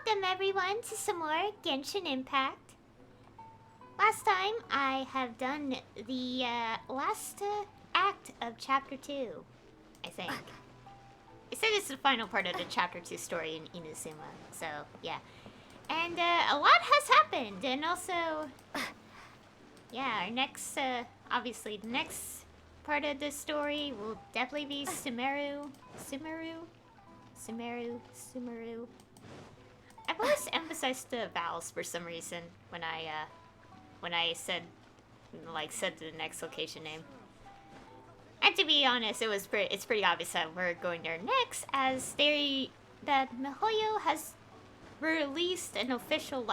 Welcome everyone to some more Genshin Impact. Last time I have done the last act of Chapter 2, I think. It said it's the final part of the Chapter 2 story in Inazuma, so yeah. And a lot has happened, and also, yeah, our next, obviously the next part of the story will definitely be Sumeru. I've always emphasized the vowels for some reason when I said the next location name. And to be honest, it's pretty obvious that we're going there next, as that MiHoYo has released an official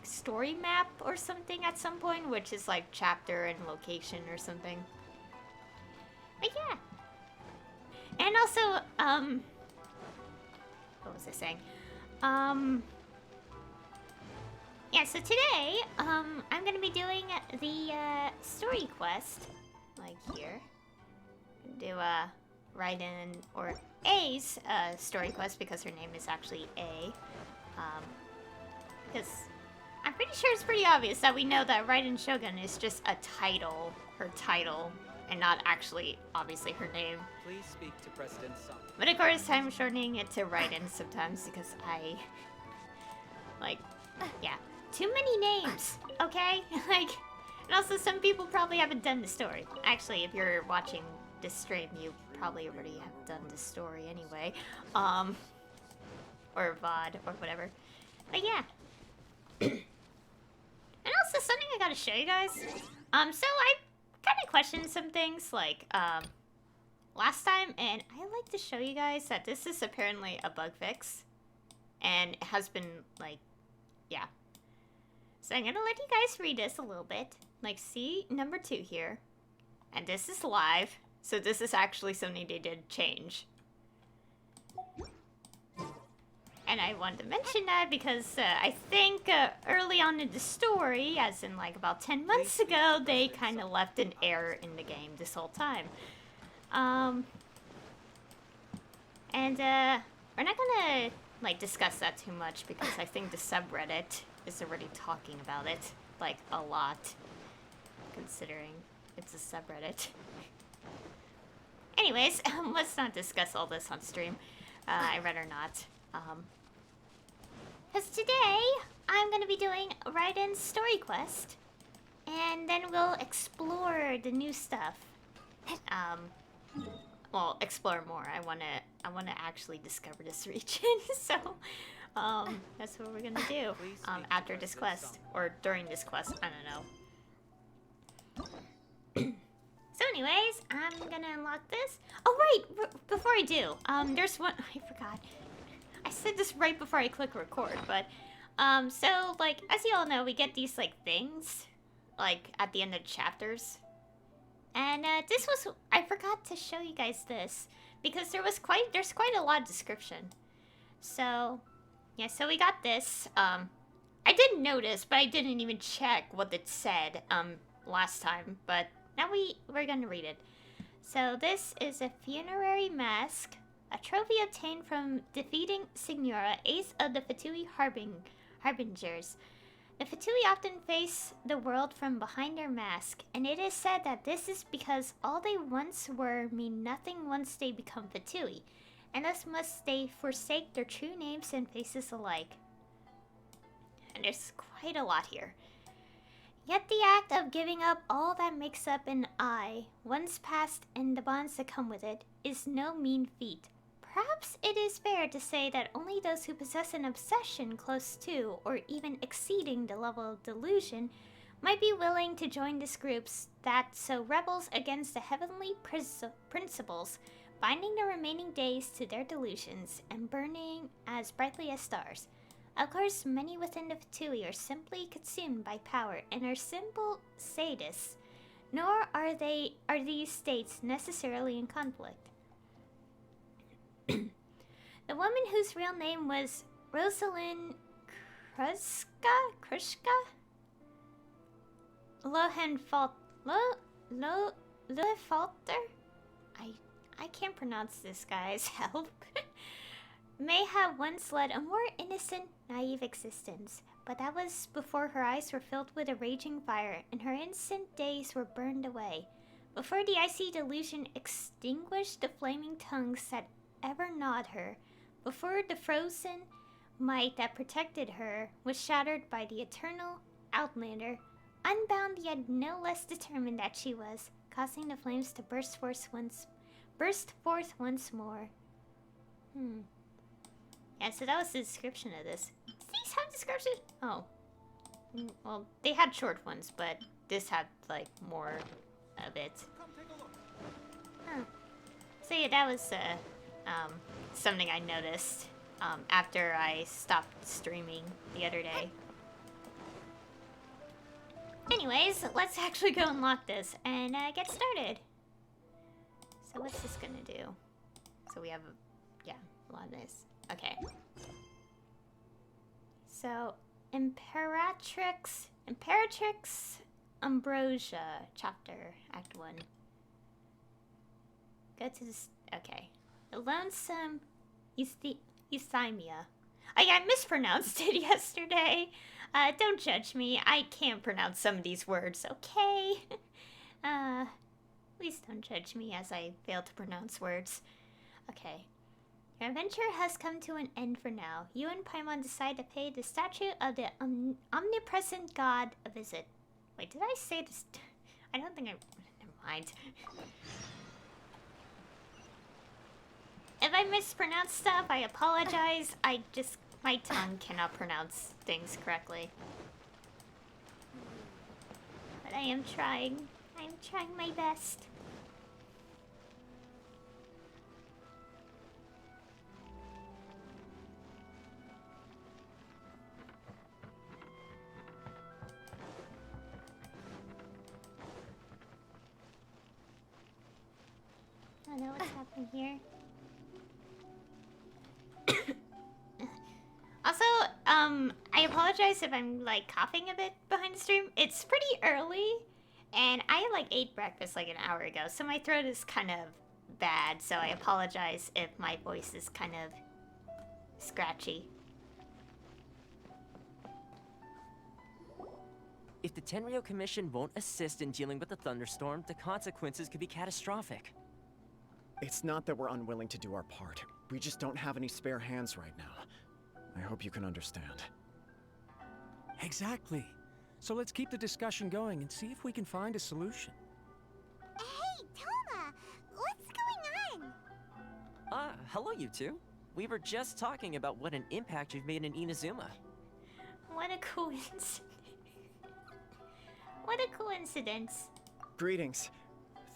story map or something at some point, which is like chapter and location or something. But yeah. And also, what was I saying? Yeah, so today, I'm gonna be doing the, story quest, like here. Do, Raiden, or A's, story quest, because her name is actually A. Because I'm pretty sure it's pretty obvious that we know that Raiden Shogun is just a title, her title, and not actually, obviously, her name. Please speak to President Song. But of course, I'm shortening it to Raiden sometimes because yeah, too many names, okay? And also some people probably haven't done the story. Actually, if you're watching this stream, you probably already have done the story anyway. Or VOD, or whatever. But yeah. And also something I gotta show you guys. So I kind of questioned some things, last time, and I like to show you guys that this is apparently a bug fix. And it has been, yeah. So I'm gonna let you guys read this a little bit. See number 2 here. And this is live, so this is actually something they did change. And I wanted to mention that because I think early on in the story, as in about 10 months ago, they kind of left an error in the game this whole time. And we're not gonna discuss that too much because I think the subreddit is already talking about it a lot, considering it's a subreddit. Anyways, let's not discuss all this on stream. I'd rather not. Because today I'm gonna be doing Raiden's story quest, and then we'll explore the new stuff. Well, explore more. I wanna actually discover this region, so that's what we're gonna do after this quest, or during this quest. I don't know. So anyways, I'm gonna unlock this. Oh right, before I do, there's one I forgot. I said this right before I click record, but so as you all know, we get these things at the end of chapters. And I forgot to show you guys this because there's quite a lot of description. So yeah, so we got this. I didn't notice, but I didn't even check what it said last time, but now we're gonna read it. So this is a funerary mask, a trophy obtained from defeating Signora, ace of the Fatui Harbingers. The Fatui often face the world from behind their mask, and it is said that this is because all they once were mean nothing once they become Fatui, and thus must they forsake their true names and faces alike. And there's quite a lot here. Yet the act of giving up all that makes up an I, once past, and the bonds that come with it, is no mean feat. Perhaps it is fair to say that only those who possess an obsession close to, or even exceeding the level of delusion, might be willing to join these groups that so rebels against the heavenly principles, binding the remaining days to their delusions, and burning as brightly as stars. Of course, many within the Fatui are simply consumed by power and are simple sadists, nor are these states necessarily in conflict. The woman whose real name was Rosalind Krushka? Lohenfalter? I can't pronounce this, guys. Help. may have once led a more innocent, naive existence, but that was before her eyes were filled with a raging fire and her innocent days were burned away. Before the icy delusion extinguished the flaming tongues that ever gnawed her, before the frozen might that protected her was shattered by the eternal Outlander, unbound yet no less determined that she was, causing the flames to burst forth once more. Yeah, so that was the description of this. Do these have description? Oh. Well, they had short ones, but this had, like, more of it. Huh. So yeah, that was, something I noticed, after I stopped streaming the other day. Anyways, let's actually go unlock this and, get started. So what's this gonna do? So we have, a lot of this. Okay. So, Imperatrix Ambrosia, chapter, act 1. Go to this, okay. The lonesome Euthymia. I mispronounced it yesterday. Don't judge me. I can't pronounce some of these words, okay? Please don't judge me as I fail to pronounce words. Okay. Your adventure has come to an end for now. You and Paimon decide to pay the statue of the omnipresent god a visit. Wait, did I say this? I don't think I... Never mind. If I mispronounce stuff, I apologize. My tongue cannot pronounce things correctly. But I am trying. I'm trying my best. I don't know what's happening here. Also, I apologize if I'm, like, coughing a bit behind the stream. It's pretty early, and I, like, ate breakfast, like, an hour ago, so my throat is kind of bad, so I apologize if my voice is kind of scratchy. If the Tenryo Commission won't assist in dealing with the thunderstorm, the consequences could be catastrophic. It's not that we're unwilling to do our part. We just don't have any spare hands right now. I hope you can understand. Exactly. So let's keep the discussion going and see if we can find a solution. Hey, Toma! What's going on? Hello you two. We were just talking about what an impact you've made in Inazuma. What a coincidence. What a coincidence. Greetings.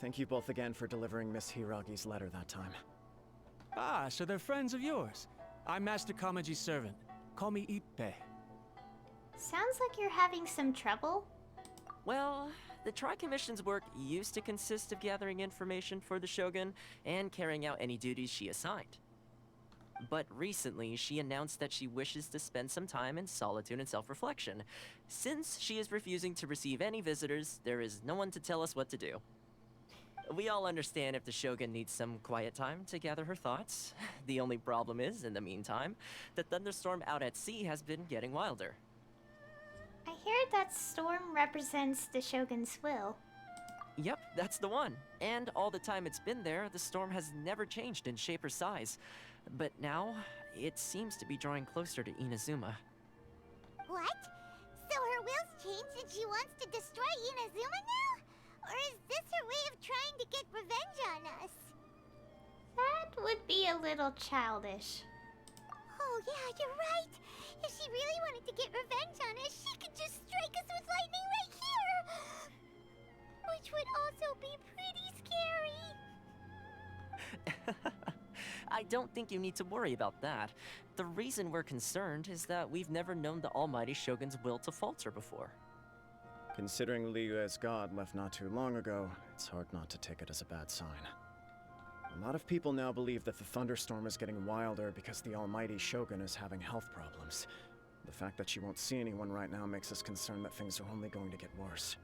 Thank you both again for delivering Miss Hiragi's letter that time. Ah, so they're friends of yours. I'm Master Kamaji's servant. Call me Ippe. Sounds like you're having some trouble. Well, the Tri-Commission's work used to consist of gathering information for the Shogun and carrying out any duties she assigned. But recently, she announced that she wishes to spend some time in solitude and self-reflection. Since she is refusing to receive any visitors, there is no one to tell us what to do. We all understand if the Shogun needs some quiet time to gather her thoughts. The only problem is, in the meantime, the thunderstorm out at sea has been getting wilder. I hear that storm represents the Shogun's will. Yep, that's the one. And all the time it's been there, the storm has never changed in shape or size. But now, it seems to be drawing closer to Inazuma. What? So her will's changed and she wants to destroy Inazuma now? Or is this her way of trying to get revenge on us? That would be a little childish. Oh yeah, you're right. If she really wanted to get revenge on us, she could just strike us with lightning right here. Which would also be pretty scary. I don't think you need to worry about that. The reason we're concerned is that we've never known the Almighty Shogun's will to falter before. Considering Liyue's god left not too long ago, it's hard not to take it as a bad sign. A lot of people now believe that the thunderstorm is getting wilder because the almighty Shogun is having health problems. The fact that she won't see anyone right now makes us concerned that things are only going to get worse.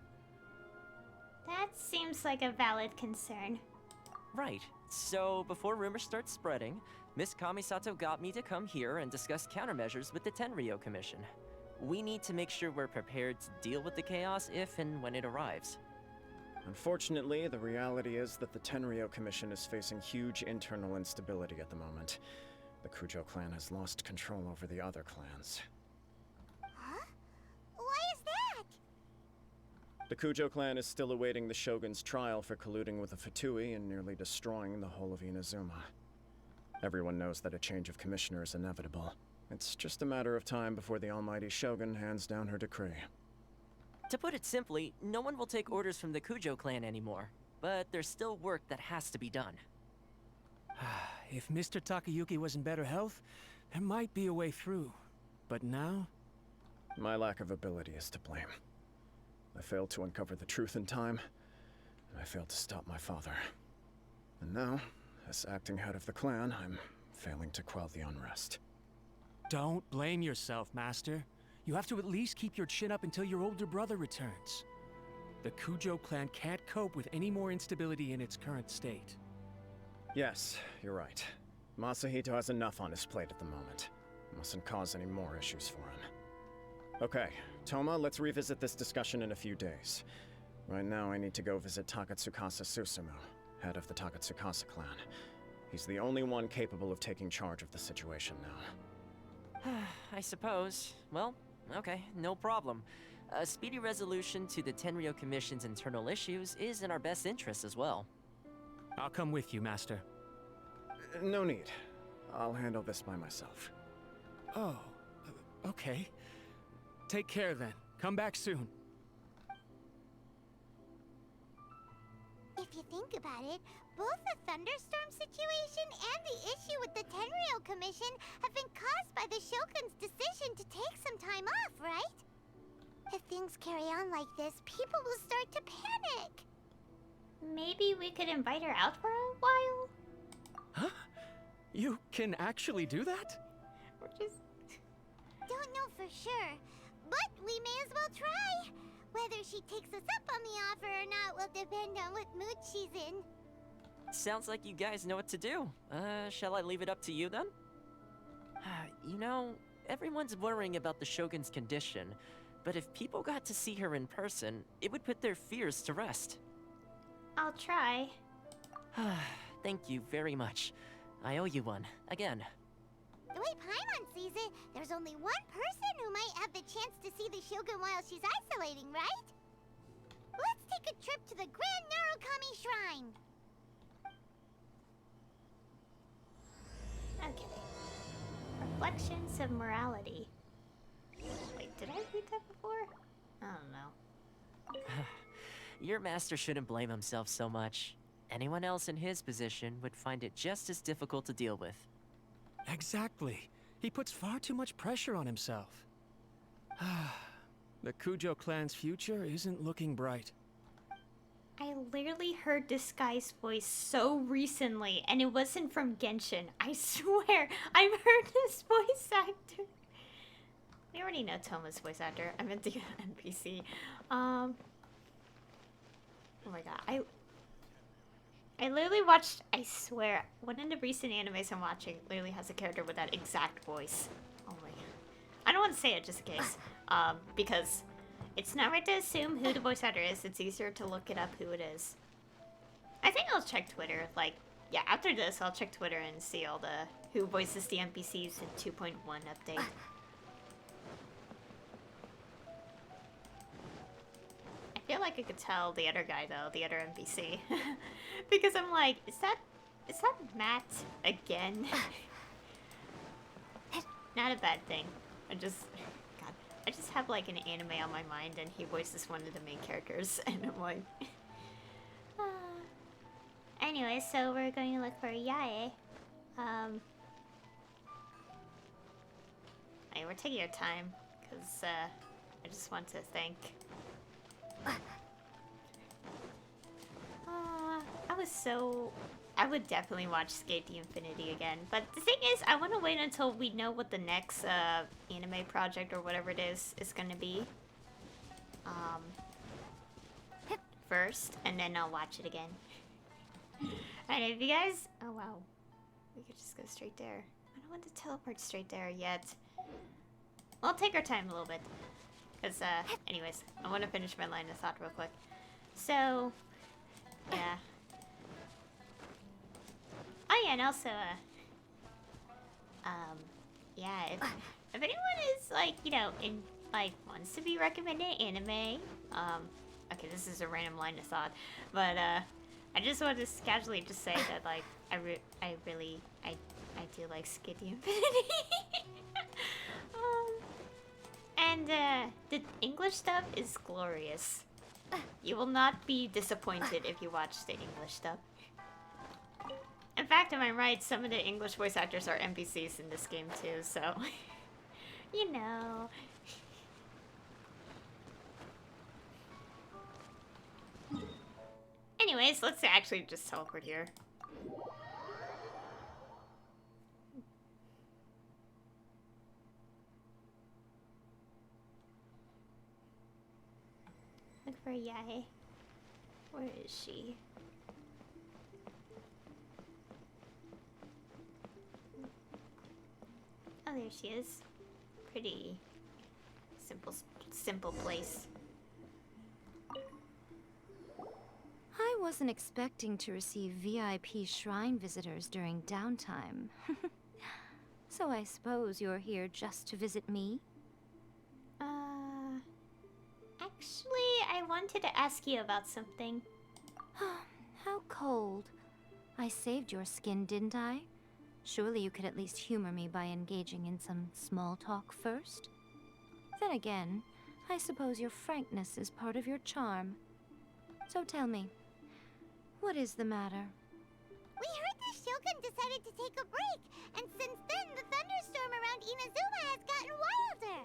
That seems like a valid concern. Right. So, before rumors start spreading, Miss Kamisato got me to come here and discuss countermeasures with the Tenryou Commission. We need to make sure we're prepared to deal with the chaos if and when it arrives. Unfortunately, the reality is that the Tenryou Commission is facing huge internal instability at the moment. The Kujo clan has lost control over the other clans. Huh? Why is that? The Kujo clan is still awaiting the Shogun's trial for colluding with the Fatui and nearly destroying the whole of Inazuma. Everyone knows that a change of commissioner is inevitable. It's just a matter of time before the almighty Shogun hands down her decree. To put it simply, no one will take orders from the Kujo clan anymore. But there's still work that has to be done. If Mr. Takayuki was in better health, there might be a way through. But now? My lack of ability is to blame. I failed to uncover the truth in time, and I failed to stop my father. And now, as acting head of the clan, I'm failing to quell the unrest. Don't blame yourself, Master. You have to at least keep your chin up until your older brother returns. The Kujo clan can't cope with any more instability in its current state. Yes, you're right. Masahito has enough on his plate at the moment. Mustn't cause any more issues for him. Okay, Toma, let's revisit this discussion in a few days. Right now, I need to go visit Takatsukasa Susumu, head of the Takatsukasa clan. He's the only one capable of taking charge of the situation now. I suppose. Well, okay, no problem. A speedy resolution to the Tenryou Commission's internal issues is in our best interest as well. I'll come with you, Master. No need. I'll handle this by myself. Oh, okay. Take care then. Come back soon. If you think about it, both the thunderstorm situation and the issue with the Tenryou Commission have been caused by the Shogun's decision to take some time off, right? If things carry on like this, people will start to panic. Maybe we could invite her out for a while? Huh? You can actually do that? Or just... Don't know for sure, but we may as well try. Whether she takes us up on the offer or not will depend on what mood she's in. Sounds like you guys know what to do. Shall I leave it up to you then? You know, everyone's worrying about the Shogun's condition, but if people got to see her in person, it would put their fears to rest. I'll try. Thank you very much. I owe you one, again. The way Paimon sees it, there's only one person who might have the chance to see the Shogun while she's isolating, right? Let's take a trip to the Grand Narukami Shrine. Okay. Reflections of morality. Wait, did I read that before? I don't know. Your master shouldn't blame himself so much. Anyone else in his position would find it just as difficult to deal with. Exactly. He puts far too much pressure on himself. The Kujo clan's future isn't looking bright. I literally heard this guy's voice so recently, and it wasn't from Genshin. I swear, I've heard this voice actor. We already know Toma's voice actor. I meant the NPC. Oh my god, I literally watched, I swear, one of the recent animes I'm watching literally has a character with that exact voice. Oh my god. I don't want to say it just in case, because it's not right to assume who the voice actor is. It's easier to look it up who it is. I think I'll check Twitter. Like, yeah, after this, I'll check Twitter and see all the who voices the NPCs in 2.1 update. I feel like I could tell the other guy though, the other NPC, because I'm like, is that Matt again? Not a bad thing. I just have like an anime on my mind, and he voices one of the main characters, and I'm like, Anyway, so we're going to look for Yae. Hey, we're taking our time, because I just want to thank. I would definitely watch Skate the Infinity again, but the thing is, I want to wait until we know what the next anime project or whatever it is going to be first, and then I'll watch it again. Alright, if you guys... Oh, wow. We could just go straight there. I don't want to teleport straight there yet. We'll take our time a little bit. Because, anyways, I want to finish my line of thought real quick. So, yeah. Oh, yeah, and also, yeah, if anyone is, like, you know, wants to be recommended anime, okay, this is a random line of thought, but, I just wanted to casually just say that, like, I do like Skiddy Infinity. And the English stuff is glorious. You will not be disappointed if you watch the English stuff. In fact, am I right? Some of the English voice actors are NPCs in this game too, so you know. Anyways, let's actually just teleport here. Look for Yae. Where is she? Oh, there she is. Pretty simple place. I wasn't expecting to receive VIP shrine visitors during downtime. So I suppose you're here just to visit me? Actually, I wanted to ask you about something. How cold. I saved your skin, didn't I? Surely you could at least humor me by engaging in some small talk first? Then again, I suppose your frankness is part of your charm. So tell me, what is the matter? We heard the Shogun decided to take a break, and since then the thunderstorm around Inazuma has gotten wilder.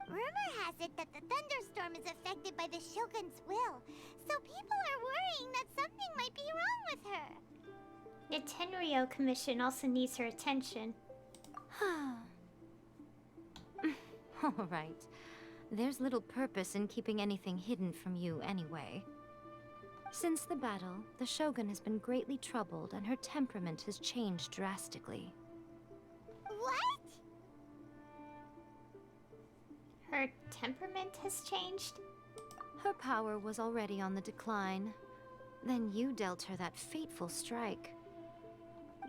Rumor has it that the thunderstorm is affected by the Shogun's will, so people are worrying that something might be wrong with her. The Tenryou Commission also needs her attention. All right. There's little purpose in keeping anything hidden from you anyway. Since the battle, the Shogun has been greatly troubled and her temperament has changed drastically. What? Her temperament has changed? Her power was already on the decline. Then you dealt her that fateful strike.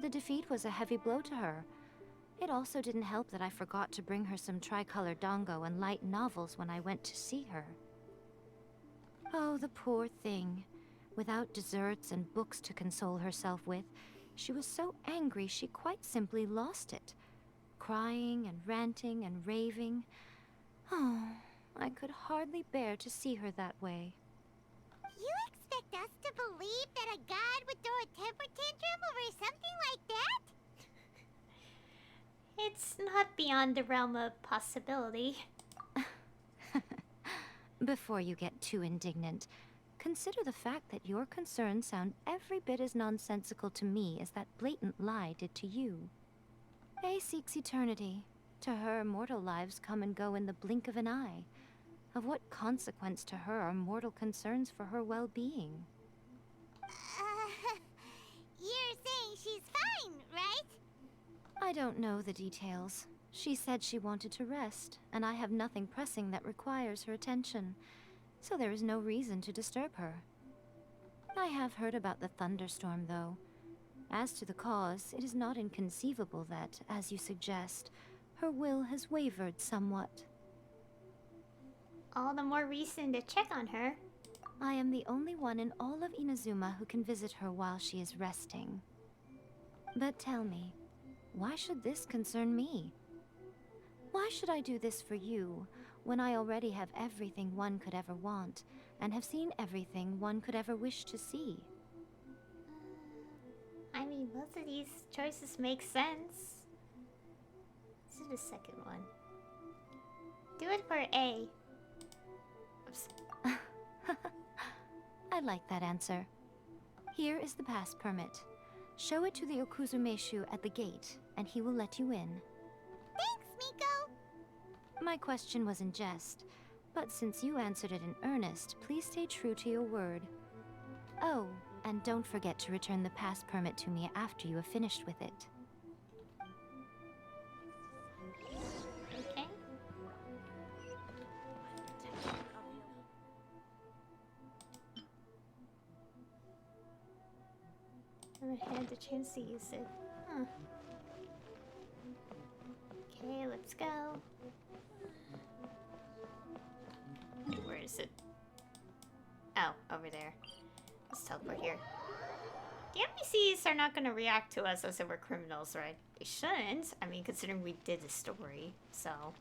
The defeat was a heavy blow to her. It also didn't help that I forgot to bring her some tricolor dango and light novels when I went to see her. Oh, the poor thing. Without desserts and books to console herself with, she was so angry she quite simply lost it. Crying and ranting and raving. Oh, I could hardly bear to see her that way. You expect us to believe that a god would throw a temper tantrum over something like that? It's not beyond the realm of possibility. Before you get too indignant, consider the fact that your concerns sound every bit as nonsensical to me as that blatant lie did to you. A seeks eternity. To her, mortal lives come and go in the blink of an eye. Of what consequence to her are mortal concerns for her well-being? You're saying she's fine, right? I don't know the details. She said she wanted to rest, and I have nothing pressing that requires her attention, so there is no reason to disturb her. I have heard about the thunderstorm, though. As to the cause, it is not inconceivable that, as you suggest, her will has wavered somewhat. All the more reason to check on her. I am the only one in all of Inazuma who can visit her while she is resting. But tell me, why should this concern me? Why should I do this for you, when I already have everything one could ever want, and have seen everything one could ever wish to see? I mean, both of these choices make sense. This is the second one. Do it for A. Oops. I like that answer. Here is the pass permit. Show it to the Okuzumeshu at the gate, and he will let you in. Thanks, Miko! My question was in jest, but since you answered it in earnest, please stay true to your word. Oh, And don't forget to return the pass permit to me after you have finished with it. Okay. Never had the chance to use it. Huh. Okay, let's go. Where is it? Oh, over there. Let's teleport here. The NPCs are not gonna react to us as if we're criminals, right? They shouldn't. I mean, considering we did the story, so.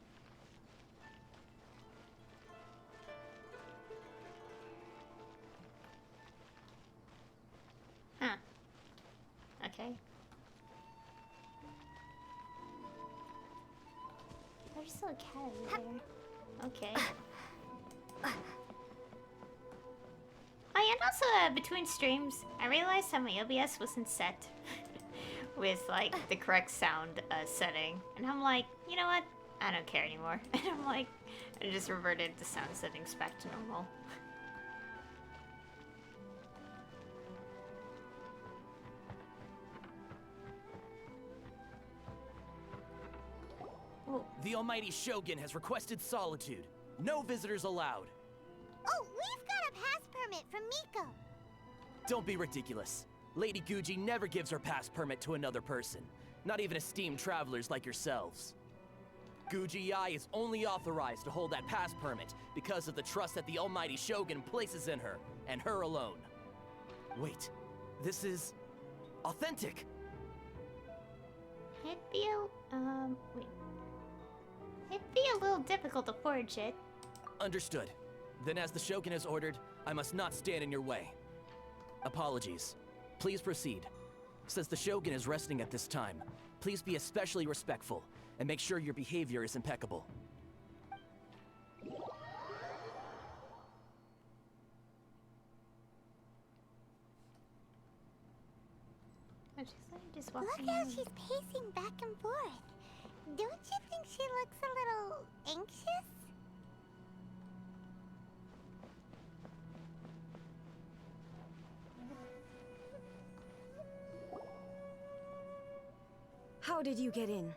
Huh. Okay. There's still a cat over there. Okay. Oh, and also, between streams, I realized how my OBS wasn't set with, like, the correct sound setting. And I'm like, you know what? I don't care anymore. And I'm like, I just reverted the sound settings back to normal. The Almighty Shogun has requested solitude. No visitors allowed. Oh, we've got a pass permit from Miko. Don't be ridiculous. Lady Guji never gives her pass permit to another person. Not even esteemed travelers like yourselves. Guji Ai is only authorized to hold that pass permit because of the trust that the Almighty Shogun places in her, and her alone. Wait, this is authentic. It'd be wait. It'd be a little difficult to forge it. Understood. Then as the Shogun has ordered, I must not stand in your way. Apologies. Please proceed. Since the Shogun is resting at this time, please be especially respectful and make sure your behavior is impeccable. Oh, she's like just Look walking how in. she's pacing back and forth. Don't you think she looks a little anxious? How did you get in?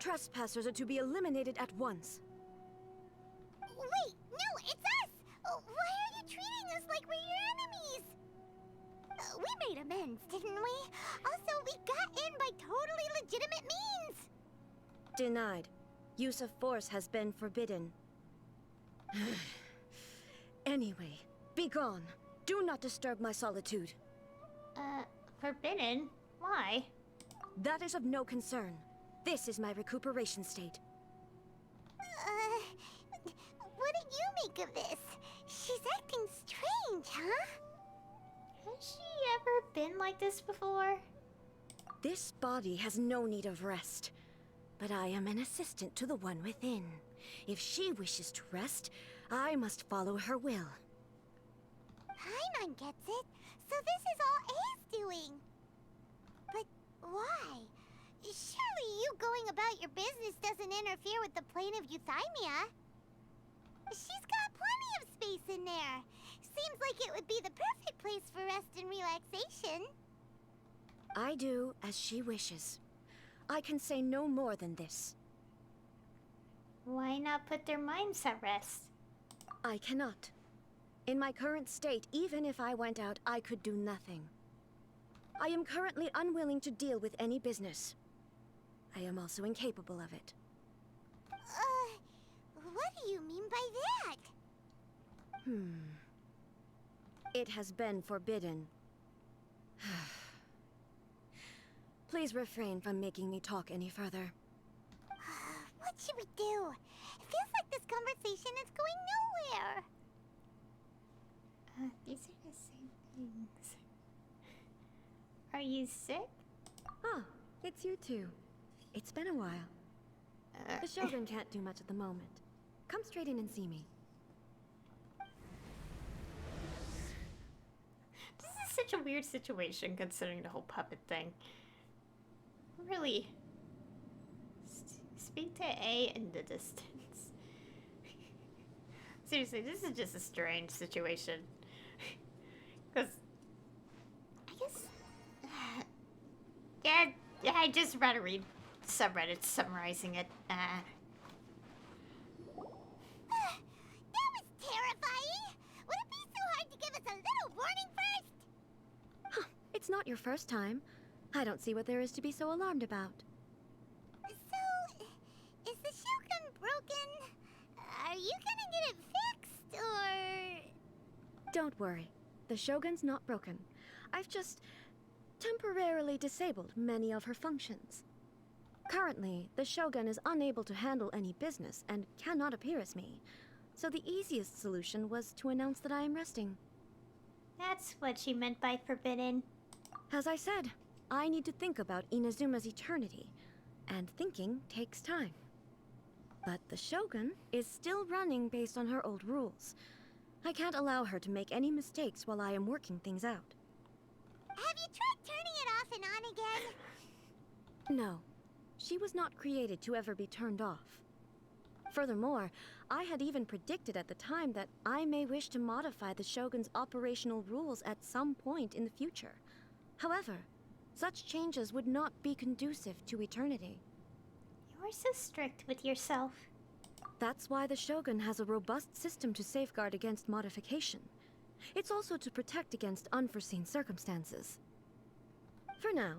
Trespassers are to be eliminated at once. Wait, no, it's us! Why are you treating us like we're your enemies? We made amends, didn't we? Also, we got in by totally legitimate means! Denied. Use of force has been forbidden. Anyway, be gone. Do not disturb my solitude. Forbidden? Why? That is of no concern. This is my recuperation state. What do you make of this? She's acting strange, huh? Has she ever been like this before? This body has no need of rest. But I am an assistant to the one within. If she wishes to rest, I must follow her will. Paimon gets it. So this is all A's doing. But why? Surely you going about your business doesn't interfere with the plane of Euthymia. She's got plenty of space in there. Seems like it would be the perfect place for rest and relaxation. I do as she wishes. I can say no more than this. Why not put their minds at rest? I cannot. In my current state, even if I went out, I could do nothing. I am currently unwilling to deal with any business. I am also incapable of it. What do you mean by that? It has been forbidden. Please refrain from making me talk any further. What should we do? It feels like this conversation is going nowhere. These are the same things. Are you sick? Ah, it's you two. It's been a while. The Shogun can't do much at the moment. Come straight in and see me. This is such a weird situation considering the whole puppet thing. Really. Speak to A in the distance. Seriously, this is just a strange situation. Because I just rather read subreddits summarizing it. That was terrifying! Would it be so hard to give us a little warning first? It's not your first time. I don't see what there is to be so alarmed about. So, is the Shogun broken? Are you gonna get it fixed, or...? Don't worry. The Shogun's not broken. I've just temporarily disabled many of her functions. Currently, the Shogun is unable to handle any business and cannot appear as me. So the easiest solution was to announce that I am resting. That's what she meant by forbidden. As I said, I need to think about Inazuma's eternity, and thinking takes time. But the Shogun is still running based on her old rules. I can't allow her to make any mistakes while I am working things out. Have you tried turning it off and on again? No. She was not created to ever be turned off. Furthermore, I had even predicted at the time that I may wish to modify the Shogun's operational rules at some point in the future. However, such changes would not be conducive to eternity. You're so strict with yourself. That's why the Shogun has a robust system to safeguard against modification. It's also to protect against unforeseen circumstances. For now,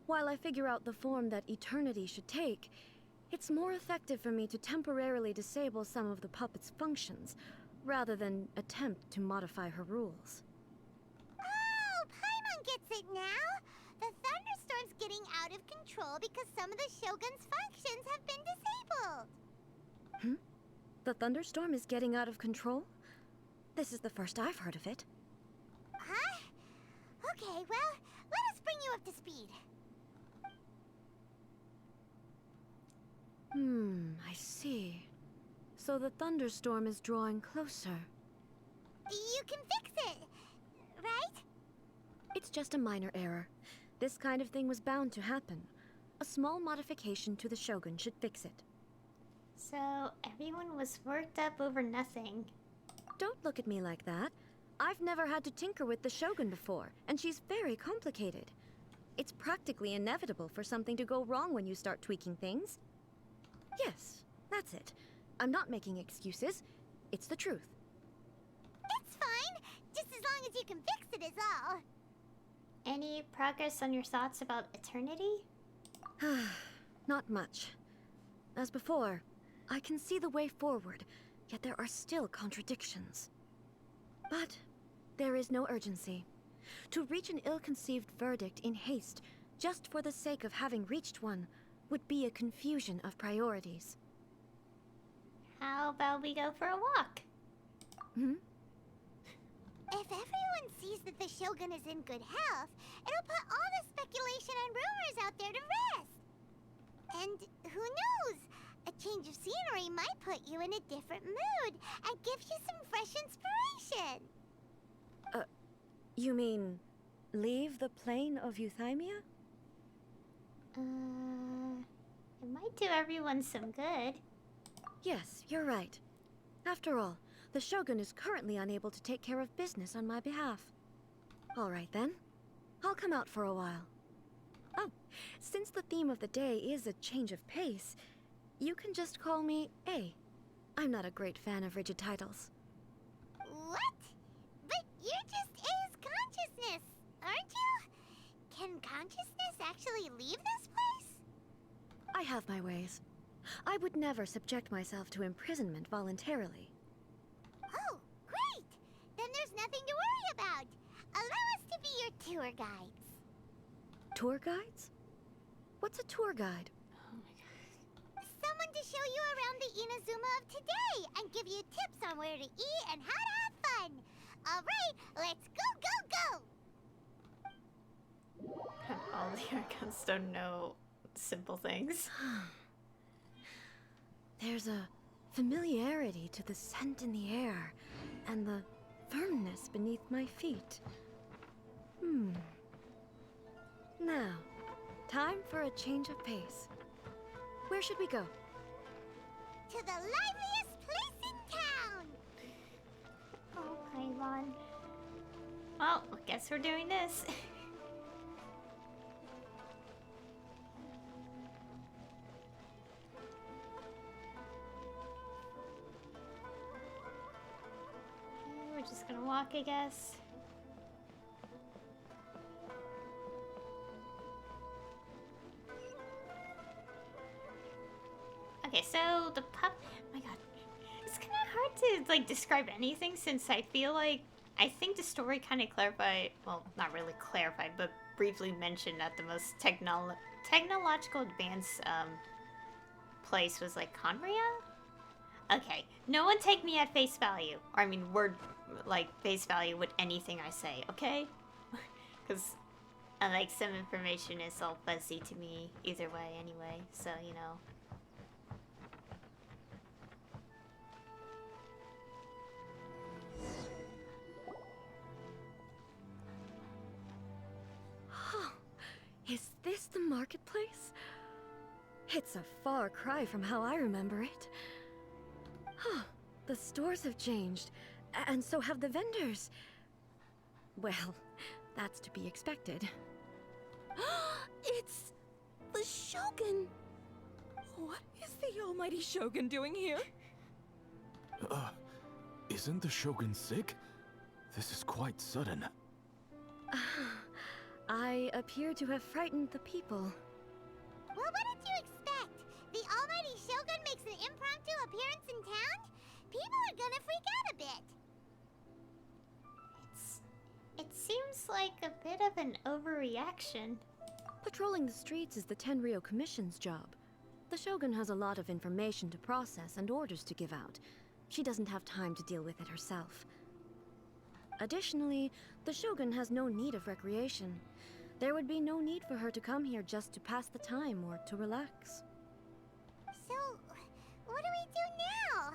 while I figure out the form that eternity should take, it's more effective for me to temporarily disable some of the puppet's functions, rather than attempt to modify her rules. Oh, Paimon gets it now! The thunderstorm's getting out of control because some of the Shogun's functions have been disabled! The thunderstorm is getting out of control? This is the first I've heard of it. Huh? Okay, well, let us bring you up to speed. I see. So the thunderstorm is drawing closer. You can fix it, right? It's just a minor error. This kind of thing was bound to happen. A small modification to the Shogun should fix it. So, everyone was worked up over nothing. Don't look at me like that. I've never had to tinker with the Shogun before, and she's very complicated. It's practically inevitable for something to go wrong when you start tweaking things. Yes, that's it. I'm not making excuses. It's the truth. It's fine, just as long as you can fix it is all. Any progress on your thoughts about eternity? Not much. As before, I can see the way forward, yet there are still contradictions. But there is no urgency. To reach an ill-conceived verdict in haste, just for the sake of having reached one, would be a confusion of priorities. How about we go for a walk? If everyone sees that the Shogun is in good health, it'll put all the speculation and rumors out there to rest. And who knows? A change of scenery might put you in a different mood and give you some fresh inspiration. You mean, leave the plane of Euthymia? It might do everyone some good. Yes, you're right. After all, the Shogun is currently unable to take care of business on my behalf. All right then. I'll come out for a while. Oh, since the theme of the day is a change of pace, you can just call me A. I'm not a great fan of rigid titles. What? But you're just A's consciousness, aren't you? Can consciousness actually leave this place? I have my ways. I would never subject myself to imprisonment voluntarily. Oh, great! Then there's nothing to worry about. Allow us to be your tour guides. Tour guides? What's a tour guide? Someone to show you around the Inazuma of today and give you tips on where to eat and how to have fun. All right, let's go, go, go! All the archons don't know simple things. There's a familiarity to the scent in the air and the firmness beneath my feet. Now, time for a change of pace. Where should we go? To the liveliest place in town! Oh, Paimon. Well, I guess we're doing this. Just gonna walk, I guess. Okay, so the pup. Oh my god, it's kind of hard to like describe anything since I feel like I think the story kind of clarified. Well, not really clarified, but briefly mentioned that the most technological advanced place was like Conria. Okay, no one take me at face value, or I mean word like face value with anything I say, okay? Because like some information is all fuzzy to me either way anyway, so you know. Is this the marketplace? It's a far cry from how I remember it. Huh, the stores have changed, and so have the vendors. Well, that's to be expected. It's the Shogun! What is the almighty Shogun doing here? Isn't the Shogun sick? This is quite sudden. I appear to have frightened the people. Well, what did you expect? The almighty Shogun makes an impromptu appearance in town? People are gonna freak out a bit. It seems like a bit of an overreaction. Patrolling the streets is the Tenryou Commission's job. The Shogun has a lot of information to process and orders to give out. She doesn't have time to deal with it herself. Additionally, the Shogun has no need of recreation. There would be no need for her to come here just to pass the time or to relax. So, what do we do now?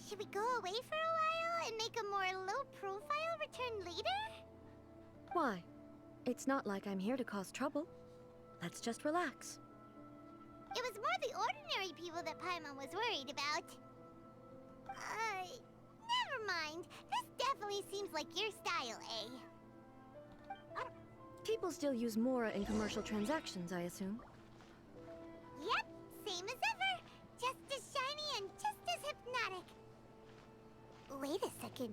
Should we go away for a while and make a more low-profile return later? Why? It's not like I'm here to cause trouble. Let's just relax. It was more the ordinary people that Paimon was worried about. Never mind. This definitely seems like your style, eh? People still use Mora in commercial transactions, I assume. Yep, same as ever. Just as shiny and just as hypnotic. Wait a second.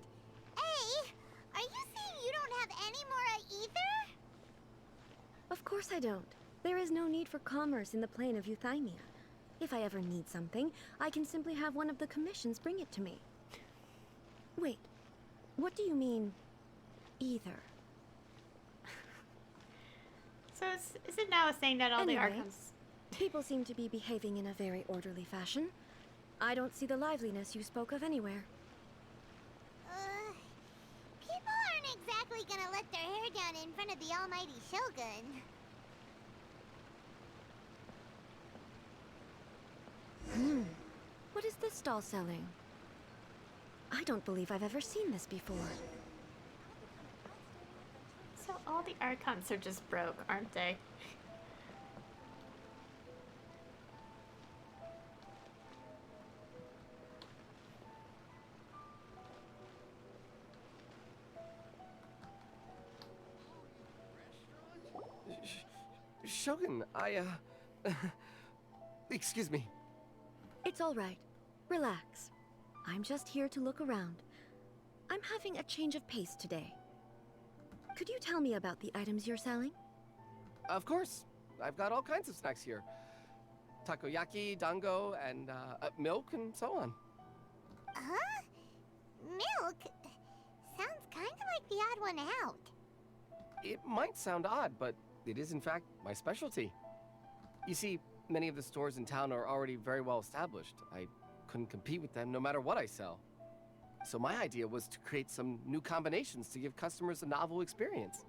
Hey, are you saying you don't have any Mora either? Of course I don't. There is no need for commerce in the plane of Euthymia. If I ever need something, I can simply have one of the commissions bring it to me. Wait, what do you mean, either? So is it now saying that all Anyway, the archons... People seem to be behaving in a very orderly fashion. I don't see the liveliness you spoke of anywhere. People aren't exactly gonna let their hair down in front of the almighty Shogun. What is this stall selling? I don't believe I've ever seen this before. So all the archons are just broke, aren't they? Shogun, excuse me. It's all right. Relax. I'm just here to look around. I'm having a change of pace today. Could you tell me about the items you're selling? Of course. I've got all kinds of snacks here. Takoyaki, dango, and milk, and so on. Huh? Milk? Sounds kind of like the odd one out. It might sound odd, but it is in fact my specialty. You see, many of the stores in town are already very well established. I couldn't compete with them no matter what I sell. So my idea was to create some new combinations to give customers a novel experience.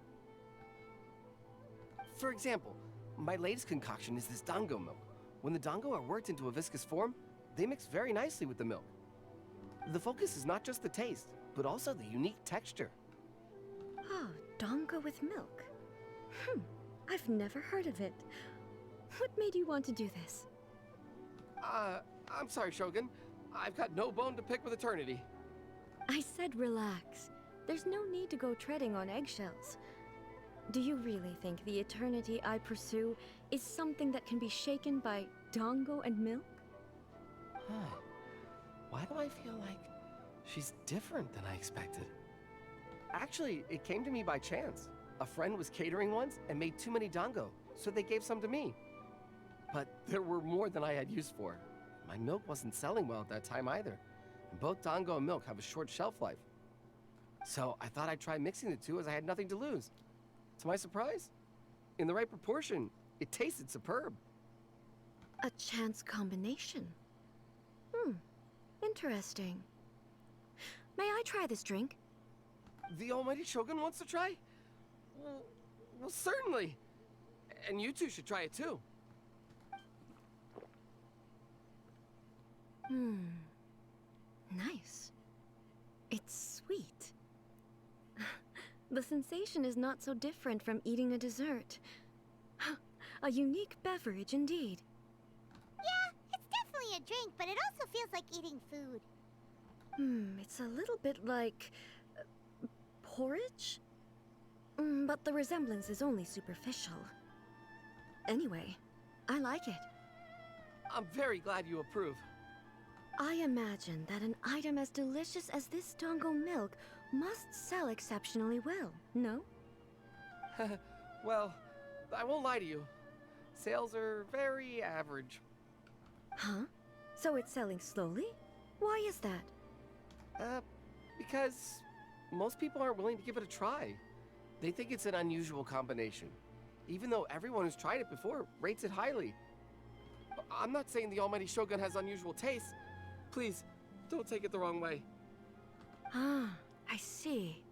For example, my latest concoction is this dango milk. When the dango are worked into a viscous form, they mix very nicely with the milk. The focus is not just the taste, but also the unique texture. Oh, dango with milk. I've never heard of it. What made you want to do this? I'm sorry, Shogun. I've got no bone to pick with eternity. I said relax. There's no need to go treading on eggshells. Do you really think the eternity I pursue is something that can be shaken by dango and milk? Huh. Why do I feel like she's different than I expected? Actually, it came to me by chance. A friend was catering once and made too many dango, so they gave some to me. But there were more than I had use for. My milk wasn't selling well at that time either, and both dango and milk have a short shelf life. So I thought I'd try mixing the two as I had nothing to lose. To my surprise, in the right proportion, it tasted superb. A chance combination. Interesting. May I try this drink? The Almighty Shogun wants to try? Well, certainly. And you two should try it too. Nice. It's sweet. The sensation is not so different from eating a dessert. A unique beverage indeed. Yeah, it's definitely a drink, but it also feels like eating food. It's a little bit like porridge? But the resemblance is only superficial. Anyway, I like it. I'm very glad you approve. I imagine that an item as delicious as this dango milk must sell exceptionally well, no? Well, I won't lie to you. Sales are very average. Huh? So it's selling slowly? Why is that? Because most people aren't willing to give it a try. They think it's an unusual combination, even though everyone who's tried it before rates it highly. I'm not saying the Almighty Shogun has unusual tastes. Please, don't take it the wrong way. Ah, I see.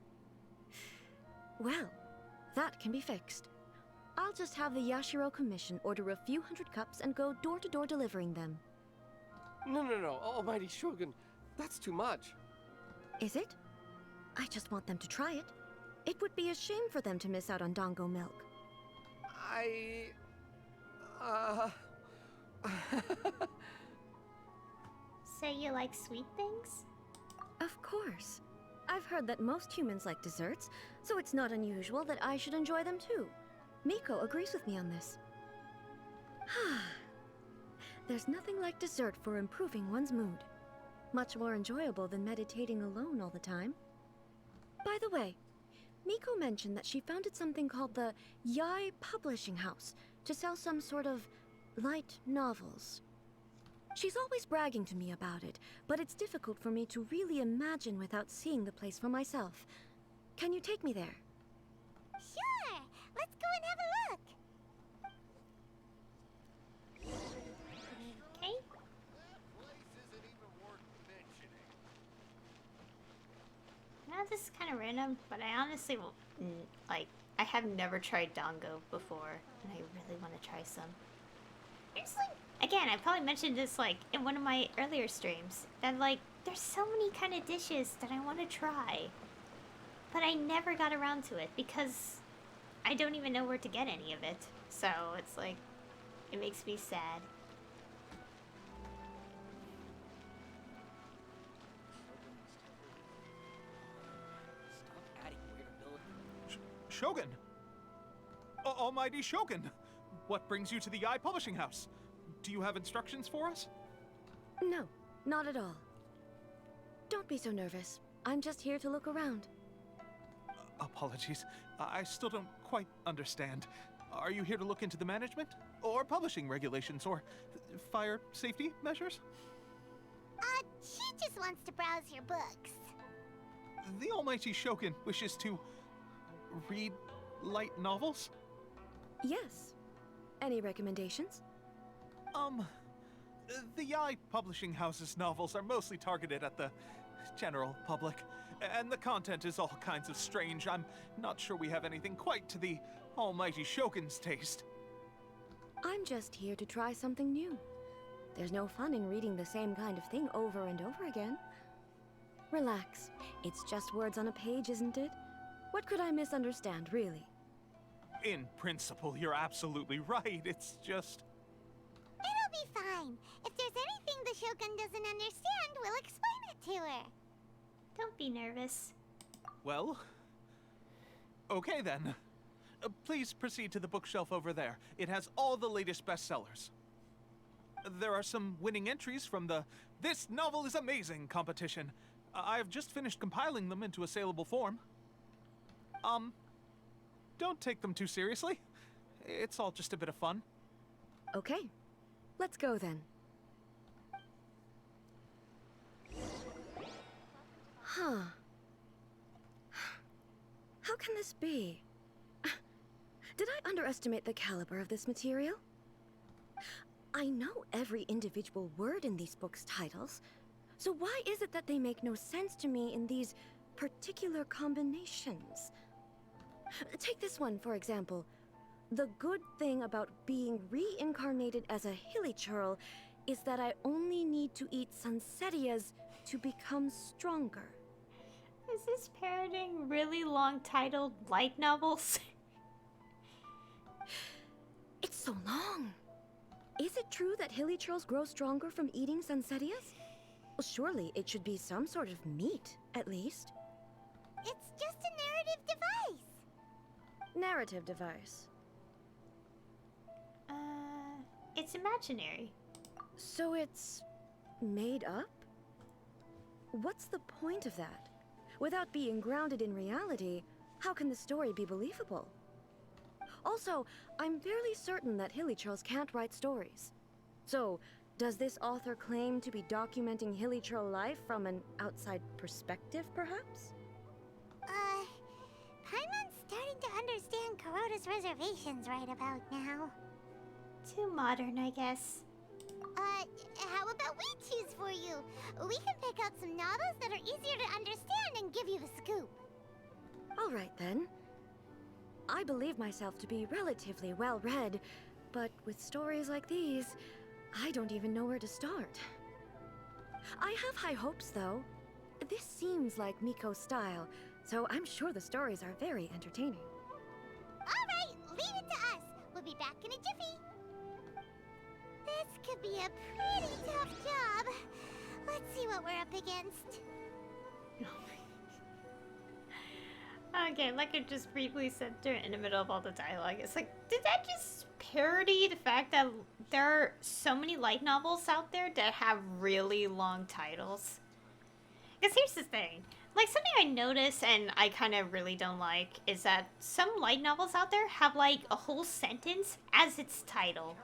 Well, that can be fixed. I'll just have the Yashiro Commission order a few hundred cups and go door to door delivering them. No, Almighty Shogun, that's too much. Is it? I just want them to try it. It would be a shame for them to miss out on dango milk. So you like sweet things? Of course. I've heard that most humans like desserts, so it's not unusual that I should enjoy them too. Miko agrees with me on this. There's nothing like dessert for improving one's mood. Much more enjoyable than meditating alone all the time. By the way, Miko mentioned that she founded something called the Yai Publishing House to sell some sort of light novels. She's always bragging to me about it, but it's difficult for me to really imagine without seeing the place for myself. Can you take me there? Sure! Let's go and have a look! Okay. Now this is kind of random, but I honestly will, I have never tried dango before, and I really want to try some. It's again, I probably mentioned this, in one of my earlier streams, that, there's so many kind of dishes that I want to try. But I never got around to it, because I don't even know where to get any of it. So, it's it makes me sad. Stop adding weird ability. Shogun! Almighty Shogun! What brings you to the Yai Publishing House? Do you have instructions for us? No, not at all. Don't be so nervous. I'm just here to look around. Apologies. I still don't quite understand. Are you here to look into the management? Or publishing regulations? Or fire safety measures? She just wants to browse your books. The Almighty Shogun wishes to read light novels? Yes. Any recommendations? The Yai Publishing House's novels are mostly targeted at the general public, and the content is all kinds of strange. I'm not sure we have anything quite to the Almighty Shogun's taste. I'm just here to try something new. There's no fun in reading the same kind of thing over and over again. Relax. It's just words on a page, isn't it? What could I misunderstand, really? In principle, you're absolutely right. It's just... It'll be fine. If there's anything the Shogun doesn't understand, we'll explain it to her. Don't be nervous. Well... okay then. Please proceed to the bookshelf over there. It has all the latest bestsellers. There are some winning entries from the This Novel is Amazing competition. I have just finished compiling them into a saleable form. Don't take them too seriously. It's all just a bit of fun. Okay, let's go then. Huh. How can this be? Did I underestimate the caliber of this material? I know every individual word in these books' titles, so why is it that they make no sense to me in these particular combinations? Take this one, for example. The good thing about being reincarnated as a hilichurl is that I only need to eat sunsetias to become stronger. Is this parroting really long titled light novels? It's so long. Is it true that hilichurls grow stronger from eating sunsetias? Well, surely it should be some sort of meat, at least. It's just a narrative device. Narrative device. It's imaginary. So it's made up? What's the point of that? Without being grounded in reality, how can the story be believable? Also, I'm fairly certain that hilichurls can't write stories. So, does this author claim to be documenting hilichurl life from an outside perspective, perhaps? Paimon's starting to understand Kuroda's reservations right about now. Too modern, I guess. How about we choose for you? We can pick out some novels that are easier to understand and give you the scoop. All right, then. I believe myself to be relatively well-read, but with stories like these, I don't even know where to start. I have high hopes, though. This seems like Miko's style, so I'm sure the stories are very entertaining. All right, leave it to us. We'll be back in a jiffy. This could be a pretty tough job. Let's see what we're up against. Okay, like I just briefly said in the middle of all the dialogue, it's like, did that just parody the fact that there are so many light novels out there that have really long titles? Because here's the thing, like something I notice and I kind of really don't like is that some light novels out there have like a whole sentence as its title.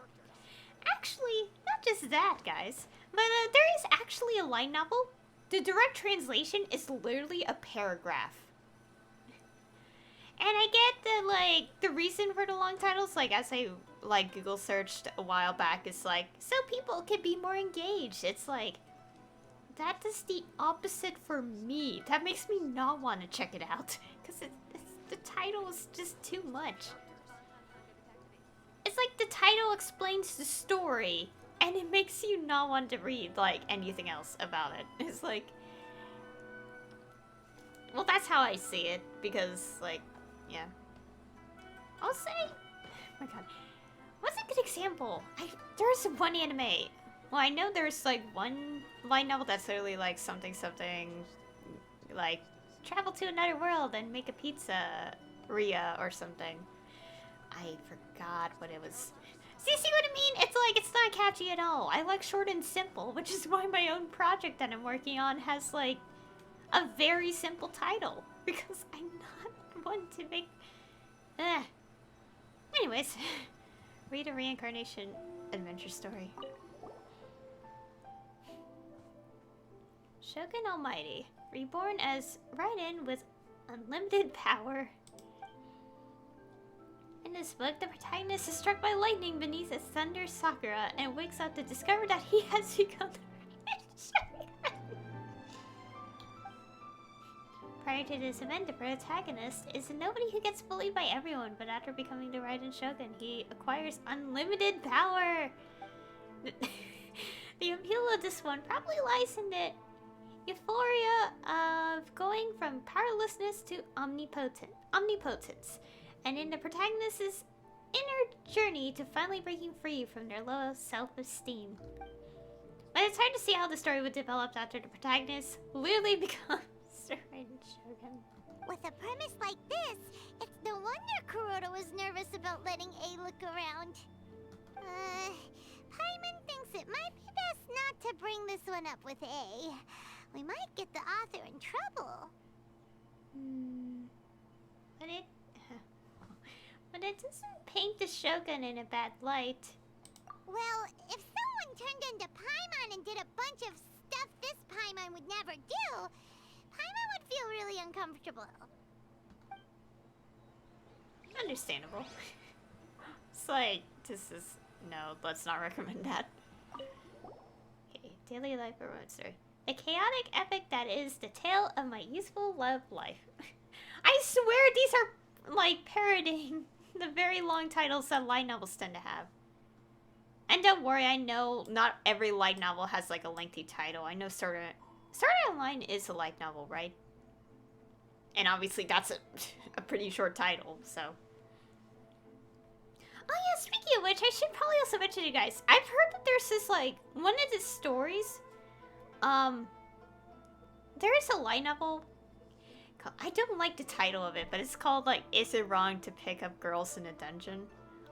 Actually, not just that, guys, but there is actually a light novel. The direct translation is literally a paragraph. And I get that, like, the reason for the long titles, like, as I, like, Google searched a while back, is like, so people can be more engaged. It's like, that is the opposite for me. That makes me not want to check it out. Because the title is just too much. It's like the title explains the story, and it makes you not want to read, like, anything else about it. It's like... Well, that's how I see it, because, like... Yeah. I'll say... Oh my god. What's a good example? There's one anime. Well, I know there's like one light novel that's literally like something, like travel to another world and make a pizzeria or something. I forgot what it was. See what I mean? It's like, it's not catchy at all. I like short and simple, which is why my own project that I'm working on has like a very simple title. Because I'm not one to make... Anyways, read a reincarnation adventure story. Shogun Almighty, reborn as Raiden with unlimited power. In this book, the protagonist is struck by lightning beneath a thunder Sakura and wakes up to discover that he has become the Raiden Shogun. Prior to this event, the protagonist is nobody who gets bullied by everyone, but after becoming the Raiden Shogun, he acquires unlimited power. The appeal of this one probably lies in the euphoria of going from powerlessness to omnipotence, and in the protagonist's inner journey to finally breaking free from their low self-esteem. But it's hard to see how the story would develop after the protagonist literally becomes the Raiden Shogun. With a premise like this, it's no wonder Kuroda was nervous about letting A look around. Paimon thinks it might be best not to bring this one up with A. We might get the author in trouble. But it doesn't paint the Shogun in a bad light. Well, if someone turned into Paimon and did a bunch of stuff this Paimon would never do, Paimon would feel really uncomfortable. Understandable. It's like, this is... No, let's not recommend that. Okay, daily life roadster. The chaotic epic that is the tale of my youthful love life. I swear these are, like, parodying the very long titles that light novels tend to have. And don't worry, I know not every light novel has, like, a lengthy title. I know Sword Art Online is a light novel, right? And obviously that's a pretty short title, so... Oh yeah, speaking of which, I should probably also mention to you guys. I've heard that there's this, like, one of the stories, there is a light novel. I don't like the title of it, but it's called, like, Is It Wrong to Pick Up Girls in a Dungeon?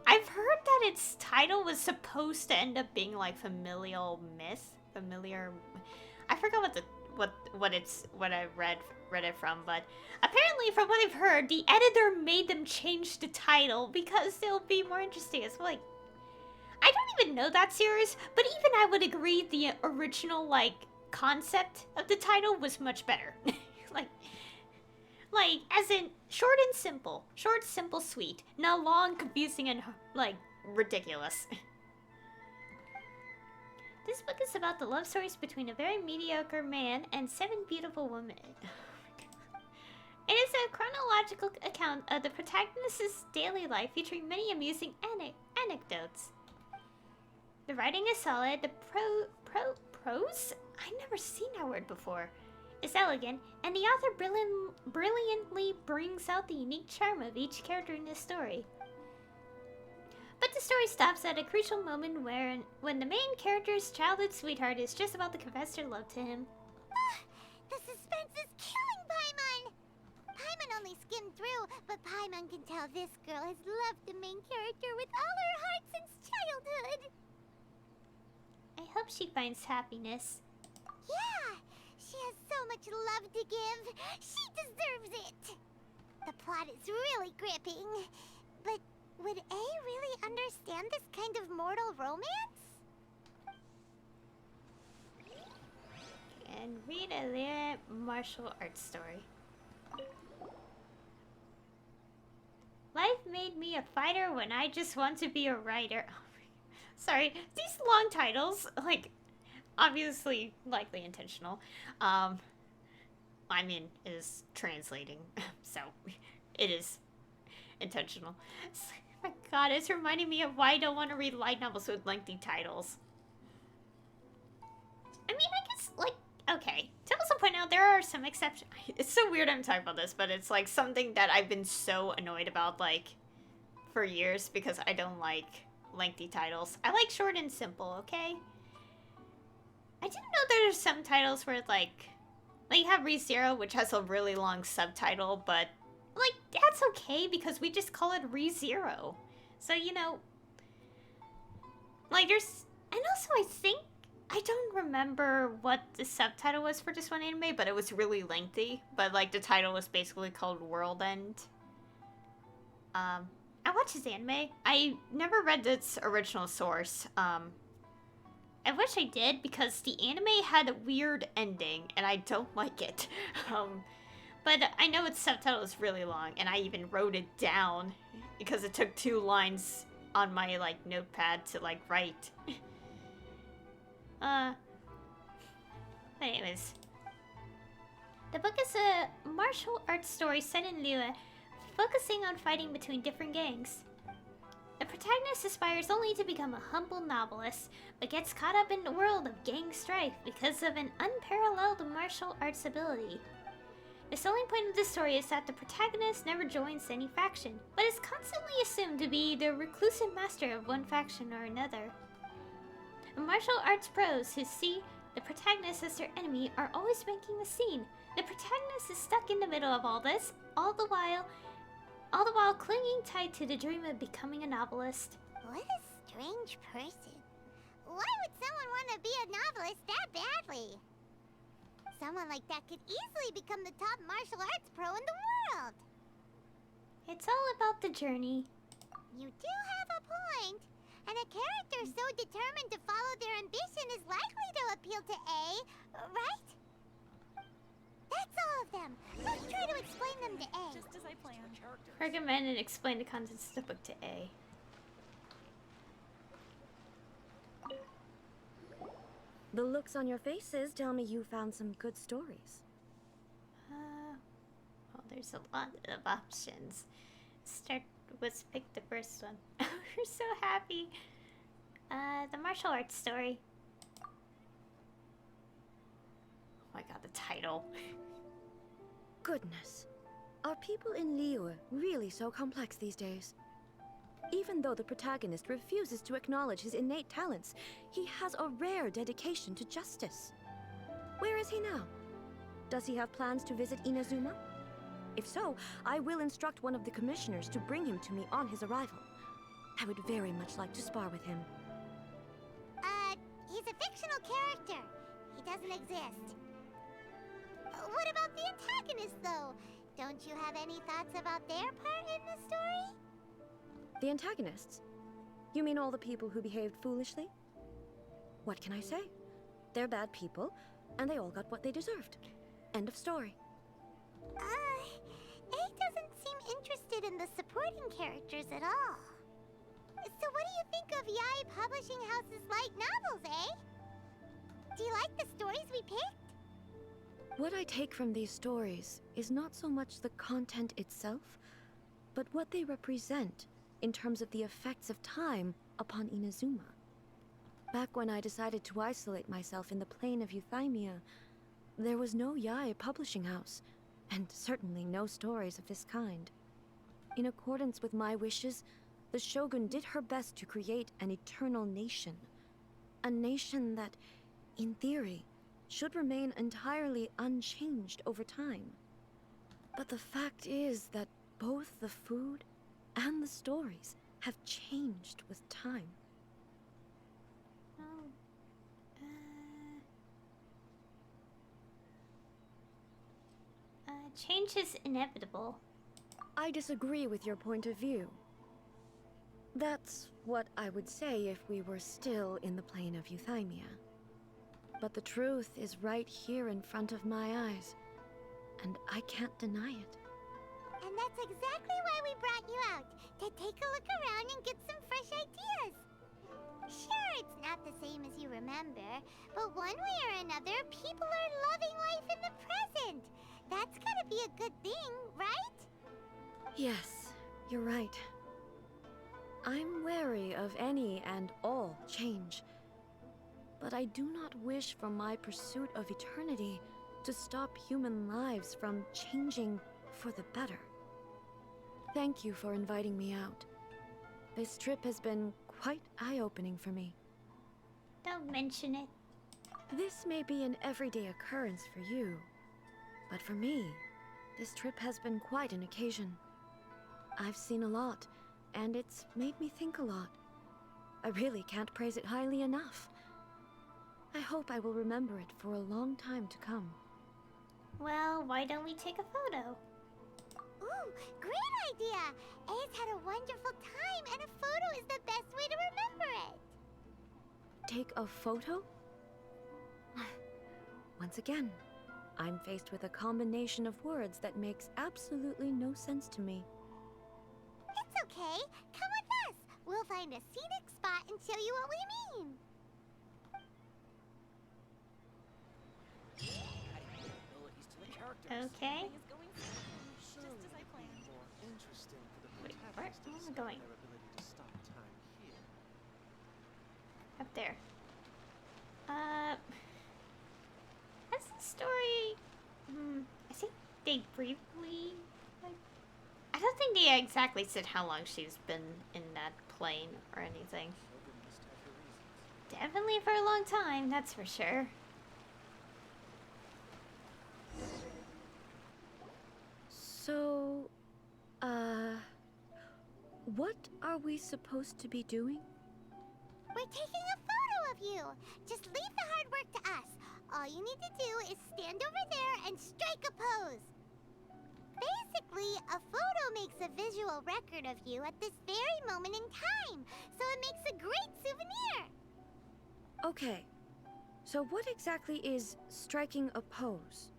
I've heard that its title was supposed to end up being, like, familiar... I forgot what I read it from, but apparently from what I've heard, the editor made them change the title because it'll be more interesting. It's like, I don't even know that series, but even I would agree the original, like, concept of the title was much better. like as in short and simple, short, simple, sweet, not long, confusing, and like ridiculous. This book is about the love stories between a very mediocre man and 7 beautiful women. It is a chronological account of the protagonist's daily life featuring many amusing anecdotes. The writing is solid, the prose? I've never seen that word before. Is elegant, and the author brilliantly brings out the unique charm of each character in this story. But the story stops at a crucial moment when the main character's childhood sweetheart is just about to confess her love to him. The suspense is killing Paimon! Paimon only skimmed through, but Paimon can tell this girl has loved the main character with all her heart since childhood. I hope she finds happiness. Yeah! She has so much love to give. She deserves it! The plot is really gripping. But would A really understand this kind of mortal romance? And read a lyric martial arts story. Life made me a fighter when I just want to be a writer. Sorry, these long titles, like, obviously, likely intentional. I mean, it is translating, so it is intentional. Oh my god, it's reminding me of why I don't want to read light novels with lengthy titles. I mean, I guess, like, okay. To also point out, there are some exceptions. It's so weird I'm talking about this, but it's, like, something that I've been so annoyed about, like, for years, because I don't like lengthy titles. I like short and simple, okay? I didn't know there's some titles where, like you have ReZero, which has a really long subtitle, but, like, that's okay, because we just call it ReZero. So, you know, like, there's... And also, I think... I don't remember what the subtitle was for this one anime, but it was really lengthy. But, like, the title was basically called World End. I watched this anime. I never read its original source. I wish I did, because the anime had a weird ending, and I don't like it. But I know its subtitle is really long, and I even wrote it down, because it took 2 lines on my, like, notepad to, like, write. Anyways. The book is a martial arts story set in Liyue, focusing on fighting between different gangs. The protagonist aspires only to become a humble novelist, but gets caught up in the world of gang strife because of an unparalleled martial arts ability. The selling point of this story is that the protagonist never joins any faction, but is constantly assumed to be the reclusive master of one faction or another. Martial arts pros who see the protagonist as their enemy are always making a scene. The protagonist is stuck in the middle of all this, all the while clinging tight to the dream of becoming a novelist. What a strange person. Why would someone want to be a novelist that badly? Someone like that could easily become the top martial arts pro in the world. It's all about the journey. You do have a point. And a character so determined to follow their ambition is likely to appeal to A, right? That's all of them. Let's try to explain them to A. Just as I planned. Recommend and explain the contents of the book to A. The looks on your faces tell me you found some good stories. Well, there's a lot of options. Let's pick the first one. We're so happy. The martial arts story. Oh my god, the title. Goodness. Are people in Liyue really so complex these days? Even though the protagonist refuses to acknowledge his innate talents, he has a rare dedication to justice. Where is he now? Does he have plans to visit Inazuma? If so, I will instruct one of the commissioners to bring him to me on his arrival. I would very much like to spar with him. He's a fictional character. He doesn't exist. What about the antagonist, though? Don't you have any thoughts about their part in the story? The antagonists? You mean all the people who behaved foolishly? What can I say? They're bad people, and they all got what they deserved. End of story. A doesn't seem interested in the supporting characters at all. So what do you think of Yae Publishing House's light novels, eh? Do you like the stories we picked? What I take from these stories is not so much the content itself, but what they represent in terms of the effects of time upon Inazuma. Back when I decided to isolate myself in the plane of Euthymia, there was no Yae Publishing House, and certainly no stories of this kind. In accordance with my wishes, the Shogun did her best to create an eternal nation. A nation that, in theory, should remain entirely unchanged over time. But the fact is that both the food and the stories have changed with time. Change is inevitable. I disagree with your point of view. That's what I would say if we were still in the plane of Euthymia. But the truth is right here in front of my eyes, and I can't deny it. And that's exactly why we brought you out, to take a look around and get some fresh ideas. Sure, it's not the same as you remember, but one way or another, people are loving life in the present. That's gotta be a good thing, right? Yes, you're right. I'm wary of any and all change. But I do not wish for my pursuit of eternity to stop human lives from changing for the better. Thank you for inviting me out. This trip has been quite eye-opening for me. Don't mention it. This may be an everyday occurrence for you, but for me, this trip has been quite an occasion. I've seen a lot, and it's made me think a lot. I really can't praise it highly enough. I hope I will remember it for a long time to come. Well, why don't we take a photo? Ooh, great idea! A's had a wonderful time, and a photo is the best way to remember it. Take a photo? Once again, I'm faced with a combination of words that makes absolutely no sense to me. It's okay. Come with us. We'll find a scenic spot and show you what we mean. Okay. Just as I planned. Wait, where am I going? Up there. That's the story. I think they briefly, like, I don't think they exactly said how long she's been in that plane or anything. Definitely for a long time, that's for sure. So, what are we supposed to be doing? We're taking a photo of you. Just leave the hard work to us. All you need to do is stand over there and strike a pose. Face Basically, a photo makes a visual record of you at this very moment in time, so it makes a great souvenir. Okay, so what exactly is striking a pose?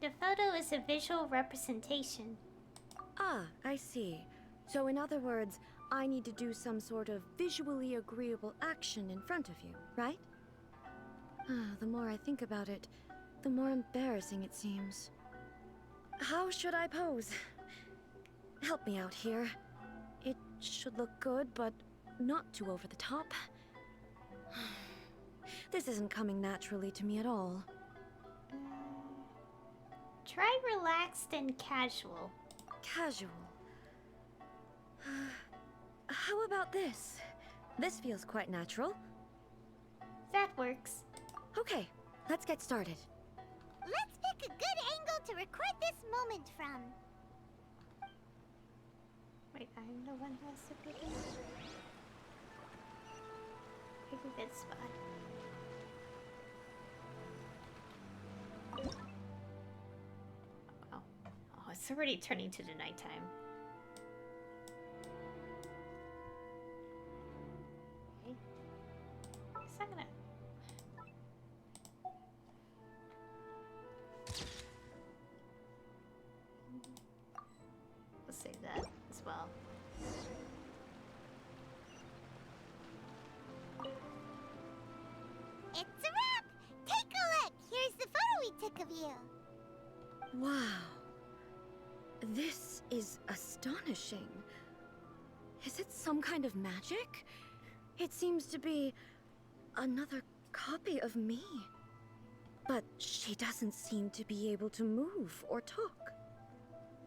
The photo is a visual representation. Ah, I see. So in other words, I need to do some sort of visually agreeable action in front of you, right? The more I think about it, the more embarrassing it seems. How should I pose? Help me out here. It should look good, but not too over the top. This isn't coming naturally to me at all. Try relaxed and casual. Casual. How about this? This feels quite natural. That works. Okay, let's get started. Let's pick a good angle to record this moment from. Wait, I'm the one who has to pick it. Pick a good spot. Oh, it's already turning to the nighttime. Okay. It's not gonna. Let's save that as well. It's a wrap! Take a look! Here's the photo we took of you. Wow. This is astonishing. Is it some kind of magic? It seems to be another copy of me. But she doesn't seem to be able to move or talk.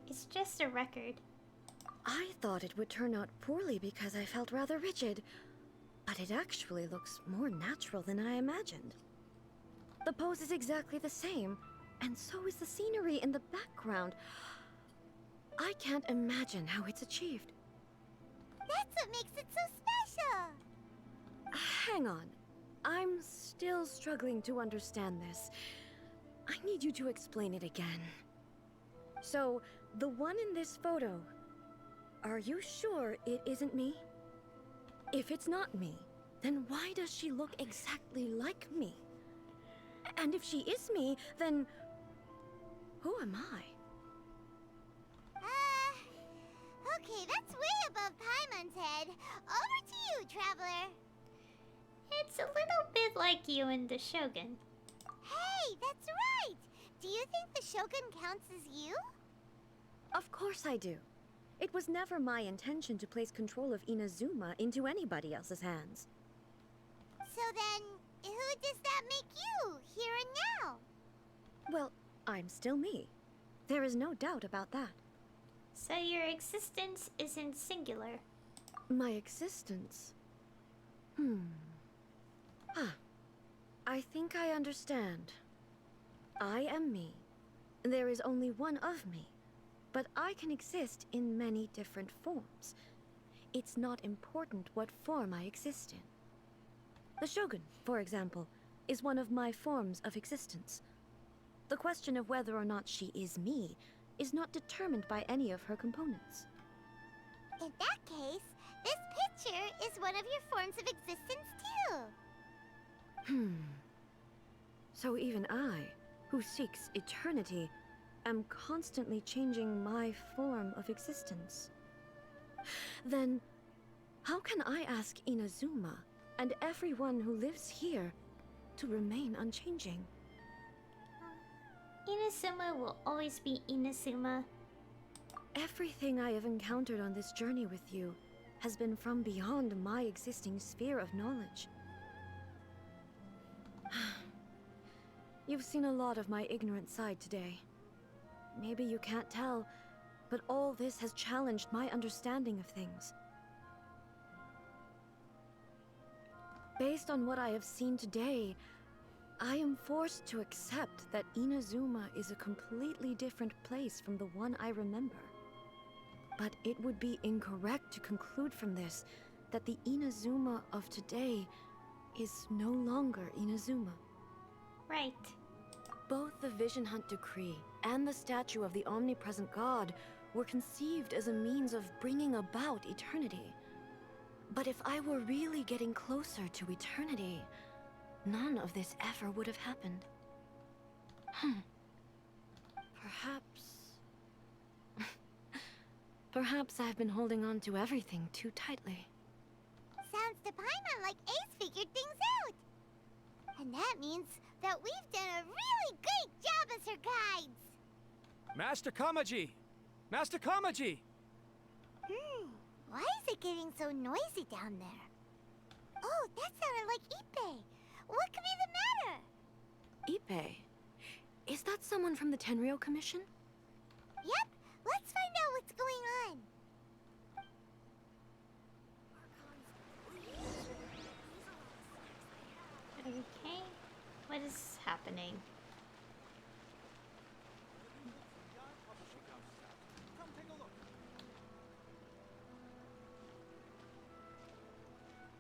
It's just a record. I thought it would turn out poorly because I felt rather rigid, but it actually looks more natural than I imagined. The pose is exactly the same, and so is the scenery in the background. I can't imagine how it's achieved. That's what makes it so special. Hang on. I'm still struggling to understand this. I need you to explain it again. So, the one in this photo, are you sure it isn't me? If it's not me, then why does she look exactly like me? And if she is me, then who am I? Okay, that's way above Paimon's head. Over to you, Traveler. It's a little bit like you and the Shogun. Hey, that's right! Do you think the Shogun counts as you? Of course I do. It was never my intention to place control of Inazuma into anybody else's hands. So then, who does that make you, here and now? Well, I'm still me. There is no doubt about that. So your existence isn't singular. My existence? I think I understand. I am me. There is only one of me, but I can exist in many different forms. It's not important what form I exist in. The Shogun, for example, is one of my forms of existence. The question of whether or not she is me is not determined by any of her components. In that case, this picture is one of your forms of existence too. So even I, who seeks eternity, am constantly changing my form of existence. Then, how can I ask Inazuma and everyone who lives here to remain unchanging? Inazuma will always be Inazuma. Everything I have encountered on this journey with you has been from beyond my existing sphere of knowledge. You've seen a lot of my ignorant side today. Maybe you can't tell, but all this has challenged my understanding of things. Based on what I have seen today, I am forced to accept that Inazuma is a completely different place from the one I remember. But it would be incorrect to conclude from this that the Inazuma of today is no longer Inazuma. Right. Both the Vision Hunt Decree and the statue of the omnipresent god were conceived as a means of bringing about eternity. But if I were really getting closer to eternity, none of this ever would have happened. Perhaps I've been holding on to everything too tightly. Sounds to Paimon like Ace figured things out. And that means that we've done a really great job as her guides. Master Kamaji! Master Kamaji! Why is it getting so noisy down there? Oh, that sounded like Ippei. What could be the matter? Ippei? Is that someone from the Tenryou Commission? Yep, let's find out what's going on. Okay, what is happening?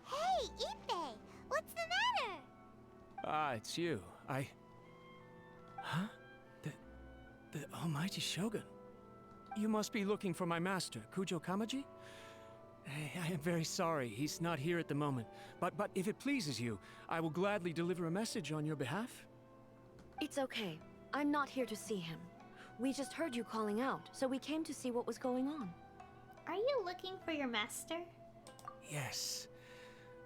Hey, Ippei! What's the matter? Ah, it's you. Huh? The Almighty Shogun? You must be looking for my master, Kujo Kamaji? I am very sorry, he's not here at the moment. But if it pleases you, I will gladly deliver a message on your behalf. It's okay. I'm not here to see him. We just heard you calling out, so we came to see what was going on. Are you looking for your master? Yes.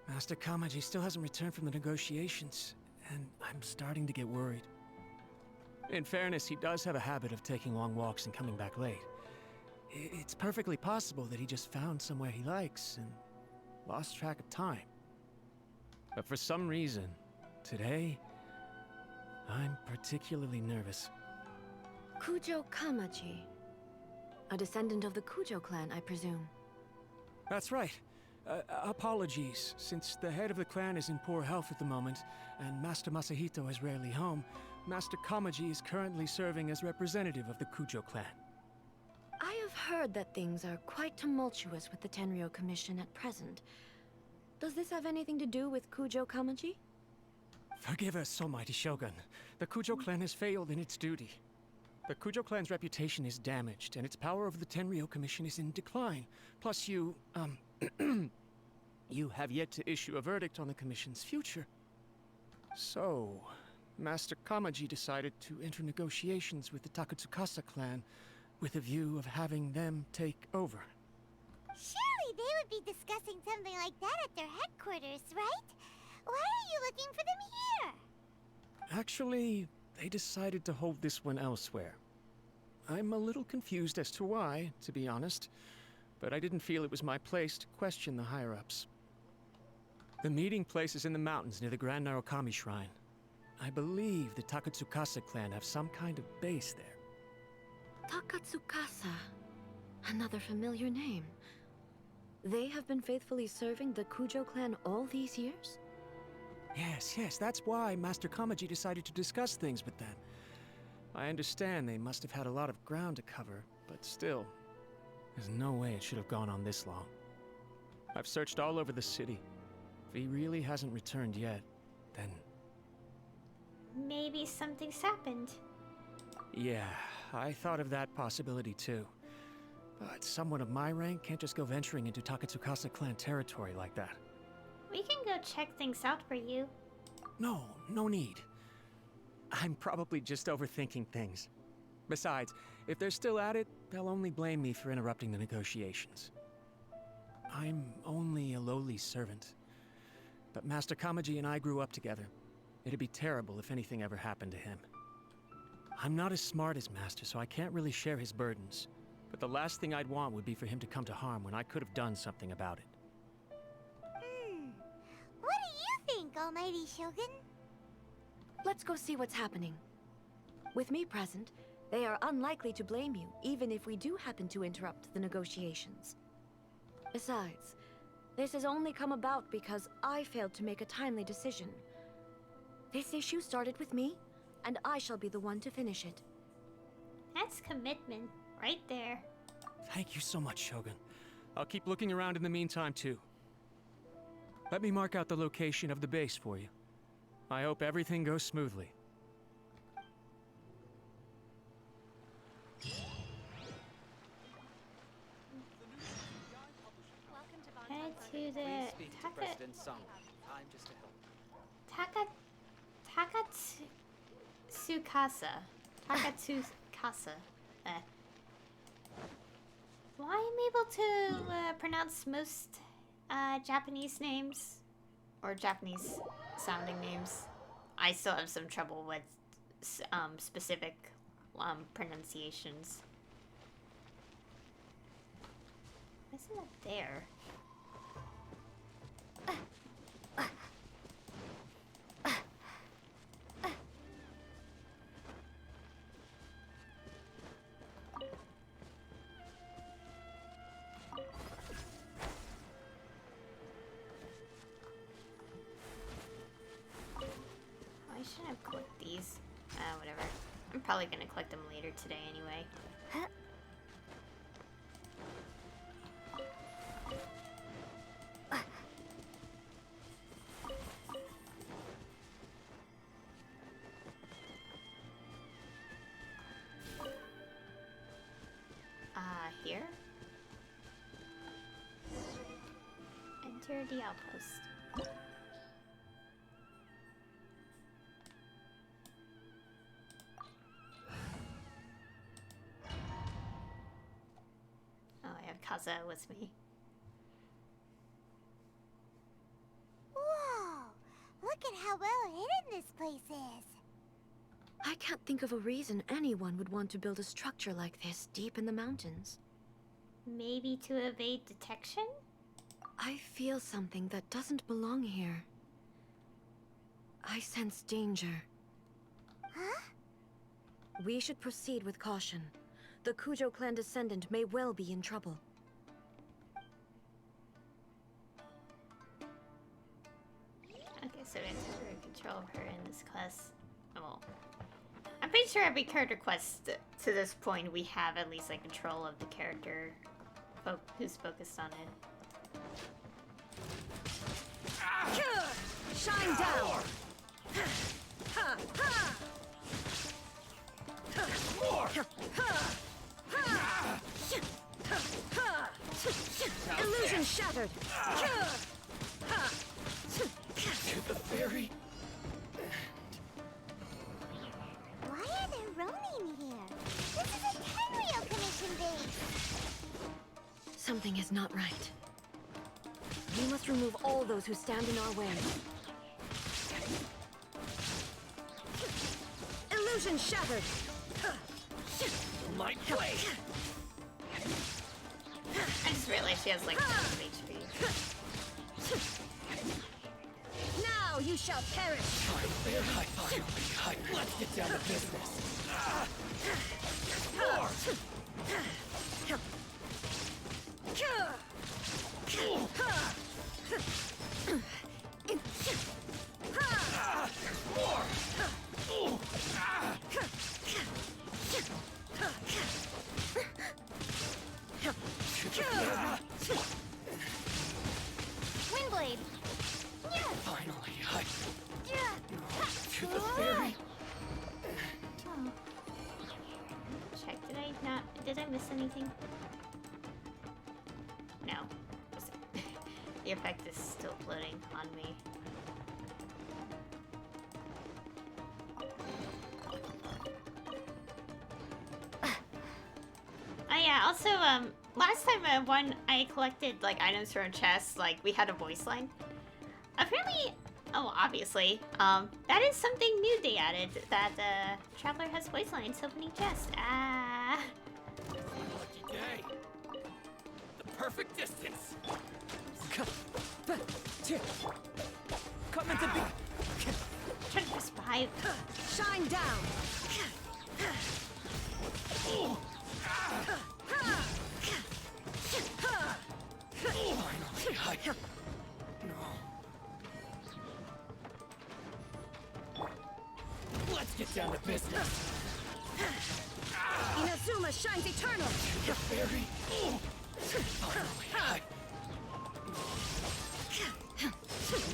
Master Kamaji still hasn't returned from the negotiations, and I'm starting to get worried. In fairness, he does have a habit of taking long walks and coming back late. It's perfectly possible that he just found somewhere he likes and lost track of time. But for some reason, today, I'm particularly nervous. Kujo Kamaji. A descendant of the Kujo clan, I presume. That's right. Apologies, since the head of the clan is in poor health at the moment, and Master Masahito is rarely home, Master Kamaji is currently serving as representative of the Kujo clan. I have heard that things are quite tumultuous with the Tenryou Commission at present. Does this have anything to do with Kujo Kamaji? Forgive us, Almighty Shogun. The Kujo clan has failed in its duty. The Kujo clan's reputation is damaged, and its power over the Tenryou Commission is in decline. Plus you have yet to issue a verdict on the Commission's future. So, Master Kamaji decided to enter negotiations with the Takatsukasa clan with a view of having them take over. Surely they would be discussing something like that at their headquarters, right? Why are you looking for them here? Actually, they decided to hold this one elsewhere. I'm a little confused as to why, to be honest, but I didn't feel it was my place to question the higher-ups. The meeting place is in the mountains near the Grand Narukami Shrine. I believe the Takatsukasa clan have some kind of base there. Takatsukasa. Another familiar name. They have been faithfully serving the Kujo clan all these years? Yes, that's why Master Kamaji decided to discuss things with them. I understand they must have had a lot of ground to cover, but still, there's no way it should have gone on this long. I've searched all over the city. If he really hasn't returned yet, then... Maybe something's happened. Yeah, I thought of that possibility too. But someone of my rank can't just go venturing into Takatsukasa clan territory like that. We can go check things out for you. No need. I'm probably just overthinking things. Besides, if they're still at it, they'll only blame me for interrupting the negotiations. I'm only a lowly servant. But Master Kamaji and I grew up together. It'd be terrible if anything ever happened to him. I'm not as smart as Master, so I can't really share his burdens. But the last thing I'd want would be for him to come to harm when I could have done something about it. What do you think, Almighty Shogun? Let's go see what's happening. With me present, they are unlikely to blame you, even if we do happen to interrupt the negotiations. Besides, this has only come about because I failed to make a timely decision. This issue started with me, and I shall be the one to finish it. That's commitment, right there. Thank you so much, Shogun. I'll keep looking around in the meantime, too. Let me mark out the location of the base for you. I hope everything goes smoothly. some. I'm just a helper. Takatsukasa. Well, I'm able to pronounce most Japanese names or Japanese sounding names. I still have some trouble with specific pronunciations. Why is it up there? I shouldn't have collected these. Whatever. I'm probably gonna collect them later today anyway. Here? Enter the outpost. Oh, I have Kaza with me. Whoa! Look at how well hidden this place is. I can't think of a reason anyone would want to build a structure like this deep in the mountains. Maybe to evade detection? I feel something that doesn't belong here. I sense danger. Huh? We should proceed with caution. The Kujo clan descendant may well be in trouble. Okay, so we have to have control of her in this quest. Oh. I'm pretty sure every character quest to this point we have at least like control of the character who's focused on it. Shine down! Illusion shattered! To the ferry. Why are there Ronin here? This is a Tenryou Commission base! Something is not right. We must remove all those who stand in our way. Illusion shattered! My blade. I just realized she has like tons of HP. Now you shall perish! Let's get down to business. Windblade! Finally, to the ferry. Oh. Check. Did I miss anything? No. The effect is still floating on me. Oh yeah, also, last time I collected, like, items from a chest, like, we had a voice line. Apparently, obviously, that is something new they added, that, Traveler has voice lines opening chests. Lucky day. The perfect distance. Come into be. Trying to survive. Shine down. Let's get down to business. Inazuma shines eternal. The ferry. Finally,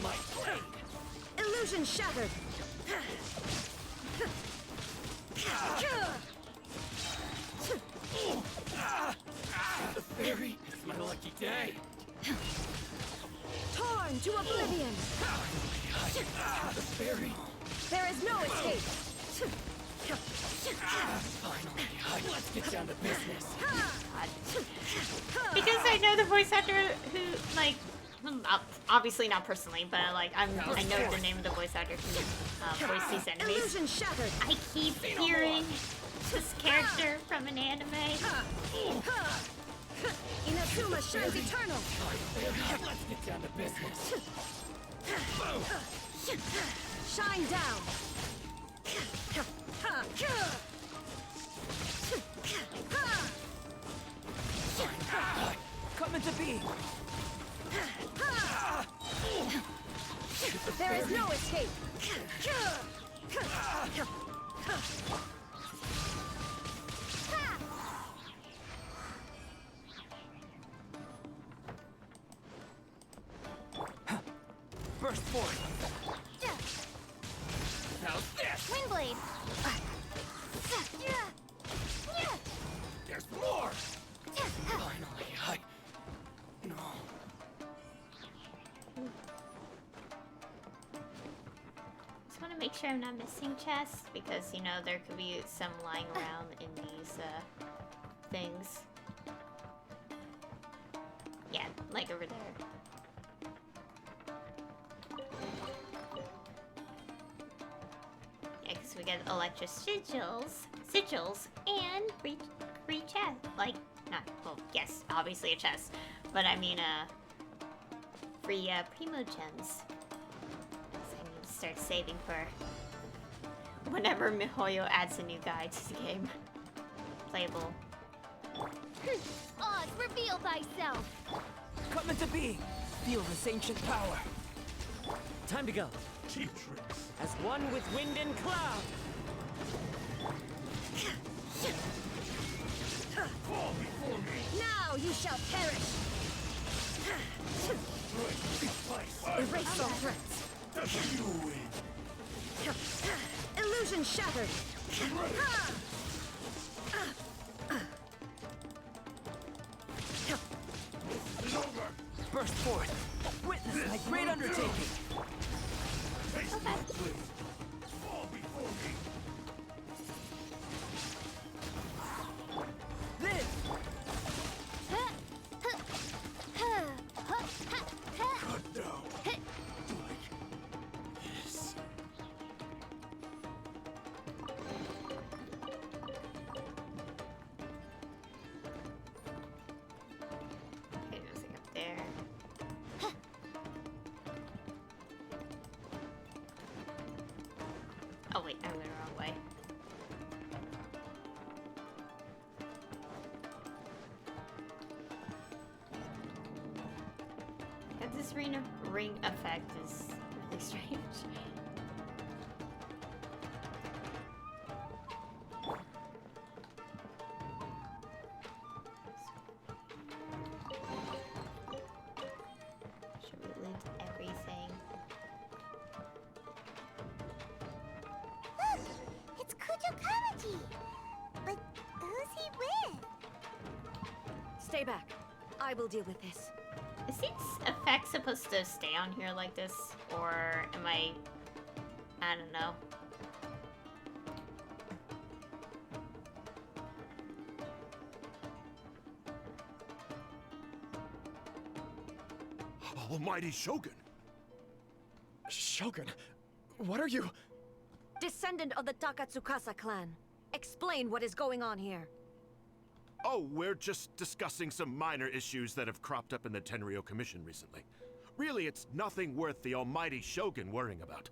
my blade. Illusion shattered. The ferry. It's my lucky day. Torn to oblivion! There is no escape! Finally, let's get down to business. Because I know the voice actor who, like, obviously not personally, but like I know the name of the voice actor who voiced these enemies. Illusion shattered! I keep hearing this character from an anime. Inazuma shines eternal! Let's get down to business. Shine down! Come into being. There is no escape! Burst forth. How's this? Windblade. There's more. Finally, no. Just want to make sure I'm not missing chests because you know there could be some lying around in these things. Yeah, like over there. Yeah, because we get electric sigils, and free chest. Like, not, well, yes, obviously a chest, but I mean, free primo gems. So I need to start saving for whenever MiHoYo adds a new guide to the game. Playable. Oz, reveal thyself! Come into being. Feel this ancient power. Time to go. Cheap tricks. As one with wind and cloud. Fall before me. Now you shall perish! Erase all threats! You win. Illusion shattered! Burst forth. Witness my great undertaking. Fall before me. This. Cut down. Like this. Okay, nothing up there. Oh wait, I went the wrong way. And this ring effect is really strange. Should we loot everything? Look! It's Kujo Kamaji! But who's he with? Stay back. I will deal with this. Is these effects supposed to stay on here like this? Or am I don't know. Almighty Shogun. Shogun, what are you? Descendant of the Takatsukasa clan. Explain what is going on here. Oh, we're just discussing some minor issues that have cropped up in the Tenryou Commission recently. Really, it's nothing worth the Almighty Shogun worrying about.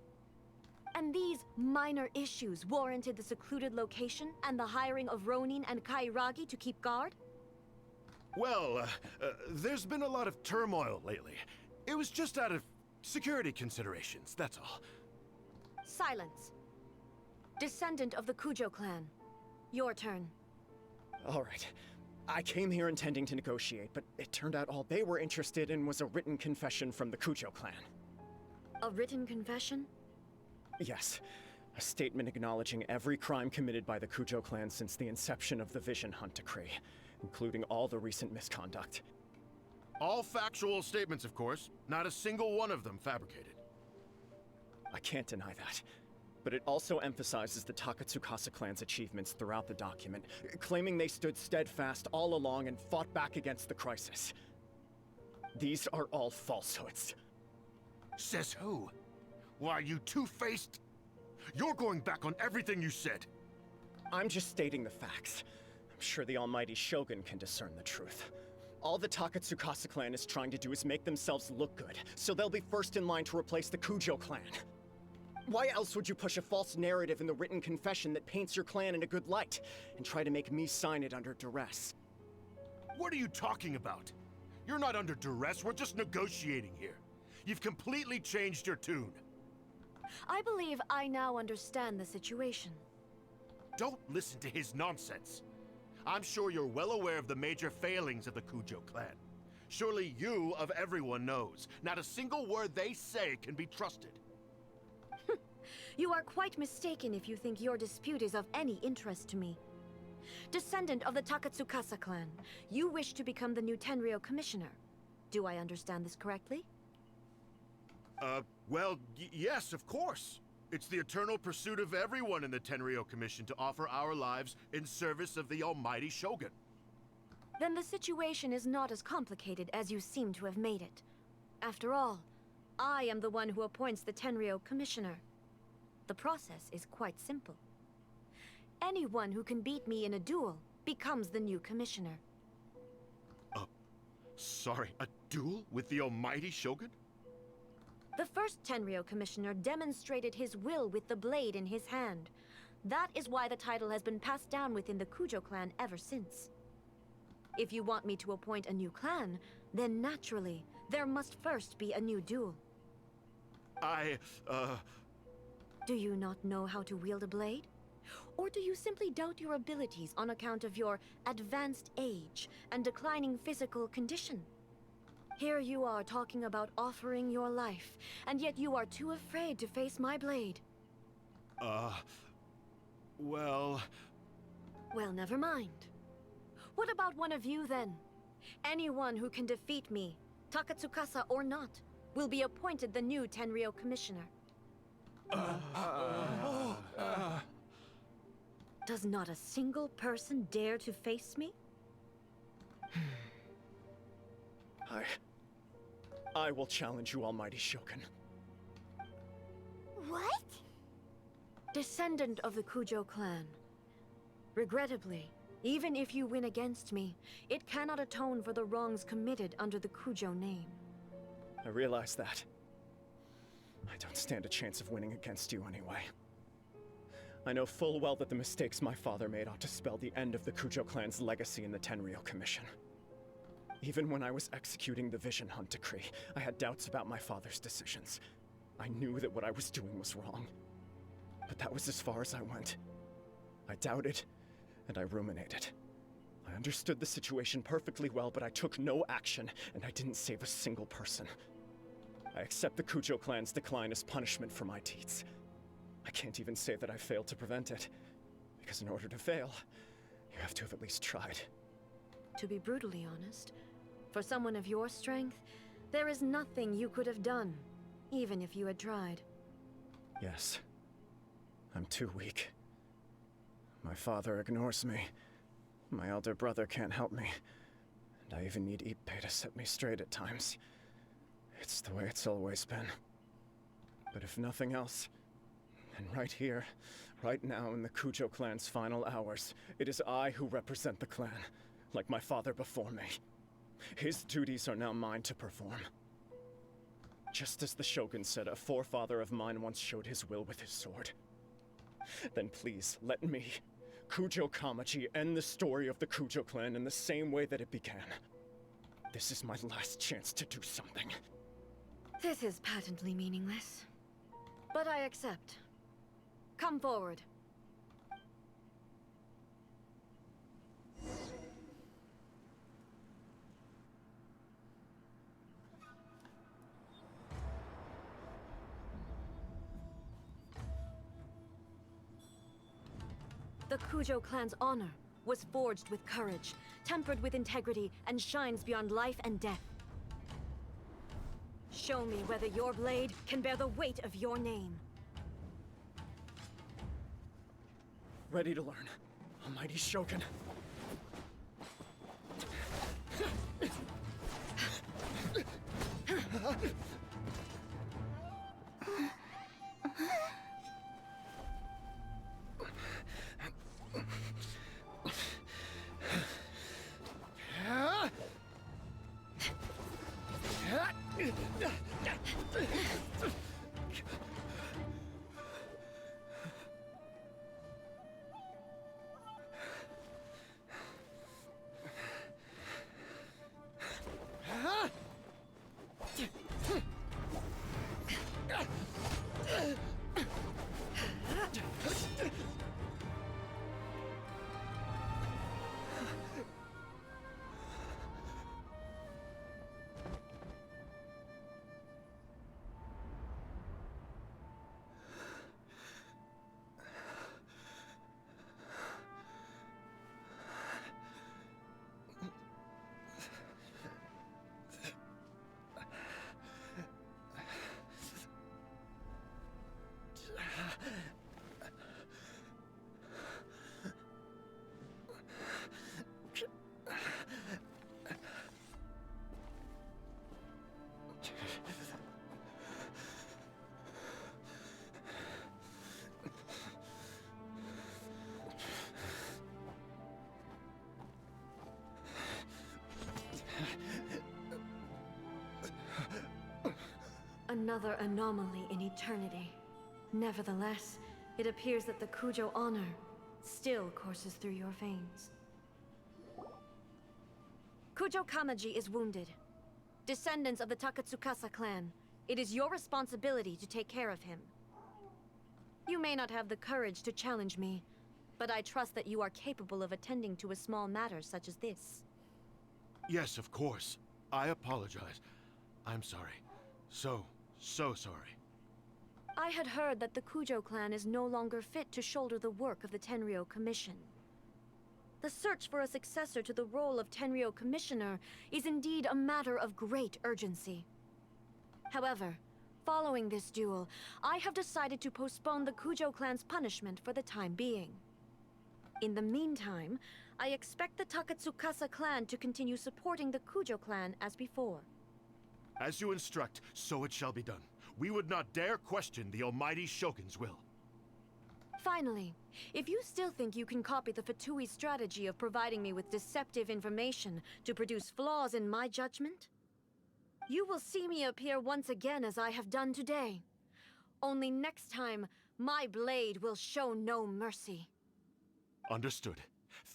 And these minor issues warranted the secluded location and the hiring of Ronin and Kairagi to keep guard? Well, there's been a lot of turmoil lately. It was just out of security considerations, that's all. Silence. Descendant of the Kujo clan. Your turn. All right. I came here intending to negotiate, but it turned out all they were interested in was a written confession from the Kujo clan. A written confession? Yes. A statement acknowledging every crime committed by the Kujo clan since the inception of the Vision Hunt Decree, including all the recent misconduct. All factual statements, of course. Not a single one of them fabricated. I can't deny that. But it also emphasizes the Takatsukasa clan's achievements throughout the document, claiming they stood steadfast all along and fought back against the crisis. These are all falsehoods. Says who? Why, you two-faced? You're going back on everything you said. I'm just stating the facts. I'm sure the almighty Shogun can discern the truth. All the Takatsukasa clan is trying to do is make themselves look good, so they'll be first in line to replace the Kujo clan. Why else would you push a false narrative in the written confession that paints your clan in a good light, and try to make me sign it under duress? What are you talking about? You're not under duress, we're just negotiating here. You've completely changed your tune. I believe I now understand the situation. Don't listen to his nonsense. I'm sure you're well aware of the major failings of the Kujo clan. Surely you, of everyone, knows. Not a single word they say can be trusted. You are quite mistaken if you think your dispute is of any interest to me. Descendant of the Takatsukasa clan, you wish to become the new Tenryou commissioner. Do I understand this correctly? Well, yes, of course. It's the eternal pursuit of everyone in the Tenryou Commission to offer our lives in service of the almighty Shogun. Then the situation is not as complicated as you seem to have made it. After all, I am the one who appoints the Tenryou commissioner. The process is quite simple. Anyone who can beat me in a duel becomes the new commissioner. Sorry, a duel with the almighty Shogun? The first Tenryou commissioner demonstrated his will with the blade in his hand. That is why the title has been passed down within the Kujo clan ever since. If you want me to appoint a new clan, then naturally, there must first be a new duel. Do you not know how to wield a blade? Or do you simply doubt your abilities on account of your advanced age and declining physical condition? Here you are talking about offering your life, and yet you are too afraid to face my blade. Well, never mind. What about one of you, then? Anyone who can defeat me, Takatsukasa or not, will be appointed the new Tenryou commissioner. Does not a single person dare to face me? I will challenge you, almighty Shogun. What? Descendant of the Kujo clan. Regrettably, even if you win against me, it cannot atone for the wrongs committed under the Kujo name. I realize that. I don't stand a chance of winning against you anyway. I know full well that the mistakes my father made ought to spell the end of the Kujo clan's legacy in the Tenryou Commission. Even when I was executing the Vision Hunt decree, I had doubts about my father's decisions. I knew that what I was doing was wrong. But that was as far as I went. I doubted, and I ruminated. I understood the situation perfectly well, but I took no action, and I didn't save a single person. I accept the Kujo clan's decline as punishment for my deeds. I can't even say that I failed to prevent it, because in order to fail, you have to have at least tried. To be brutally honest, for someone of your strength, there is nothing you could have done, even if you had tried. Yes. I'm too weak. My father ignores me. My elder brother can't help me. And I even need Ippei to set me straight at times. It's the way it's always been. But if nothing else, then right here, right now in the Kujo clan's final hours, it is I who represent the clan, like my father before me. His duties are now mine to perform. Just as the Shogun said a forefather of mine once showed his will with his sword. Then please, let me, Kujo Kamachi, end the story of the Kujo clan in the same way that it began. This is my last chance to do something. This is patently meaningless. But I accept. Come forward. The Kujo clan's honor was forged with courage, tempered with integrity, and shines beyond life and death. Show me whether your blade can bear the weight of your name. Ready to learn. Almighty Shogun. Another anomaly in eternity. Nevertheless, it appears that the Kujo honor still courses through your veins. Kujo Kamaji is wounded. Descendants of the Takatsukasa clan, it is your responsibility to take care of him. You may not have the courage to challenge me, but I trust that you are capable of attending to a small matter such as this. Yes, of course. I apologize. I'm sorry. So sorry. I had heard that the Kujo clan is no longer fit to shoulder the work of the Tenryou Commission. The search for a successor to the role of Tenryou Commissioner is indeed a matter of great urgency. However, following this duel, I have decided to postpone the Kujo clan's punishment for the time being. In the meantime, I expect the Takatsukasa clan to continue supporting the Kujo clan as before. As you instruct, so it shall be done. We would not dare question the Almighty Shogun's will. Finally, if you still think you can copy the Fatui strategy of providing me with deceptive information to produce flaws in my judgment, you will see me appear once again as I have done today. Only next time, my blade will show no mercy. Understood.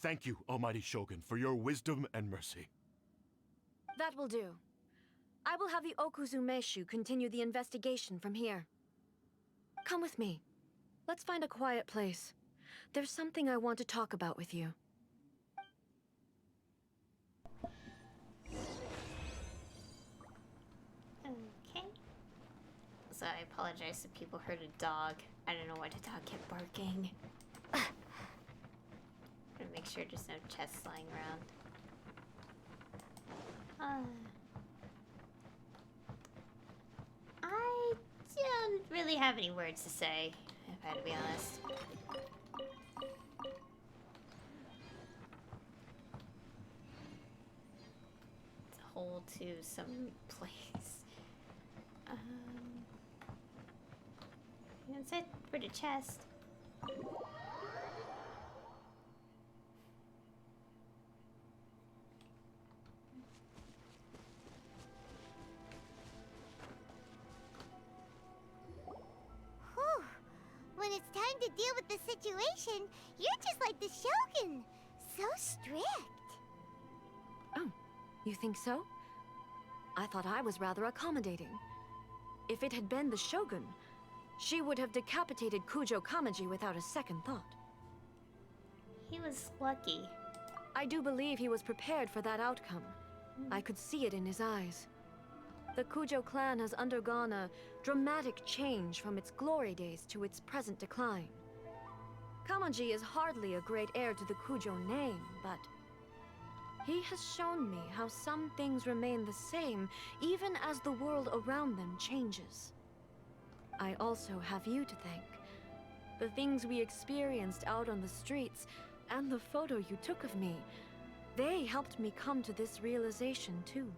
Thank you, Almighty Shogun, for your wisdom and mercy. That will do. I will have the Okuzumeshu continue the investigation from here. Come with me. Let's find a quiet place. There's something I want to talk about with you. Okay. So I apologize if people heard a dog. I don't know why the dog kept barking. Gonna make sure there's no chests lying around. I don't really have any words to say, if I had to be honest. It's a hole to some place. That's it for the chest. When it's time to deal with the situation, you're just like the Shogun. So strict. Oh, you think so? I thought I was rather accommodating. If it had been the Shogun, she would have decapitated Kujo Kamaji without a second thought. He was lucky. I do believe he was prepared for that outcome. I could see it in his eyes. The Kujo clan has undergone a dramatic change from its glory days to its present decline. Kamaji is hardly a great heir to the Kujo name, but He has shown me how some things remain the same even as the world around them changes. I also have you to thank. The things we experienced out on the streets, and the photo you took of me, they helped me come to this realization too.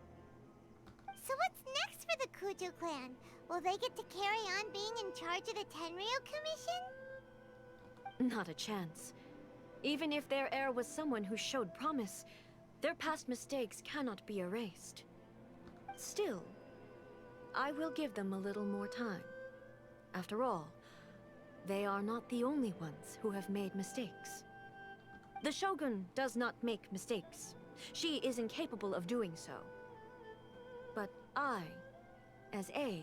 So what's next for the Kujo clan? Will they get to carry on being in charge of the Tenryou Commission? Not a chance. Even if their heir was someone who showed promise, their past mistakes cannot be erased. Still, I will give them a little more time. After all, they are not the only ones who have made mistakes. The Shogun does not make mistakes. She is incapable of doing so. But I, as A,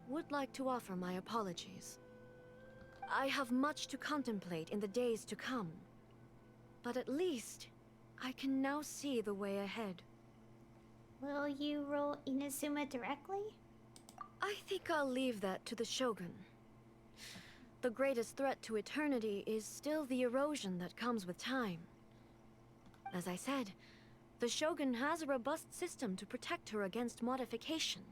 would like to offer my apologies. I have much to contemplate in the days to come, but at least I can now see the way ahead. Will you roll Inazuma directly? I think I'll leave that to the Shogun. The greatest threat to eternity is still the erosion that comes with time. As I said, the Shogun has a robust system to protect her against modification.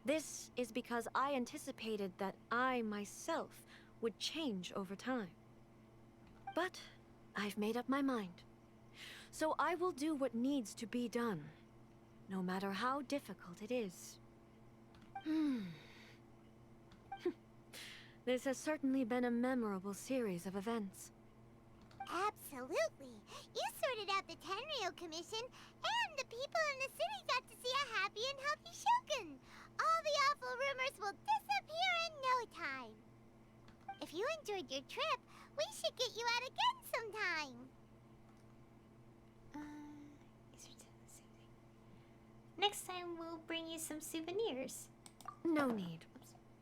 This is because I anticipated that I myself would change over time. But I've made up my mind. So I will do what needs to be done, no matter how difficult it is. This has certainly been a memorable series of events. Absolutely. You sorted out the Tenryou Commission, and the people in the city got to see a happy and healthy Shogun. All the awful rumors will disappear in no time. If you enjoyed your trip, we should get you out again sometime. Next time we'll bring you some souvenirs. No need.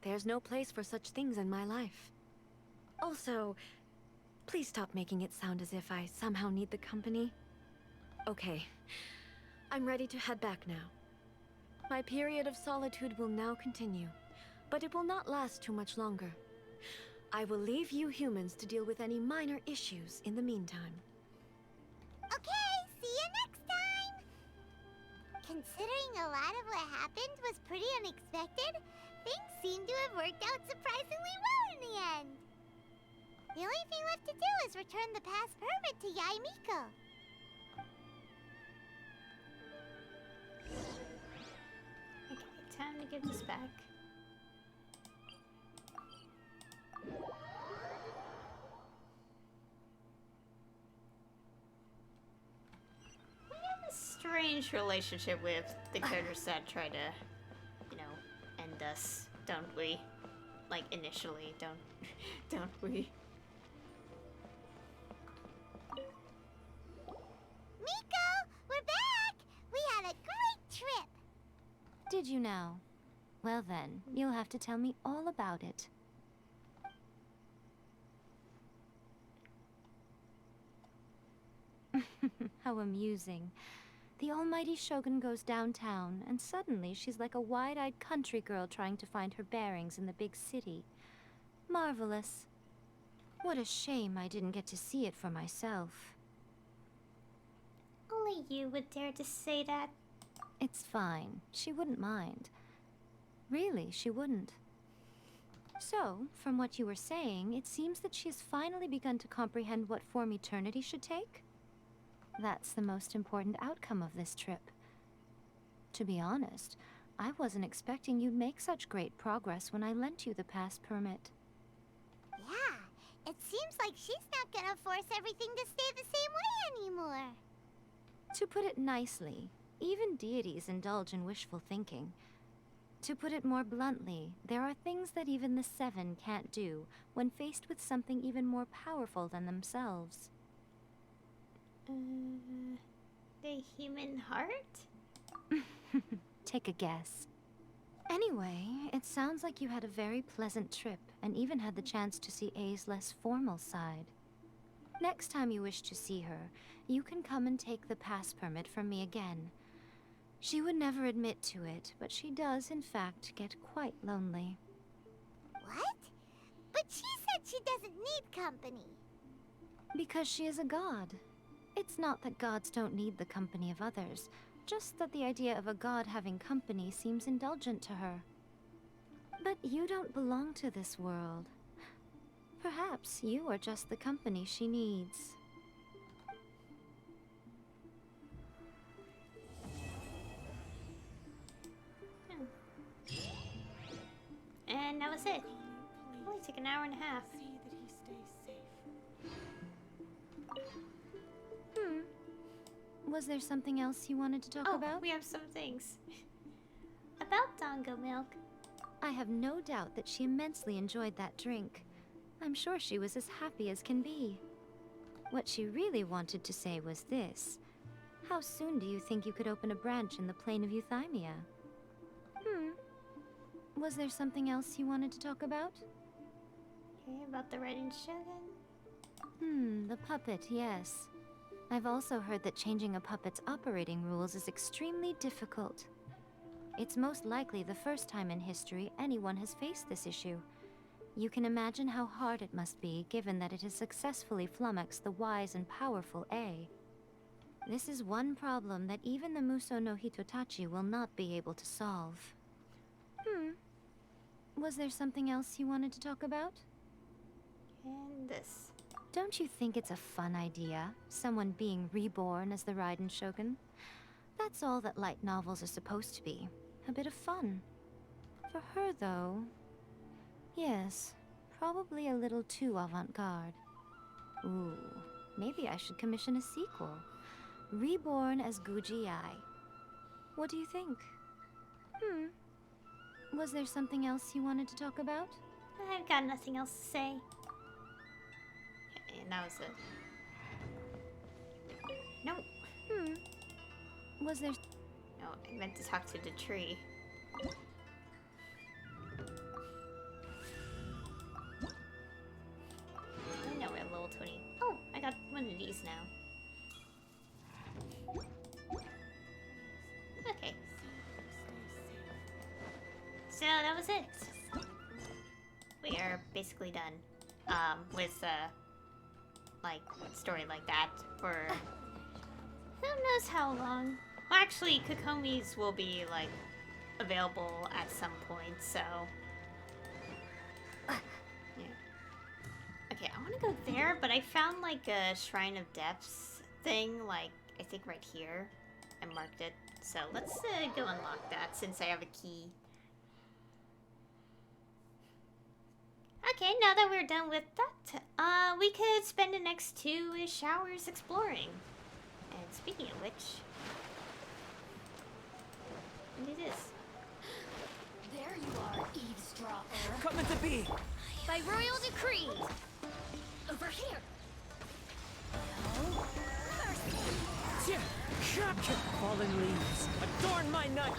There's no place for such things in my life. Also, please stop making it sound as if I somehow need the company. Okay, I'm ready to head back now. My period of solitude will now continue, but it will not last too much longer. I will leave you humans to deal with any minor issues in the meantime. Okay, see you next time! Considering a lot of what happened was pretty unexpected, things seem to have worked out surprisingly well in the end. The only thing left to do is return the pass permit to Yae Miko. Okay, time to give this back. We have a strange relationship with the characters that try to, you know, end us, don't we? Like initially, don't we? Miko, we're back! We had a great trip! Did you now? Well then, you'll have to tell me all about it. How amusing. The almighty Shogun goes downtown, and suddenly she's like a wide-eyed country girl trying to find her bearings in the big city. Marvelous. What a shame I didn't get to see it for myself. Only you would dare to say that. It's fine. She wouldn't mind. Really, she wouldn't. So, from what you were saying, it seems that she has finally begun to comprehend what form eternity should take? That's the most important outcome of this trip. To be honest, I wasn't expecting you'd make such great progress when I lent you the pass permit. Yeah, it seems like she's not gonna force everything to stay the same way anymore. To put it nicely, even deities indulge in wishful thinking. To put it more bluntly, there are things that even the Seven can't do when faced with something even more powerful than themselves. The human heart? Take a guess. Anyway, it sounds like you had a very pleasant trip and even had the chance to see A's less formal side. Next time you wish to see her, you can come and take the pass permit from me again. She would never admit to it, but she does, in fact, get quite lonely. What? But she said she doesn't need company. Because she is a god. It's not that gods don't need the company of others, just that the idea of a god having company seems indulgent to her. But you don't belong to this world. Perhaps you are just the company she needs. And that was it. Only took an hour and a half. Was there something else you wanted to talk about? We have some things. About Dango milk. I have no doubt that she immensely enjoyed that drink. I'm sure she was as happy as can be. What she really wanted to say was this. How soon do you think you could open a branch in the plain of Euthymia? Was there something else you wanted to talk about? Okay, about the Raiden Shogun? The puppet, yes. I've also heard that changing a puppet's operating rules is extremely difficult. It's most likely the first time in history anyone has faced this issue. You can imagine how hard it must be, given that it has successfully flummoxed the wise and powerful A. This is one problem that even the Muso no Hitotachi will not be able to solve. Was there something else you wanted to talk about? And this. Don't you think it's a fun idea, someone being reborn as the Raiden Shogun? That's all that light novels are supposed to be. A bit of fun. For her, though... Yes, probably a little too avant-garde. Ooh, maybe I should commission a sequel. Reborn as Guji Ai. What do you think? Was there something else you wanted to talk about? I've got nothing else to say. Okay, and that was it. No. Was there... No, I meant to talk to the tree. I know we're level 20. Oh, I got one of these now. Okay. So that was it. We are basically done with like story like that for who knows how long. Well, actually, Kokomi's will be like available at some point, so yeah. Okay, I want to go there, but I found like a Shrine of Depths thing, like I think right here. I marked it, so let's go unlock that since I have a key. Okay, now that we're done with that, we could spend the next 2-ish hours exploring. And speaking of which, do this. There you are, eavesdropper. Coming to be! By royal decree! Over here! No. Mercy! Fallen leaves, adorn my night!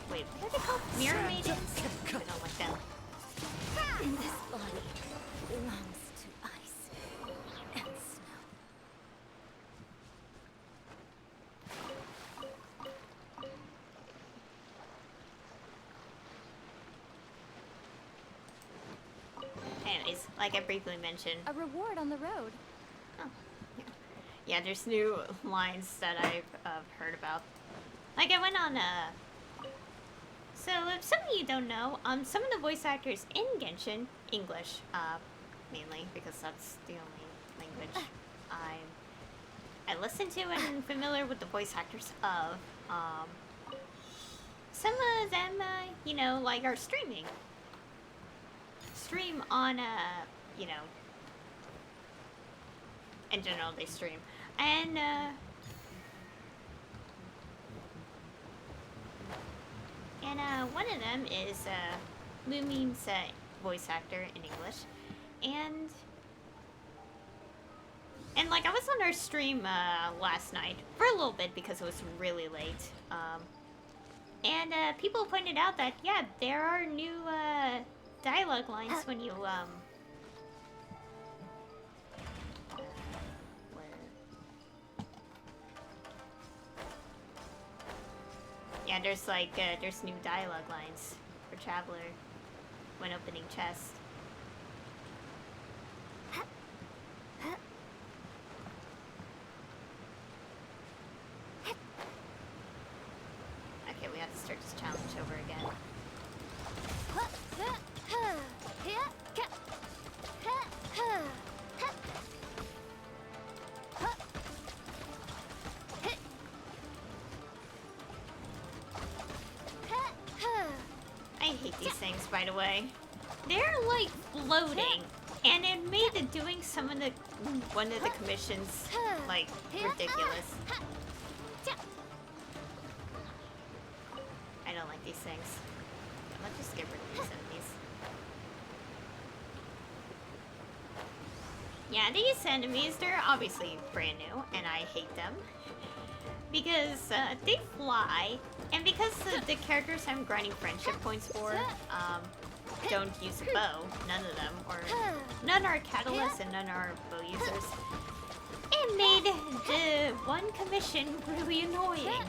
Wait, what are they called? Mirror maidens? I don't like them. In this body belongs to ice and snow. Anyways, like I briefly mentioned. A reward on the road. Oh, yeah, there's new lines that I've heard about. Like I went on so if some of you don't know, some of the voice actors in Genshin, English, mainly, because that's the only language I listen to and am familiar with the voice actors of. Some of them, you know, like are stream on, you know, in general they stream. And, one of them is Lumim's voice actor in English, and like I was on our stream last night for a little bit because it was really late, and people pointed out that yeah, there are new dialogue lines when you And there's like, there's new dialogue lines for Traveler when opening chest. Okay, we have to start this challenge over again. I hate these things, by the way. They're like floating, and it made the doing one of the commissions like ridiculous. I don't like these things. Okay, let's just get rid of these enemies. Yeah, these enemies, they're obviously brand new, and I hate them. Because they fly, and because the characters I'm grinding friendship points for don't use a bow, none of them, or none are catalysts and none are bow users, it made the one commission really annoying.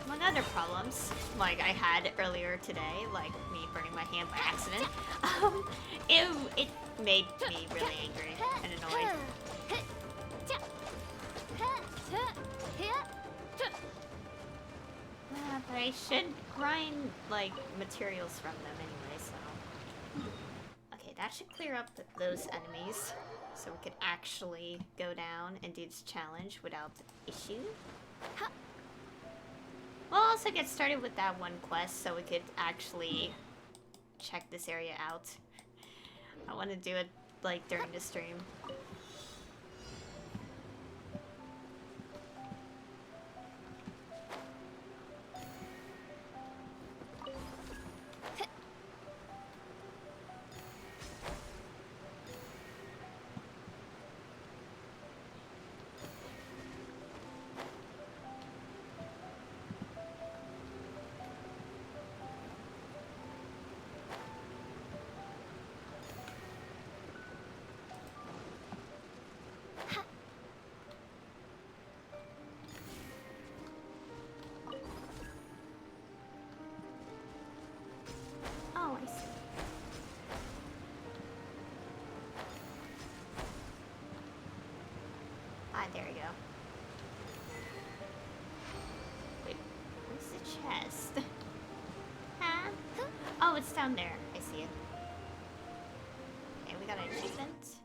Among other problems, like I had earlier today, like me burning my hand by accident, it made me really angry and annoyed. But I should grind, like, materials from them anyway, so... Okay, that should clear up those enemies, so we could actually go down and do this challenge without issue. We'll also get started with that one quest, so we could actually check this area out. I want to do it, like, during the stream. Oh, I see. Ah, there we go. Wait, where's the chest? Huh? Oh, it's down there. I see it. Okay, we got an achievement.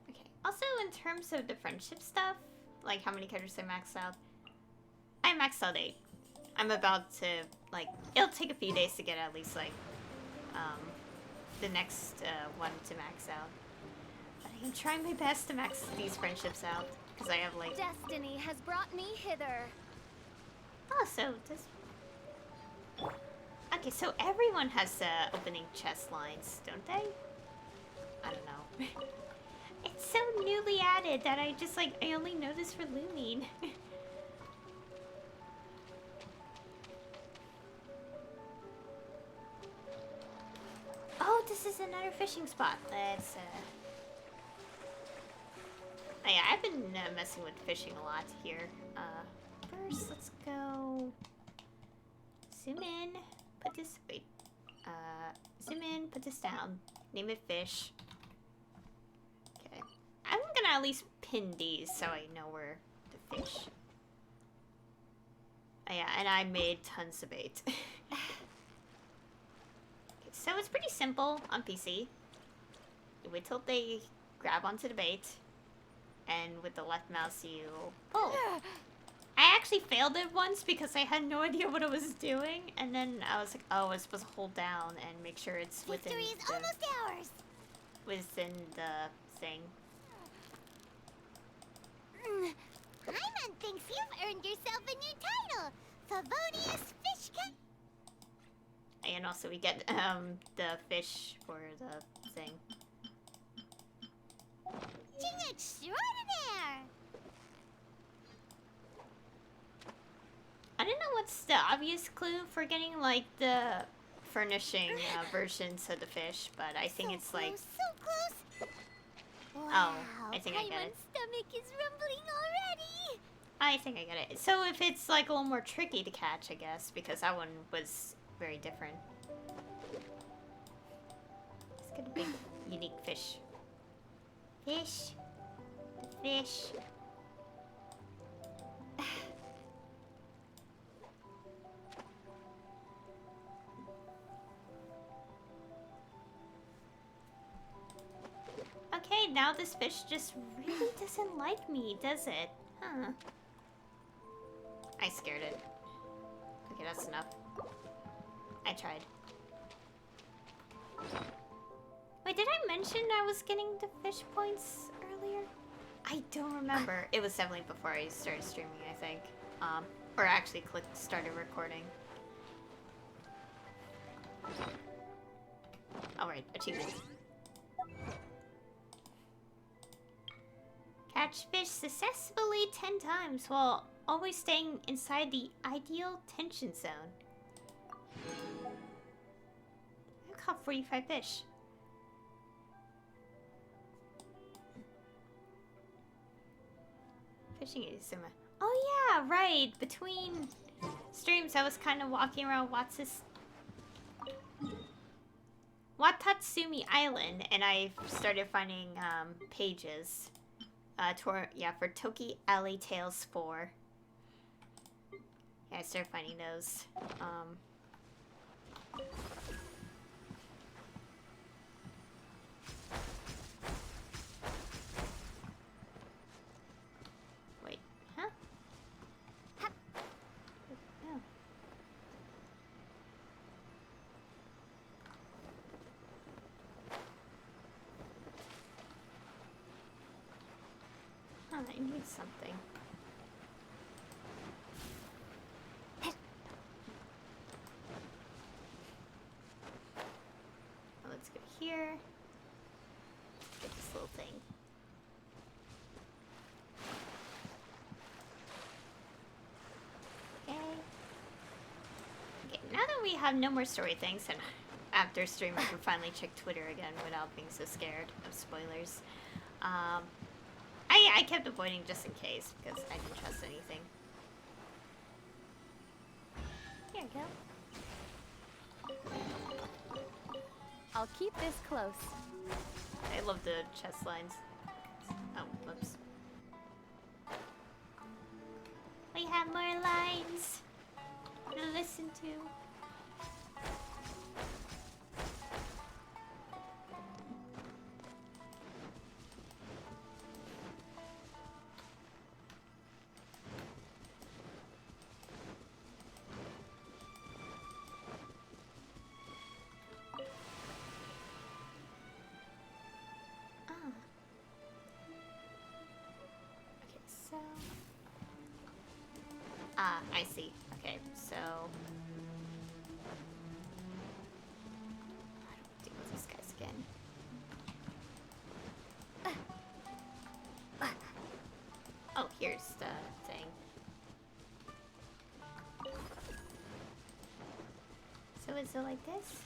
Okay, also in terms of the friendship stuff, like how many characters I maxed out. I maxed out 8. I'm about to, like, it'll take a few days to get at least, like, the next one to max out. But I am trying my best to max these friendships out, because I have, like... Destiny has brought me hither. Oh, so this... Okay, so everyone has opening chest lines, don't they? I don't know. It's so newly added that I just, like, I only noticed for Lumine. Oh, this is another fishing spot. Let's, oh, yeah, I've been messing with fishing a lot here. First, let's go... Zoom in. Put this... Wait. Zoom in, put this down. Name it fish. Okay. I'm gonna at least pin these so I know where to fish. Oh, yeah, and I made tons of bait. So it's pretty simple on PC. You wait till they grab onto the bait, and with the left mouse you pull. I actually failed it once because I had no idea what I was doing, and then I was like, oh, I was supposed to hold down and make sure it's within Victory is almost ours. within the thing. Paimon thinks you've earned yourself a new title, Favonius Fish Cat. And also we get the fish for the thing. King extraordinaire. I don't know what's the obvious clue for getting like the furnishing versions of the fish, but I think it's like So close. Oh, I think I get it. Stomach is rumbling already. I think I get it. So if it's like a little more tricky to catch, I guess, because that one was very different. Let's get a big, unique fish. Fish. Fish. Okay, now this fish just really doesn't like me, does it? Huh. I scared it. Okay, that's enough. I tried. Wait, did I mention I was getting the fish points earlier? I don't remember. It was definitely before I started streaming, I think. Or actually started recording. Alright, achievement. Catch fish successfully 10 times while always staying inside the ideal tension zone. I caught 45 fish. Fishing is similar. Oh yeah, right. Between streams, I was kind of walking around Watatsumi Island, and I started finding pages. For Toki Alley Tales 4. Yeah, I started finding those. Wait, huh? No. Huh, I need something. Let's go here. Get this little thing. Okay. Okay, now that we have no more story things, and after stream I can finally check Twitter again without being so scared of spoilers. I kept avoiding just in case because I didn't trust anything. Here we go. I'll keep this close. I love the chest lines. Oh, whoops. We have more lines to listen to. I see. Okay, so I don't deal with these guys again. Oh, here's the thing. So is it like this?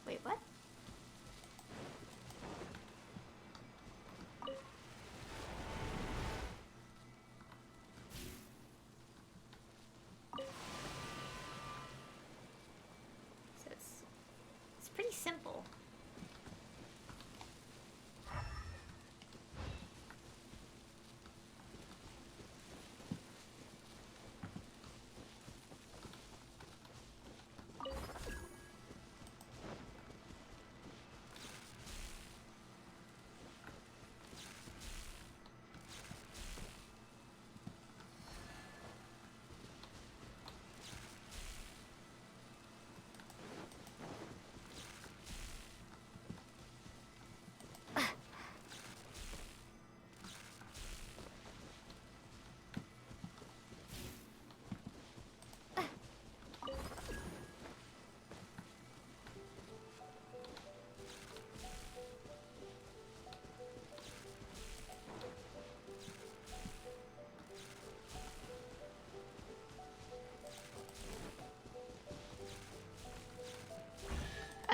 Wait, what? So it's pretty simple.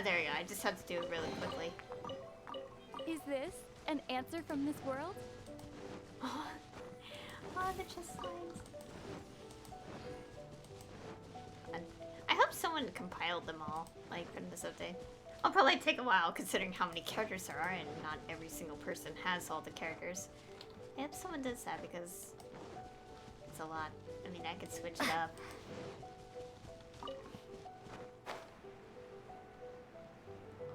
there you go. I just have to do it really quickly. Is this an answer from this world? Oh, the chest lines. I hope someone compiled them all, like, from this update. I'll probably take a while, considering how many characters there are, and not every single person has all the characters. I hope someone does that, because it's a lot. I mean, I could switch it up.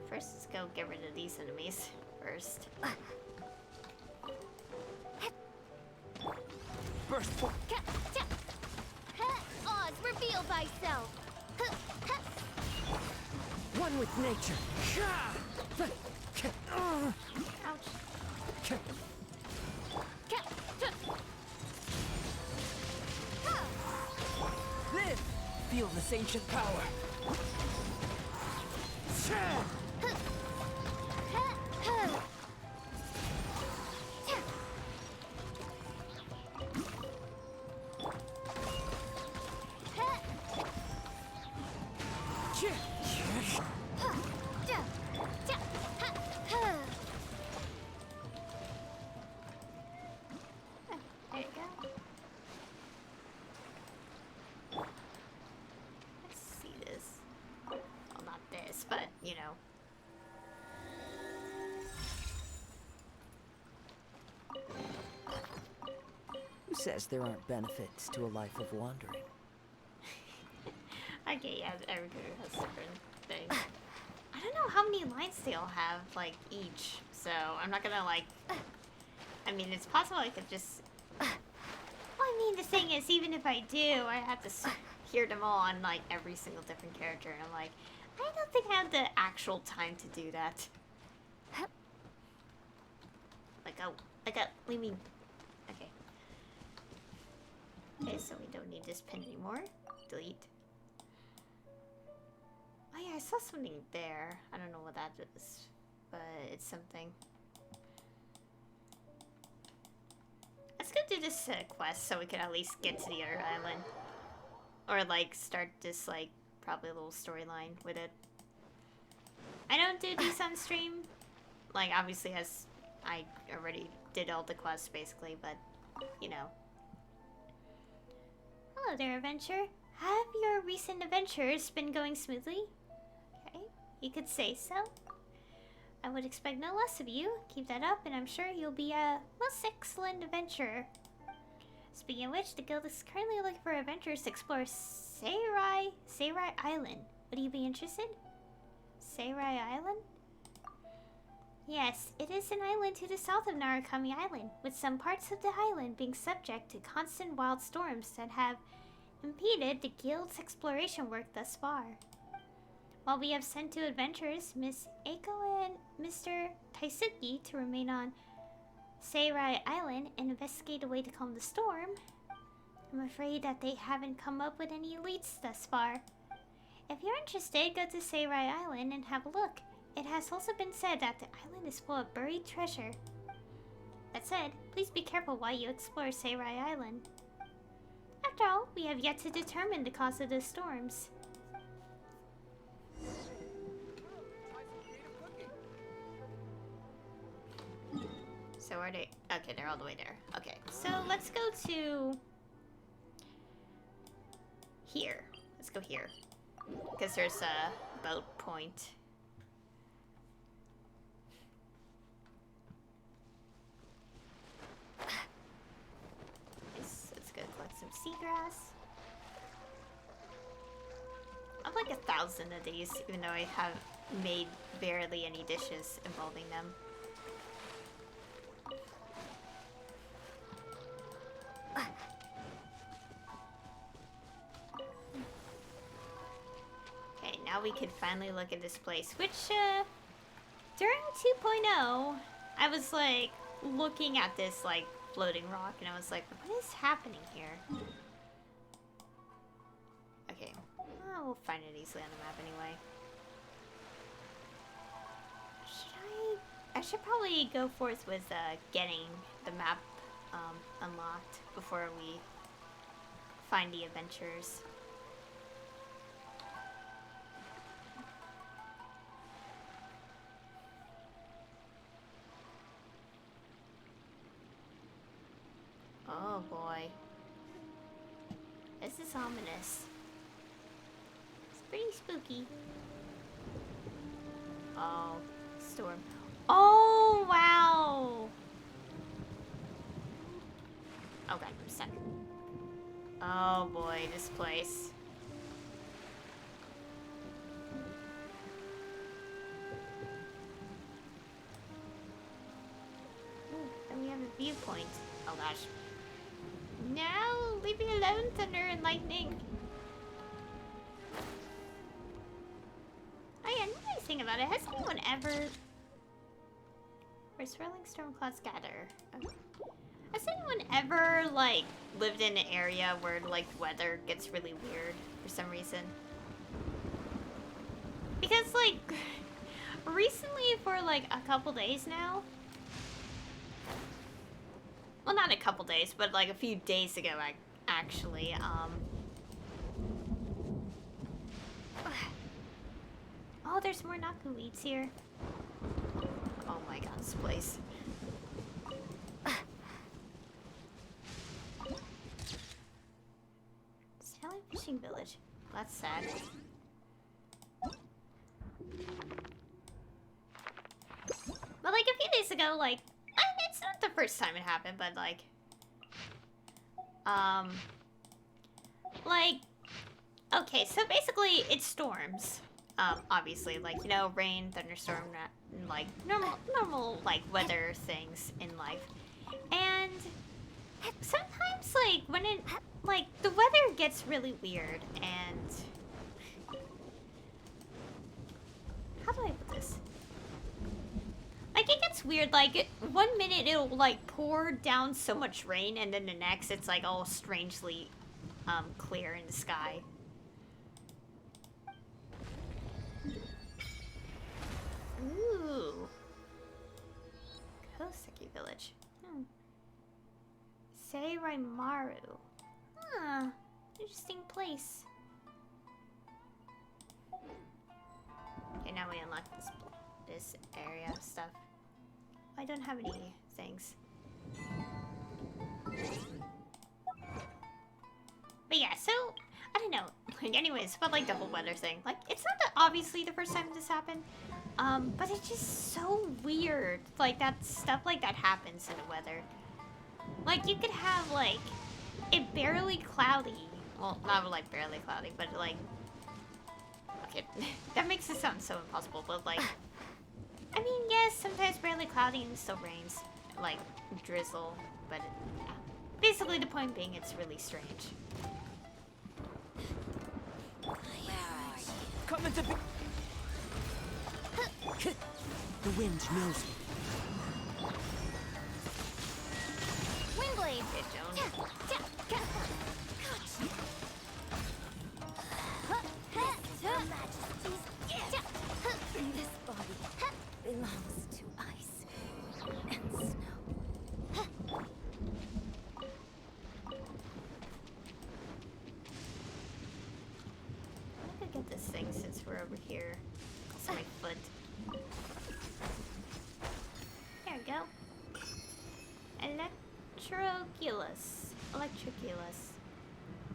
First, let's go get rid of these enemies first. Burst forth. Oz, reveal thyself. One with nature. Ouch. Live! Feel this ancient power. There you go. Let's see this. Well, not this, but, you know. Who says there aren't benefits to a life of wandering? Okay, yeah, every character has different things. I don't know how many lines they all have, like, each. So, I'm not gonna, like... I mean, it's possible I could just... Well, I mean, the thing is, even if I do, I have to hear them all on, like, every single different character. And I'm like, I don't think I have the actual time to do that. Leave me... Okay. Okay, so we don't need this pin anymore. Delete. Oh yeah, I saw something there. I don't know what that is, but it's something. Let's go do this quest so we can at least get to the other island. Or like start this like probably a little storyline with it. I don't do these on stream. Like obviously as I already did all the quests basically, but you know. Hello there, adventure. Have your recent adventures been going smoothly? Okay, you could say so. I would expect no less of you. Keep that up, and I'm sure you'll be a most excellent adventurer. Speaking of which, the guild is currently looking for adventurers to explore Seirai Island. Would you be interested? Seirai Island? Yes, it is an island to the south of Narukami Island, with some parts of the island being subject to constant wild storms that have impeded the guild's exploration work thus far. While we have sent two adventurers, Miss Eiko and Mr. Taisuki, to remain on Seirai Island and investigate a way to calm the storm, I'm afraid that they haven't come up with any leads thus far. If you're interested, go to Seirai Island and have a look. It has also been said that the island is full of buried treasure. That said, please be careful while you explore Seirai Island. After all, we have yet to determine the cause of the storms. So are they? Okay, they're all the way there. Okay, so let's go to here. Let's go here. Because there's a boat point. Nice. Let's go collect some seagrass. I have like 1,000 of these, even though I have made barely any dishes involving them. Okay, now we can finally look at this place, which, during 2.0, I was, like, looking at this, like, floating rock, and I was like, what is happening here? Okay, well, we'll find it easily on the map anyway. I should probably go forth with, getting the map, unlocked before we find the adventures. It's ominous. It's pretty spooky. Oh, storm. Oh, wow! Oh god, I'm stuck. Oh boy, this place. Ooh, and we have a viewpoint. Oh gosh. No! Leave me alone, thunder and lightning! Oh yeah, another thing about it, has anyone ever... Where swirling storm clouds gather. Okay. Has anyone ever, like, lived in an area where, like, weather gets really weird for some reason? Because, like, recently for, like, a couple days now... Well, not a couple days, but, like, a few days ago, actually, Oh, there's more Naku weeds here. Oh my god, this place. Sailing fishing village. That's sad. But like a few days ago, like, it's not the first time it happened, but like, okay, so basically it storms. Obviously, like, you know, rain, thunderstorm, like, normal, like, weather things in life. And sometimes, like, when it, like, the weather gets really weird, and... How do I put this? Like, it gets weird, like, 1 minute it'll, like, pour down so much rain, and then the next it's, like, all strangely, clear in the sky. Ooh. Koseki village. Seiraimaru. Huh. Interesting place. Okay, now we unlock this area of stuff. I don't have any things. But yeah, so I don't know. Like, anyways, but like the whole weather thing. Like, it's not obviously the first time this happened. But it's just so weird. Like, that stuff like that happens in the weather. Like, you could have, like, it barely cloudy. Well, not like barely cloudy, but like... Okay, that makes it sound so impossible, but like... I mean, yes, sometimes barely cloudy and it still rains. Like, drizzle, but yeah. Basically, the point being, it's really strange. Come into the wind knows me. Windblade! Good, Joan. This body belongs to ice and snow. I could get this thing since we're over here. It's my foot. There we go. Electroculus.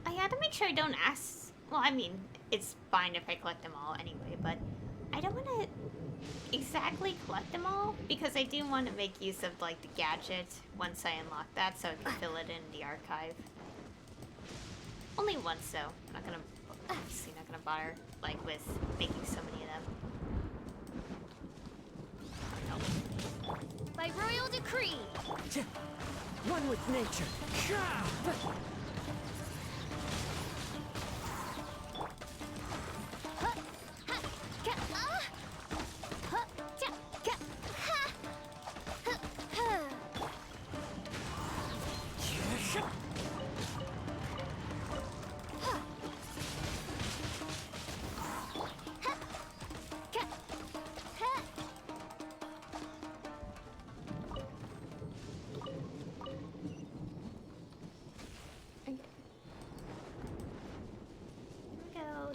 I had to make sure I don't ask. Well, I mean, it's fine if I collect them all anyway, but I don't want to exactly collect them all because I do want to make use of like the gadget once I unlock that, so I can fill it in the archive. Only once, though. I'm not gonna, obviously not gonna bother like with making so many of them. Oh, no. By royal decree! One with nature.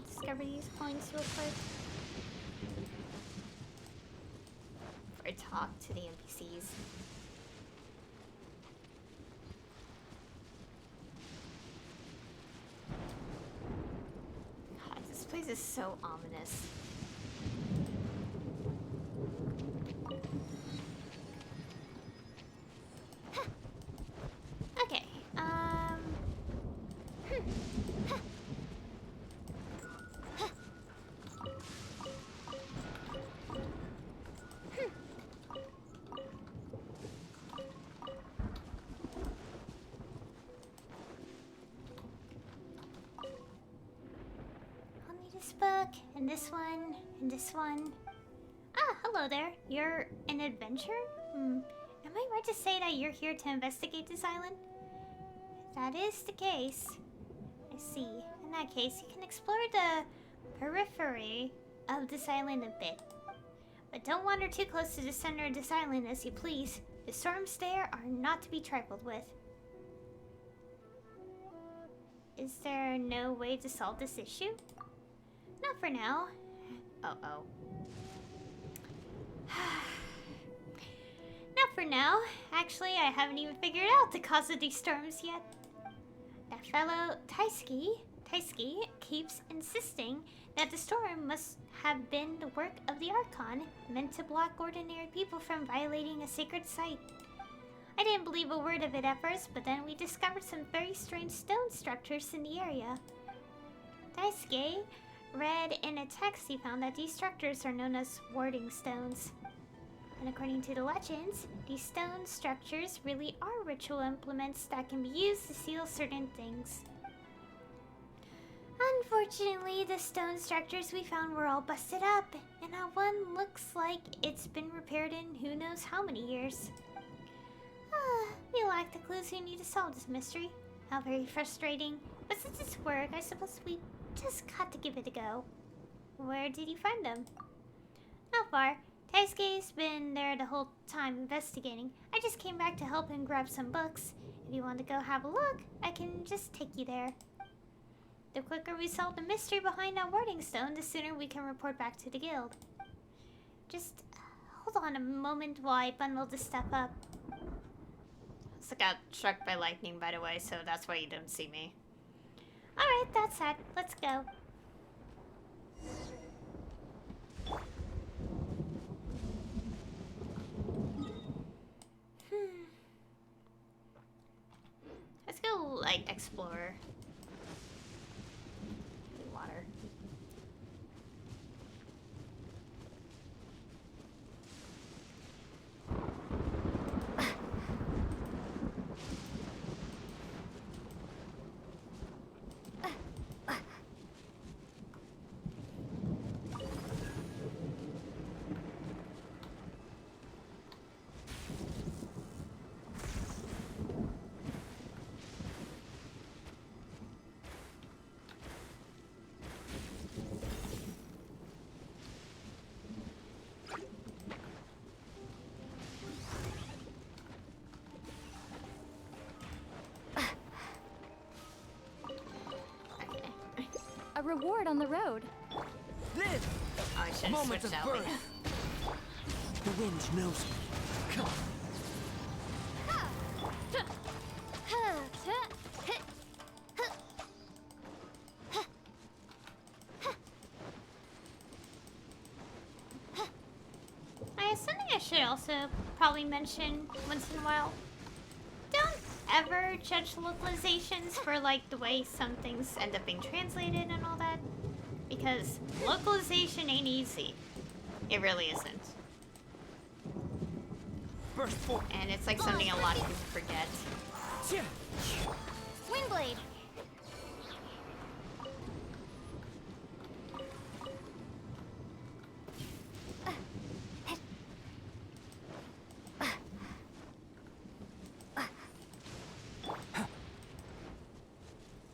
Discover these points real quick. Before I talk to the NPCs. place is so ominous. Okay, I'll need this book, and this one, and this one. Ah, hello there. You're an adventurer? Am I right to say that you're here to investigate this island? If that is the case, I see. In that case, you can explore the periphery of this island a bit. But don't wander too close to the center of this island as you please. The storms there are not to be trifled with. Is there no way to solve this issue? Not for now. Uh-oh. Not for now. Actually, I haven't even figured out the cause of these storms yet. That fellow Taisuke keeps insisting that the storm must have been the work of the archon, meant to block ordinary people from violating a sacred site. I didn't believe a word of it at first, but then we discovered some very strange stone structures in the area. Taisuke read in a text he found that these structures are known as warding stones. And according to the legends, these stone structures really are ritual implements that can be used to seal certain things. Unfortunately, the stone structures we found were all busted up, and not one looks like it's been repaired in who knows how many years. We lack the clues we need to solve this mystery. How very frustrating. But since it's work, I suppose we just got to give it a go. Where did you find them? Not far. Taisuke's been there the whole time investigating. I just came back to help him grab some books. If you want to go have a look, I can just take you there. The quicker we solve the mystery behind that warding stone, the sooner we can report back to the guild. Just hold on a moment while I bundle this stuff up. I got struck by lightning, by the way, so that's why you don't see me. Alright, that's that. Let's go. Let's go, like, explore. Water. A reward on the road. This Oh, I should have moment switched of out. birth. The wind knows me. Come on. Something I should also probably mention once in a while. Don't ever judge localizations for like the way some things end up being translated and all that. Because localization ain't easy. It really isn't. And it's like something a lot of people forget. Windblade.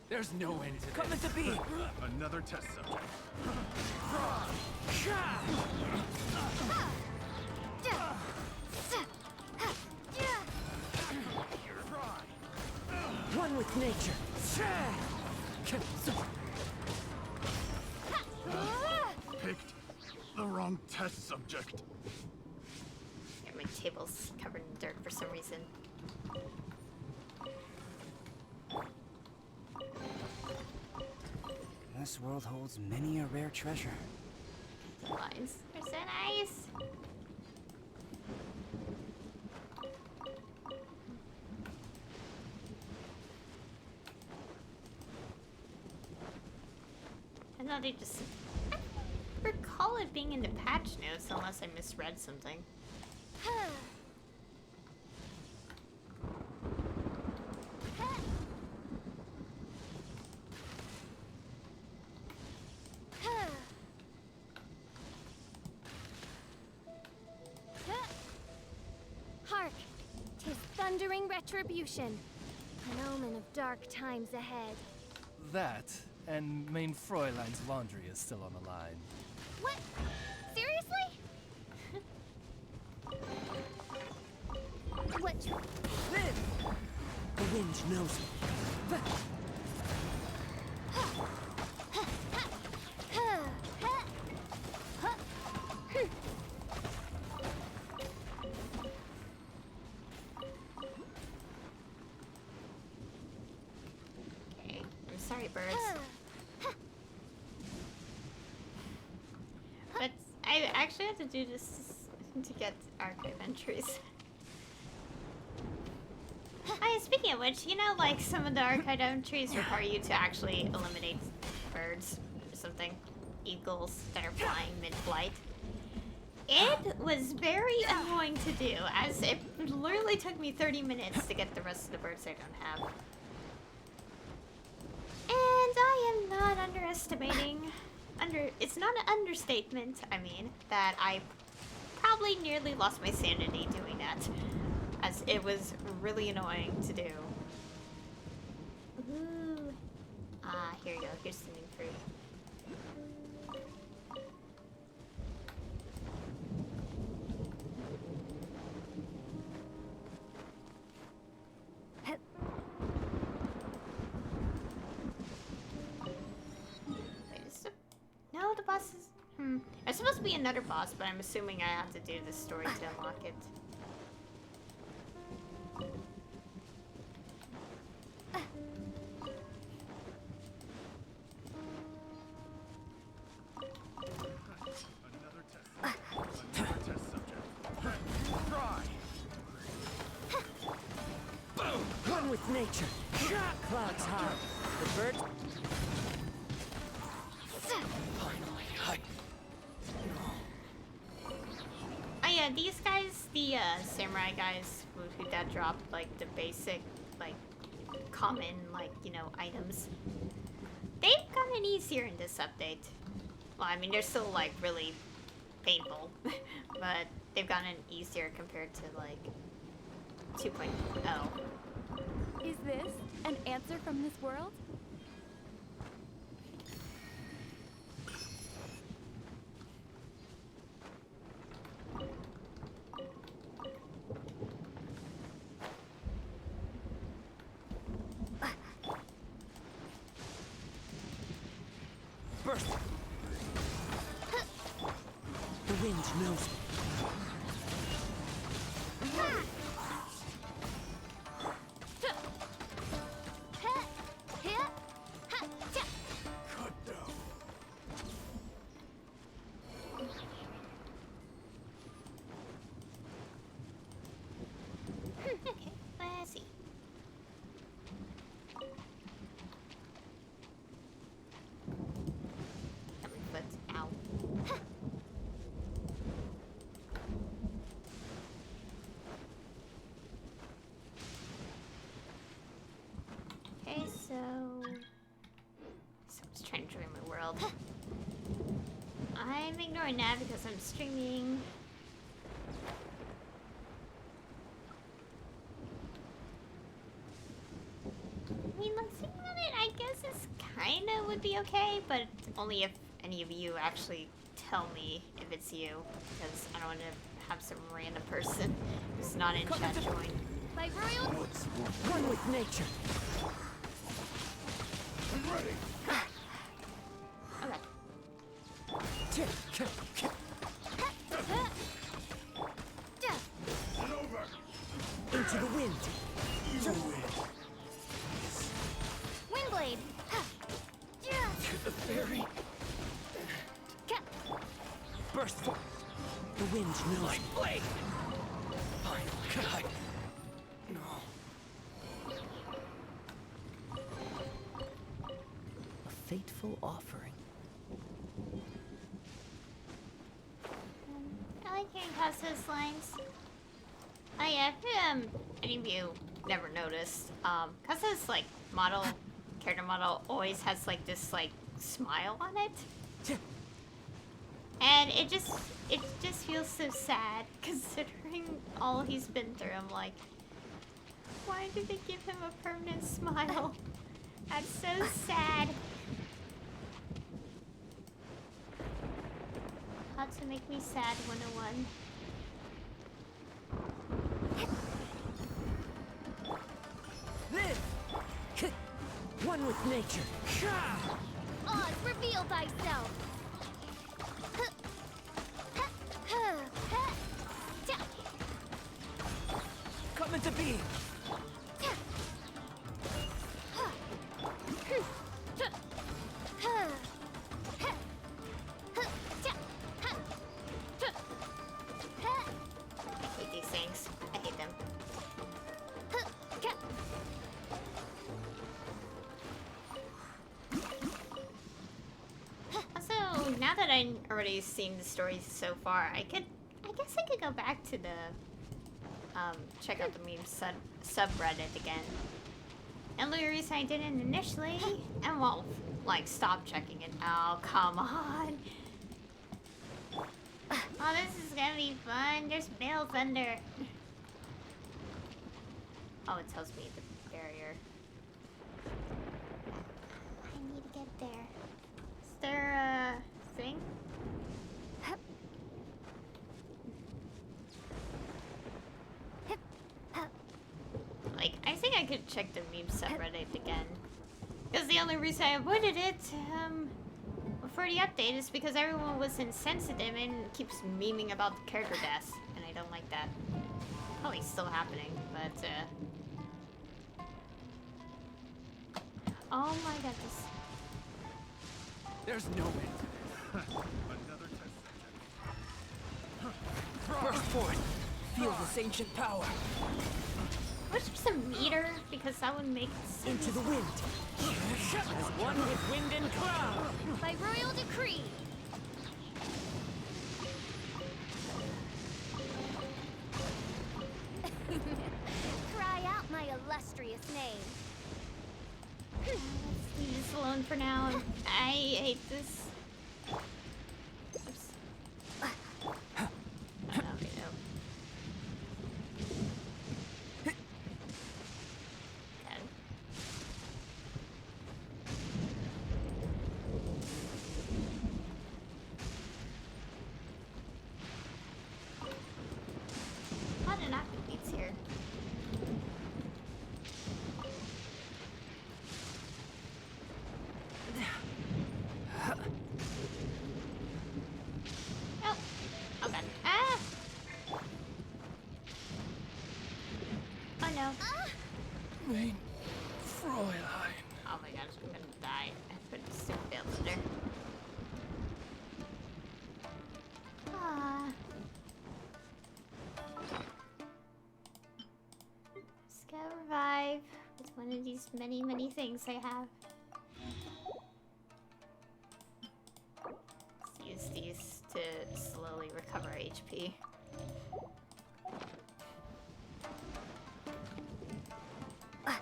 There's no end to coming to be. Another test subject. One with nature. Picked the wrong test subject. Yeah, my table's covered in dirt for some reason. This world holds many a rare treasure. The lines are so nice. I know they just... I don't recall it being in the patch notes unless I misread something. Hark! 'Tis thundering retribution. An omen of dark times ahead. That, and main Fräulein's laundry is still on the line. What? Seriously? What? The wind knows me. Okay, I'm sorry, birds. But I actually have to do this to get archive entries. Speaking of which, you know, like some of the archive entries require you to actually eliminate birds or something, eagles that are flying mid-flight. It was very annoying to do, as it literally took me 30 minutes to get the rest of the birds I don't have. And I am not underestimating, it's not an understatement, I mean, that I probably nearly lost my sanity doing that, as it was really annoying to do. Ooh. Ah, here you go, here's the new fruit. No, the boss is... There's supposed to be another boss, but I'm assuming I have to do this story to unlock it. One with nature. Clouds high. The birds. Oh yeah, these guys, the samurai guys who that dropped like the basic, like common, like, you know, items. They've gotten easier in this update. Well, I mean, they're still like really painful, but they've gotten easier compared to like 2.0. Is this an answer from this world? Burst. The wind knows me. Okay, let's see. Ow. Okay, so someone's trying to join my world. I'm ignoring that because I'm streaming. I mean, like, thinking about it, I guess it's kinda would be okay, but only if any of you actually tell me if it's you, because I don't want to have some random person who's not in chat join. My royal... One with nature. Into the wind. Windblade! Fairy. Burst forth. The wind knows. My blade! Fine, God. No. A fateful offering. I like hearing Kasa's lines. Oh yeah, if any of you never noticed, Kasa's like character model always has like this like smile on it. And it just feels so sad considering all he's been through. I'm like, why did they give him a permanent smile? That's so sad. How to make me sad 101. Live! One with nature. Oz, reveal thyself! Come into being. I hate these things. I hate them. Also, now that I've already seen the stories so far, I guess I could go back to the check out the meme subreddit again. And the reason I didn't initially, and won't like stop checking it. Oh, come on. Oh, this is gonna be fun. There's Bale Thunder. Oh, it tells me the barrier. I need to get there. Is there a thing? Like, I think I could check the meme subreddit again. Because the only reason I avoided it before the update is because everyone was insensitive and keeps memeing about the character deaths. And I don't like that. Probably still happening, but oh my god, this... There's no way. Another test Burst forth. Feel this ancient power. Wish there's a meter, because that would make sense. Into the wind. As one with wind and cloud. By royal decree! Cry out my illustrious name. Let's leave this alone for now. I hate this. Oops. Okay, no. Okay. Not enough beats here. Oh. Oh god. Ah! Oh no. Main Fräulein. Oh my gosh, I'm gonna die. I put a stupid build there. Ah. Just gotta revive. It's one of these many, many things I have. Let's use these to slowly recover HP. Can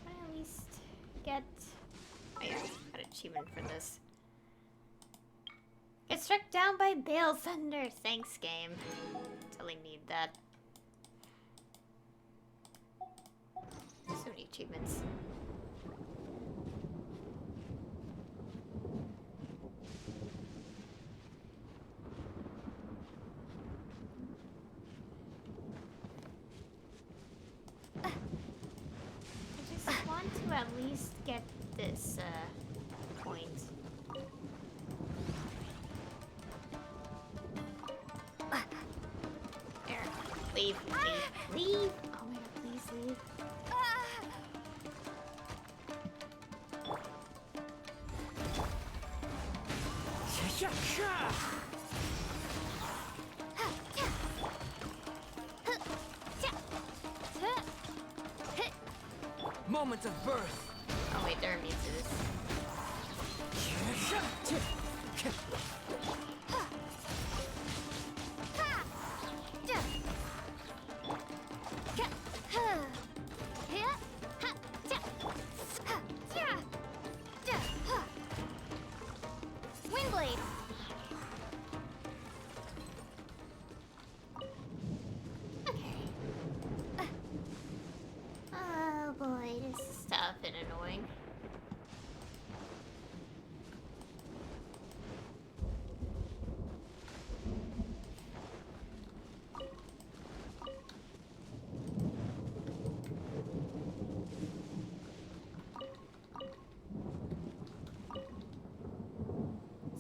I at least get... Oh yeah, got an achievement for this. Get struck down by Bale Thunder. Thanks, game. Totally need that. So many achievements. I just want to at least get this point. There. Leave, leave, leave. Oh my god, please leave. Moment of birth. Oh wait, there are muses. Windblade. Oh boy, this is tough and annoying.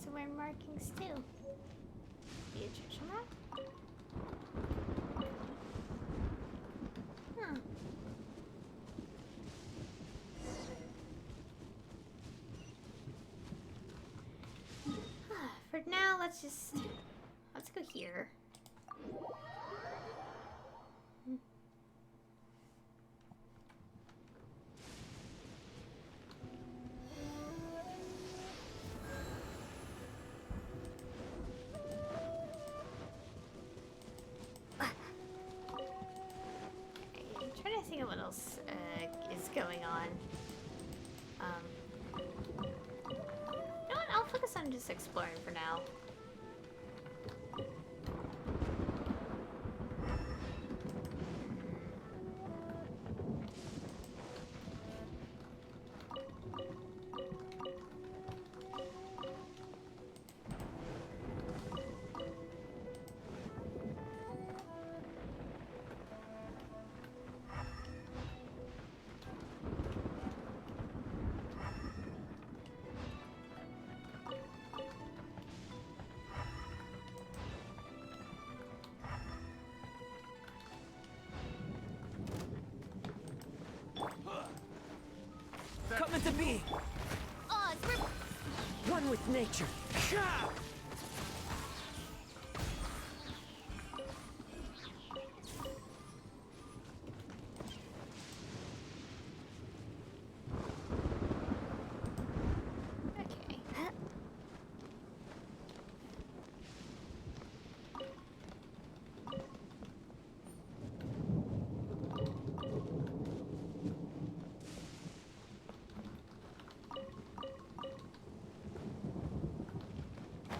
So we're markings too. Be a treasure map? Hmm. For now, let's go here. I'm trying to think of what else is going on. You know what? I'll focus on just exploring for now. Coming to be. One with nature.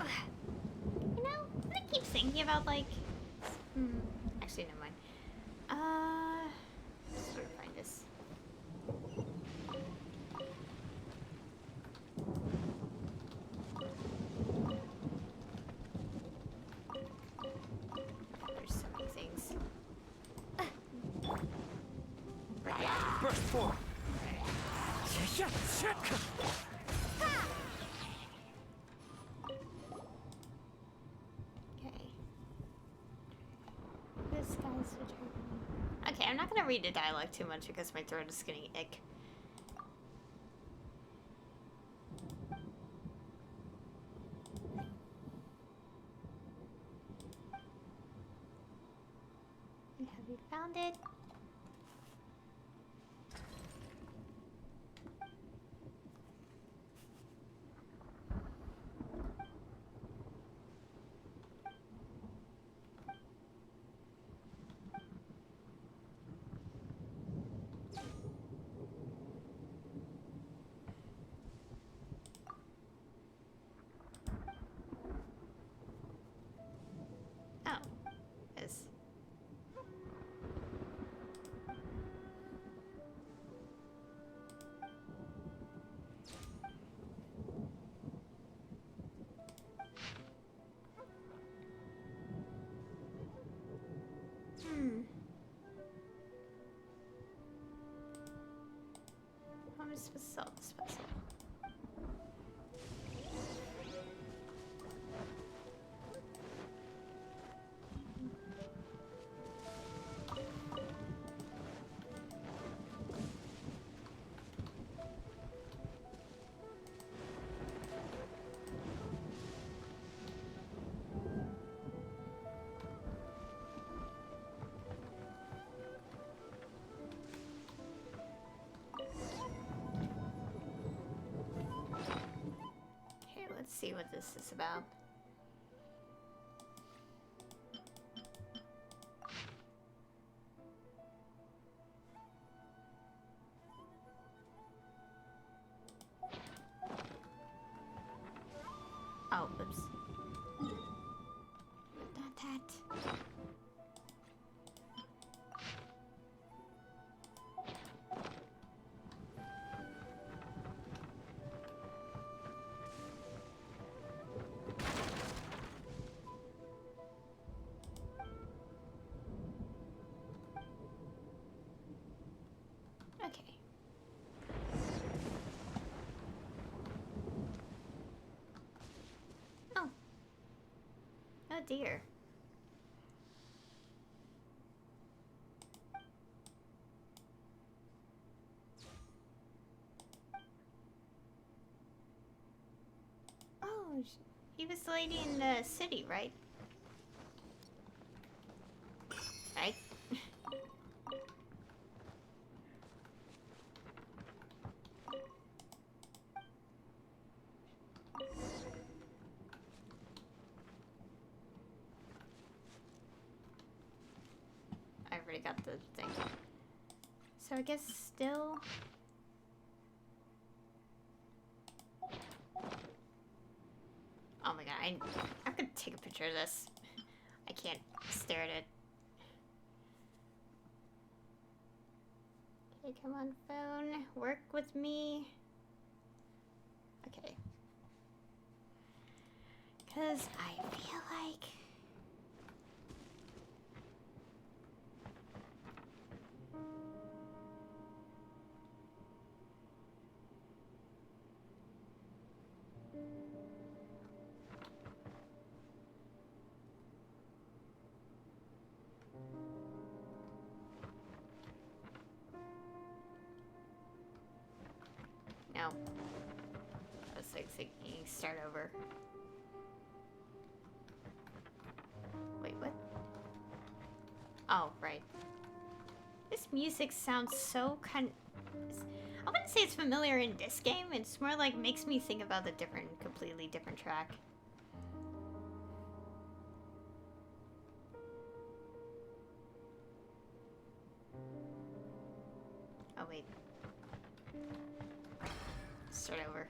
Okay. You know, I keep thinking about like. Actually, never mind. Just sort of find this. There's so many things. Burst form. Okay. This guy's returning. Okay, I'm not gonna read the dialogue too much because my throat is getting ick. Have you found it? Oh, yes. How am I supposed to sell this puzzle? see what this is about. Oh, oops. Not that. Okay. Oh. Oh dear. Oh, he was the lady in the city, right? Right? I already got the thing. So I guess still... Oh my god, I'm gonna take a picture of this. I can't stare at it. Okay, come on, phone. Work with me. Okay. Because I feel like... No. I was like thinking start over. Wait, what? Oh, right. This music sounds so I wouldn't say it's familiar in this game. It's more like makes me think about the completely different track. Oh, wait. Start over.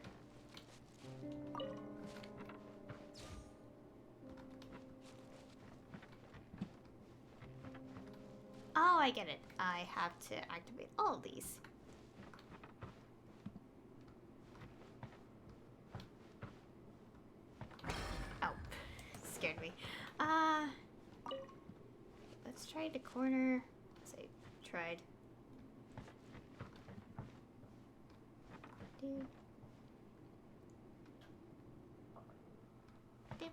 Oh, I get it. I have to activate all of these. Oh, scared me. Let's try the corner. Say, tried. Dip. Dip.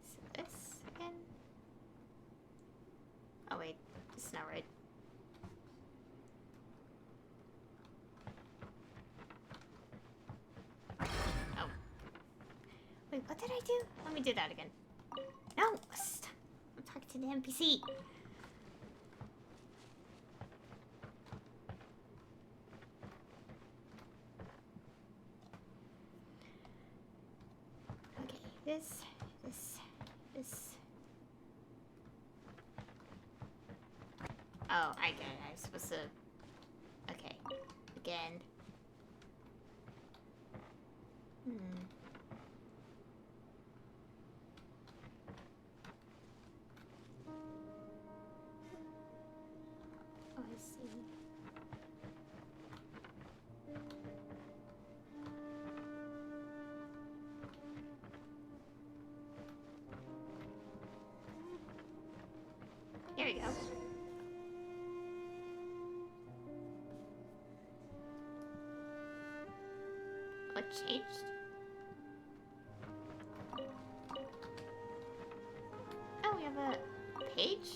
So this again. Oh wait, this is not right. Oh. Wait, what did I do? Let me do that again. No! Stop. I'm talking to the NPC. Okay, this. Oh, I get it. I'm supposed to... Okay. Again. Oh, I see. Here we go. What changed? Oh, we have a page?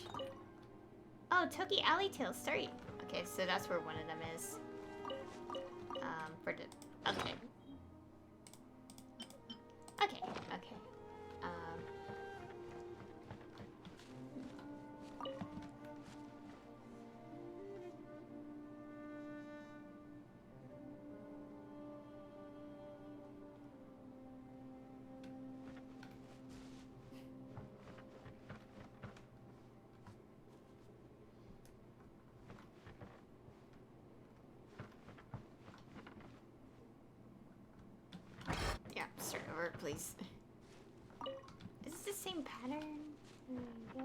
Oh, Toki Alley Tale story. Okay, so that's where one of them is. For the... Okay. Okay. please. Is this the same pattern? Yes.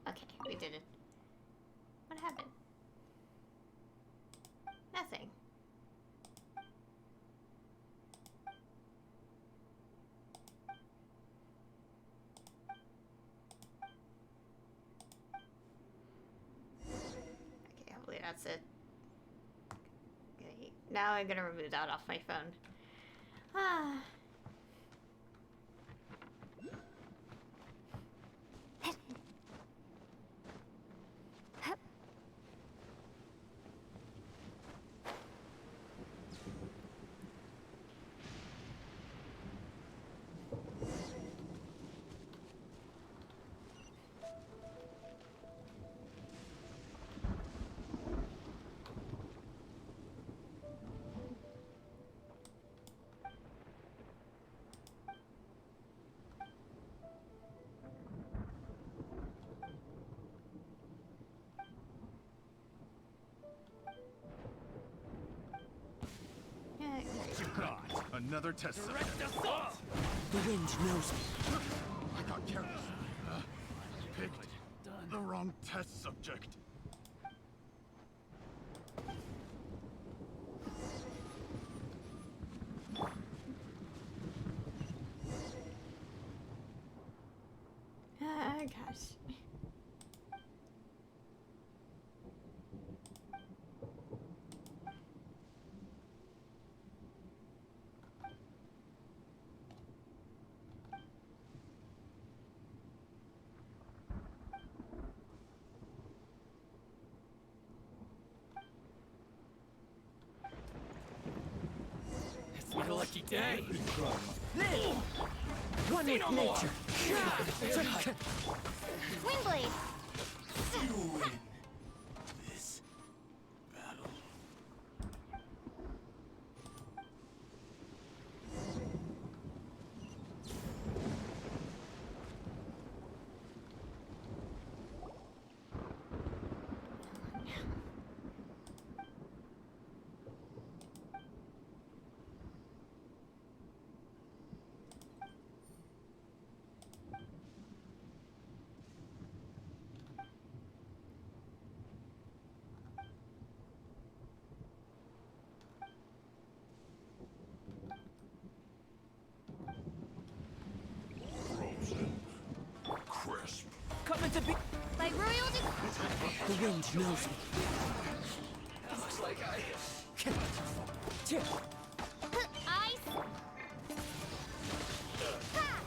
Okay, we did it. What happened? Nothing. Okay, hopefully that's it. Okay, now I'm gonna remove that off my phone. Ah. God, another test subject. The wind knows me. I got careless. Picked the wrong test subject. Gosh. It's my lucky day. Live! One with nature. Windblade! You win this battle. Crisp. Coming to be. Like royal The wind knows me. That looks like I... Ice! Ha!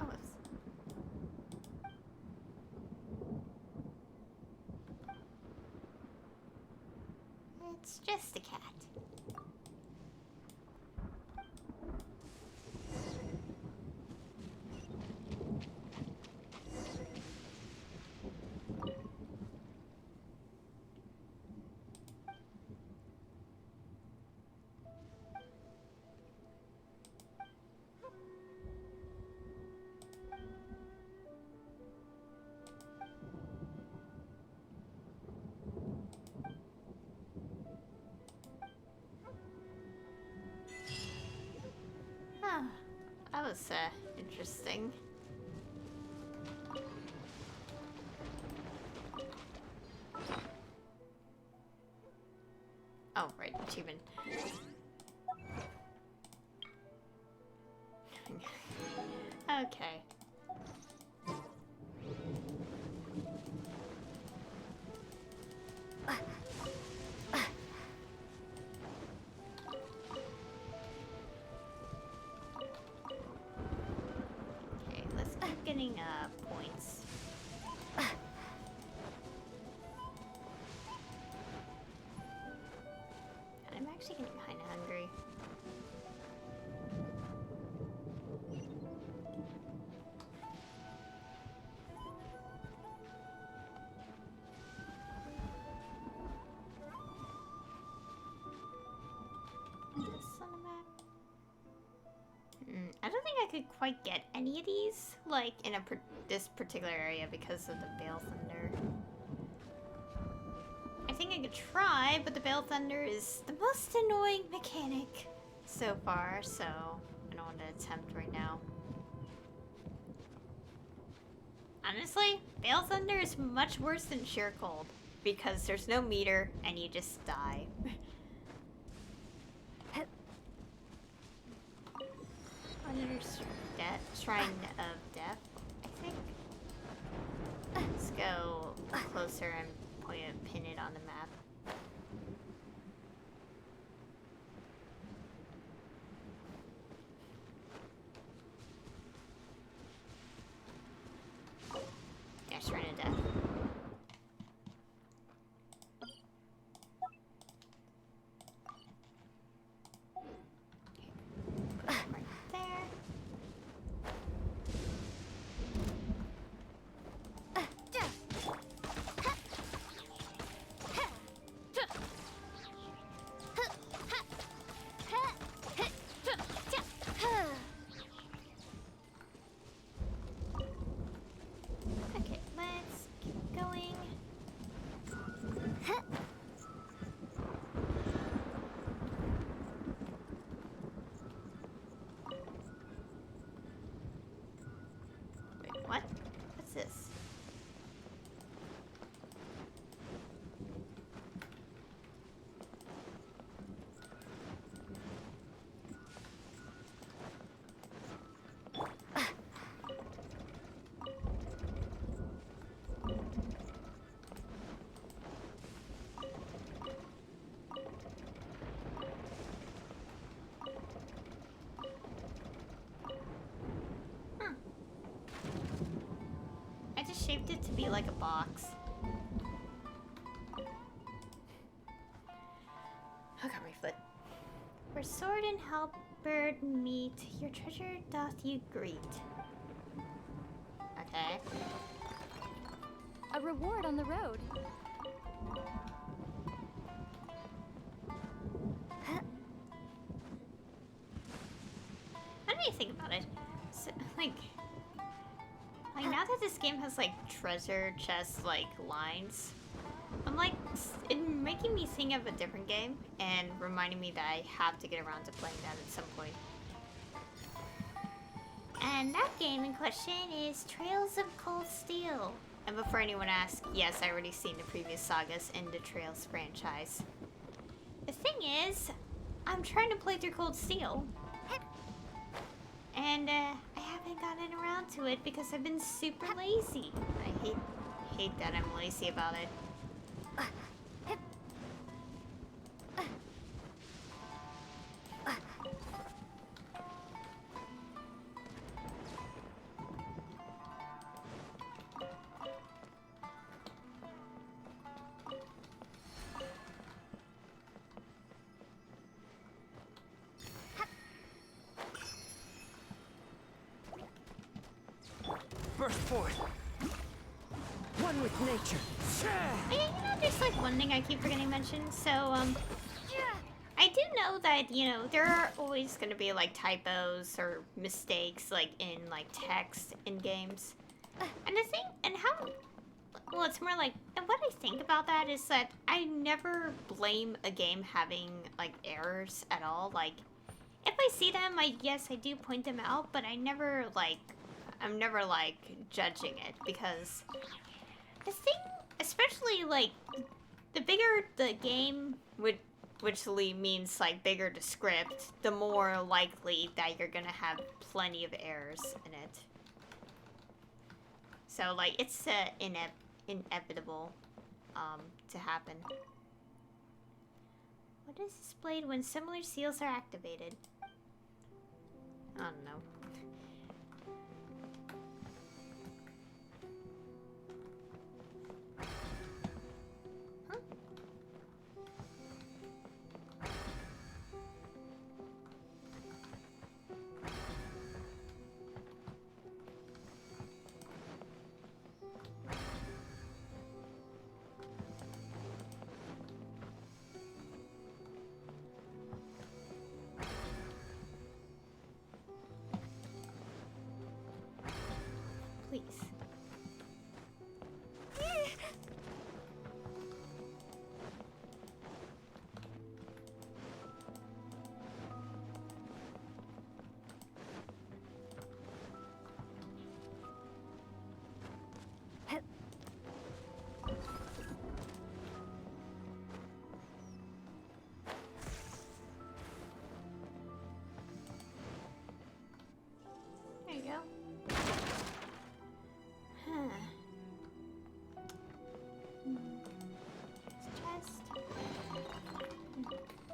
Oh, whoops. It's just a cat. Oh, that was interesting. Oh, right, achievement. Okay. Okay, let's keep getting points. actually getting kind of hungry. I don't think I could quite get any of these, like, in this particular area because of the Bale Thunder. I think I could try, but the Bale Thunder is the most annoying mechanic so far, so I don't want to attempt right now. Honestly, Bale Thunder is much worse than Sheer Cold because there's no meter and you just die. Another Shrine of Death, I think. Let's go closer and pin it on the map. Yeah, Shrine of Death. What? What's this? Shaped it to be like a box. Oh, got my foot. Where sword and halberd meet, your treasure doth you greet. Okay. A reward on the road. What do you think about it? So, like now that this game has like treasure chest like lines, I'm like, it's making me think of a different game and reminding me that I have to get around to playing that at some point. And that game in question is Trails of Cold Steel. And before anyone asks, yes, I already seen the previous sagas in the Trails franchise. The thing is, I'm trying to play through Cold Steel. And I haven't gotten around to it because I've been super lazy. I hate that I'm lazy about it. Burst forth. One with nature. You know, there's like one thing I keep forgetting to mention. So, I do know that, you know, there are always going to be like typos or mistakes like in like text in games. And the thing, and how, well, it's more like, and what I think about that is that I never blame a game having like errors at all. Like, if I see them, yes, I do point them out, but I'm never like judging it, because the thing, especially like the bigger the game which means like bigger the script, the more likely that you're gonna have plenty of errors in it. So like it's inevitable to happen. What is displayed when similar seals are activated? I don't know.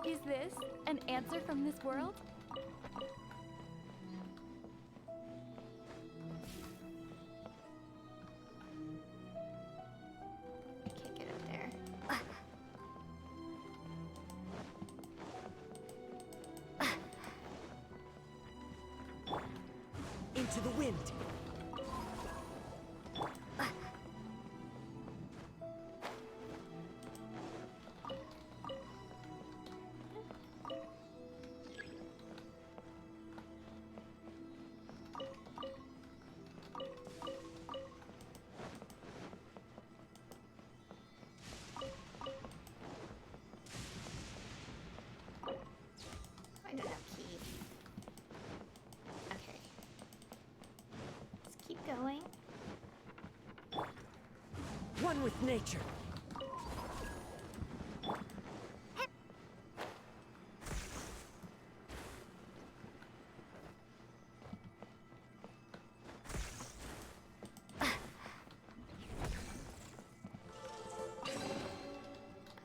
Is this an answer from this world? I can't get up there. Into the wind. I don't have key. Okay. Let's keep going. One with nature.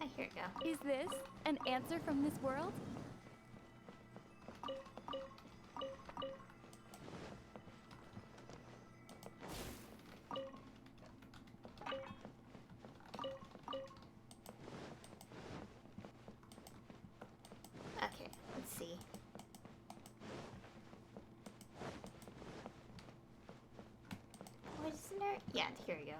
Ah, here we go. Is this an answer from this world? Okay, let's see. Wait, isn't there? Yeah, here we go.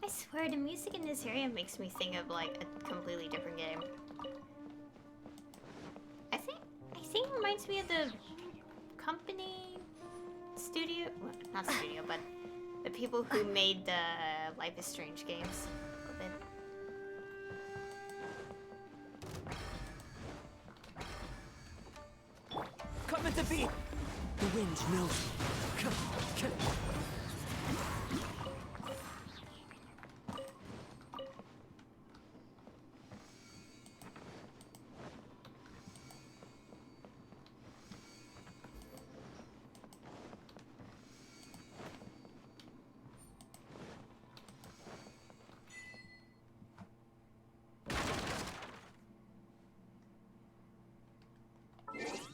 I swear, the music in this area makes me think of like a completely different game. I think it reminds me of the company studio, well, not studio, but the people who made the Life is Strange games. A little bit. Come at the beat. The wind knows me. Come, come.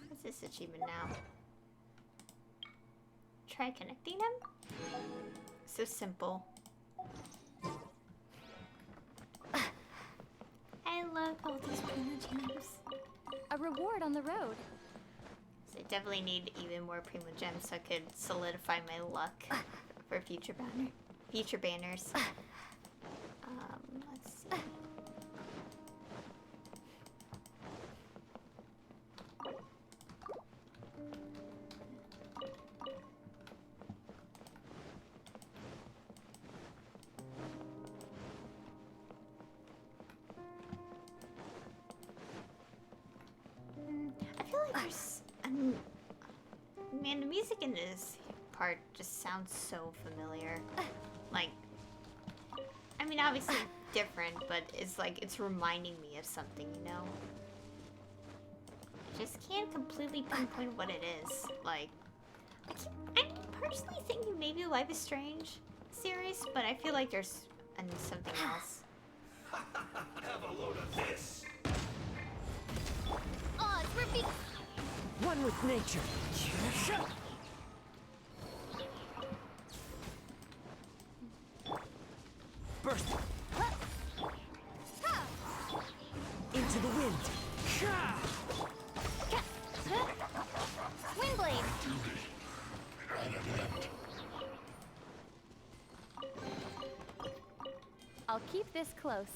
What's this achievement now? Try connecting them? So simple. I love all these prima gems. A reward on the road. So I definitely need even more prima gems so I could solidify my luck for future banners. Let's see. I feel like there's, man, the music in this part just sounds so familiar. Like, I mean, obviously different, but it's like it's reminding me of something, you know? I just can't completely pinpoint what it is. Like, I'm personally thinking maybe Life is Strange series, but I feel like there's something else. Have a load of this. Oz, repeat. One with nature. Burst. Into the wind. Windblade. I'll keep this close.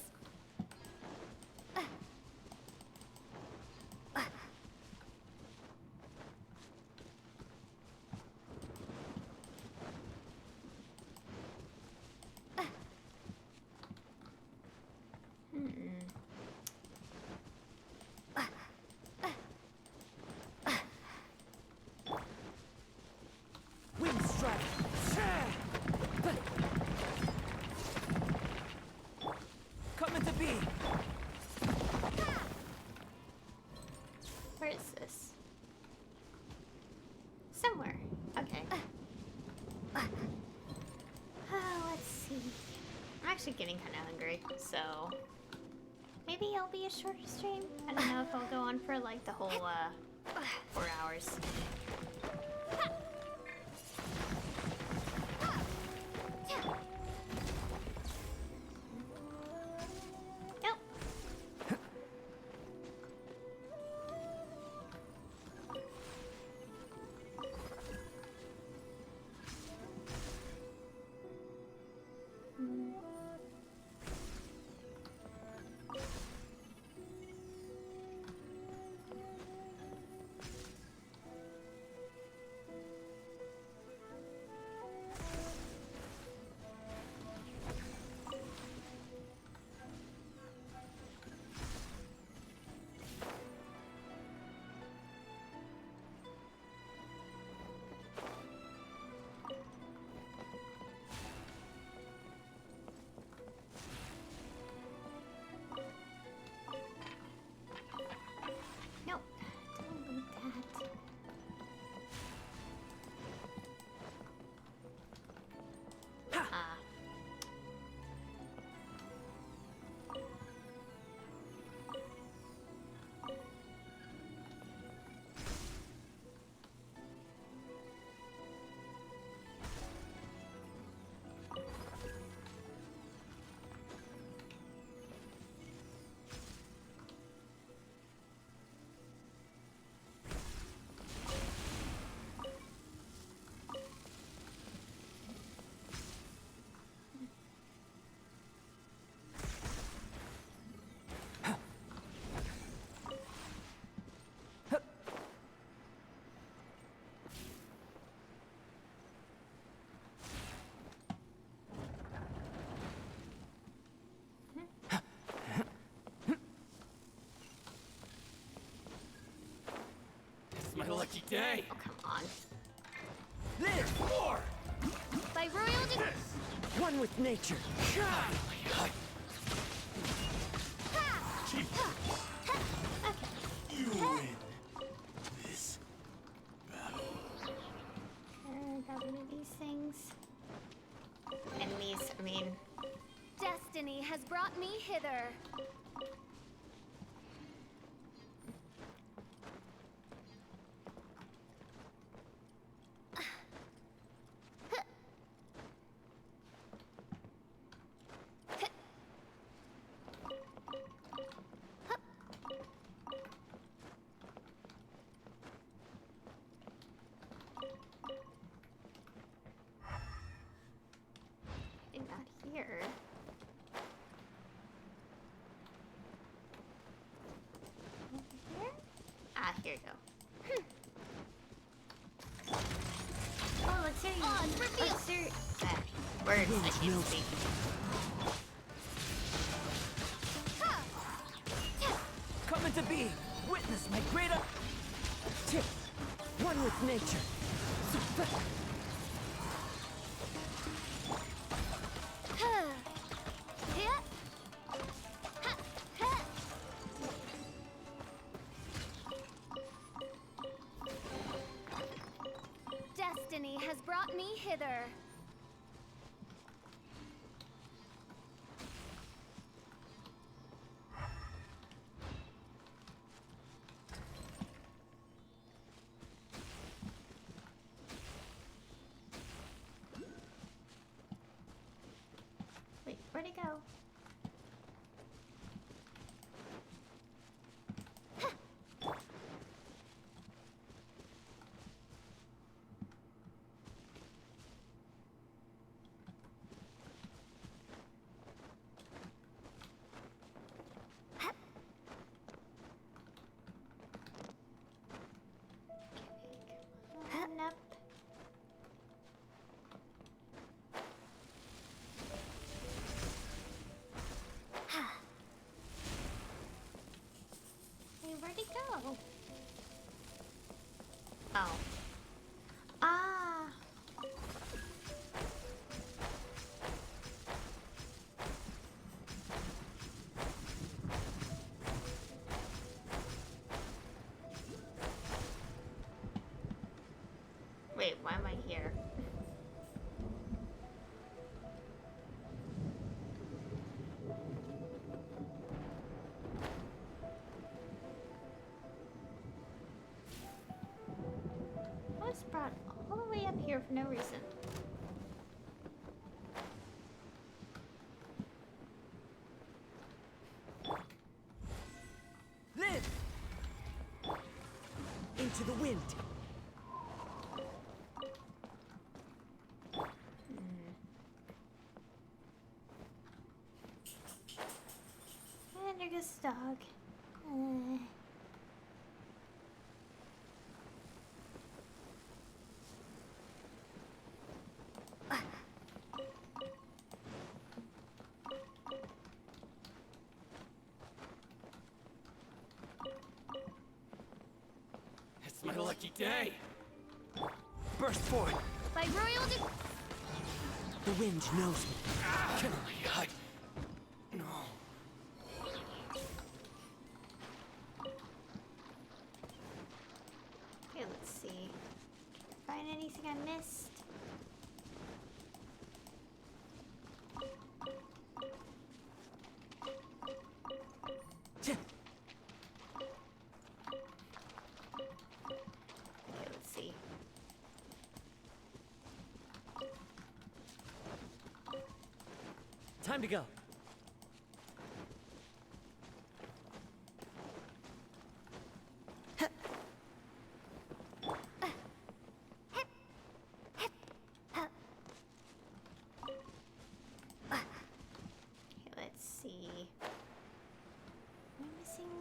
actually getting kind of hungry, so maybe it'll be a shorter stream. I don't know if I'll go on for like the whole 4 hours. My lucky day. Oh, come on. This war by royal one with nature. You win this battle. Got rid of these things. Enemies, I mean. Destiny has brought me hither. Here. Here? Ah, here you go. Oh, let's hear you. Let's hear words I can't speak. Coming to be, witness my greater one with nature. Destiny has brought me hither. Wait, where'd it go? Up. Hey, where'd it go? Oh. Ah. Wait, why am I here? for no reason. Live! Into the wind. And there goes the dog. It's my lucky day. Burst forth. By royal The wind knows me. Can I hide? No. Okay, let's see. Find anything I missed? Okay, let's see. Time to go. Okay, let's see. Am I missing?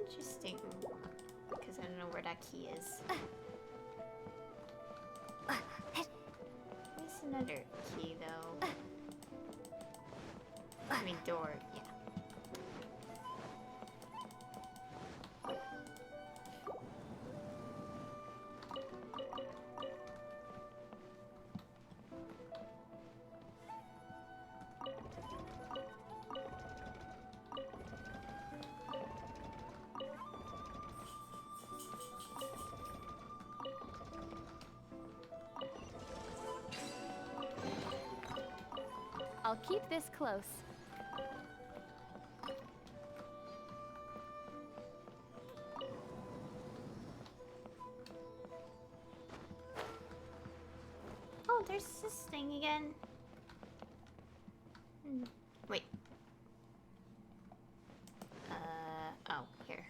Interesting, because I don't know where that key is. There's another key, though. I mean, door, yeah. I'll keep this close. Oh, there's this thing again. Wait. Oh, here.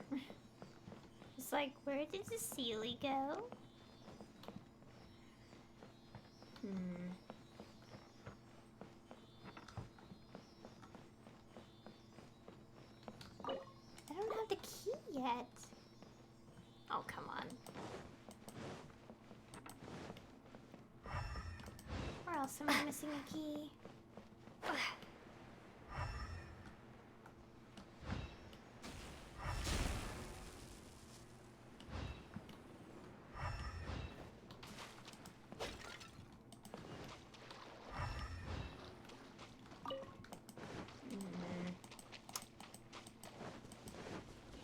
It's like, where did the Sealy go? I don't have the key yet. Oh, come on. Where else am I missing a key? Okay,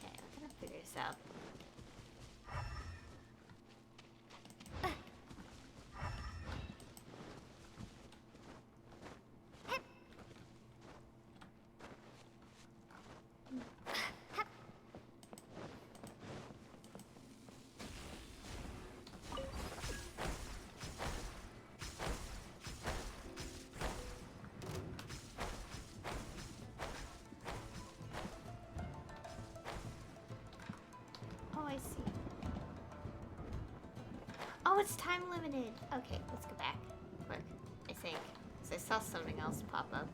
I'm gonna figure this out. Oh, I see. Oh, it's time limited. Okay, let's go back. Quick, I think. 'Cause I saw something else pop up.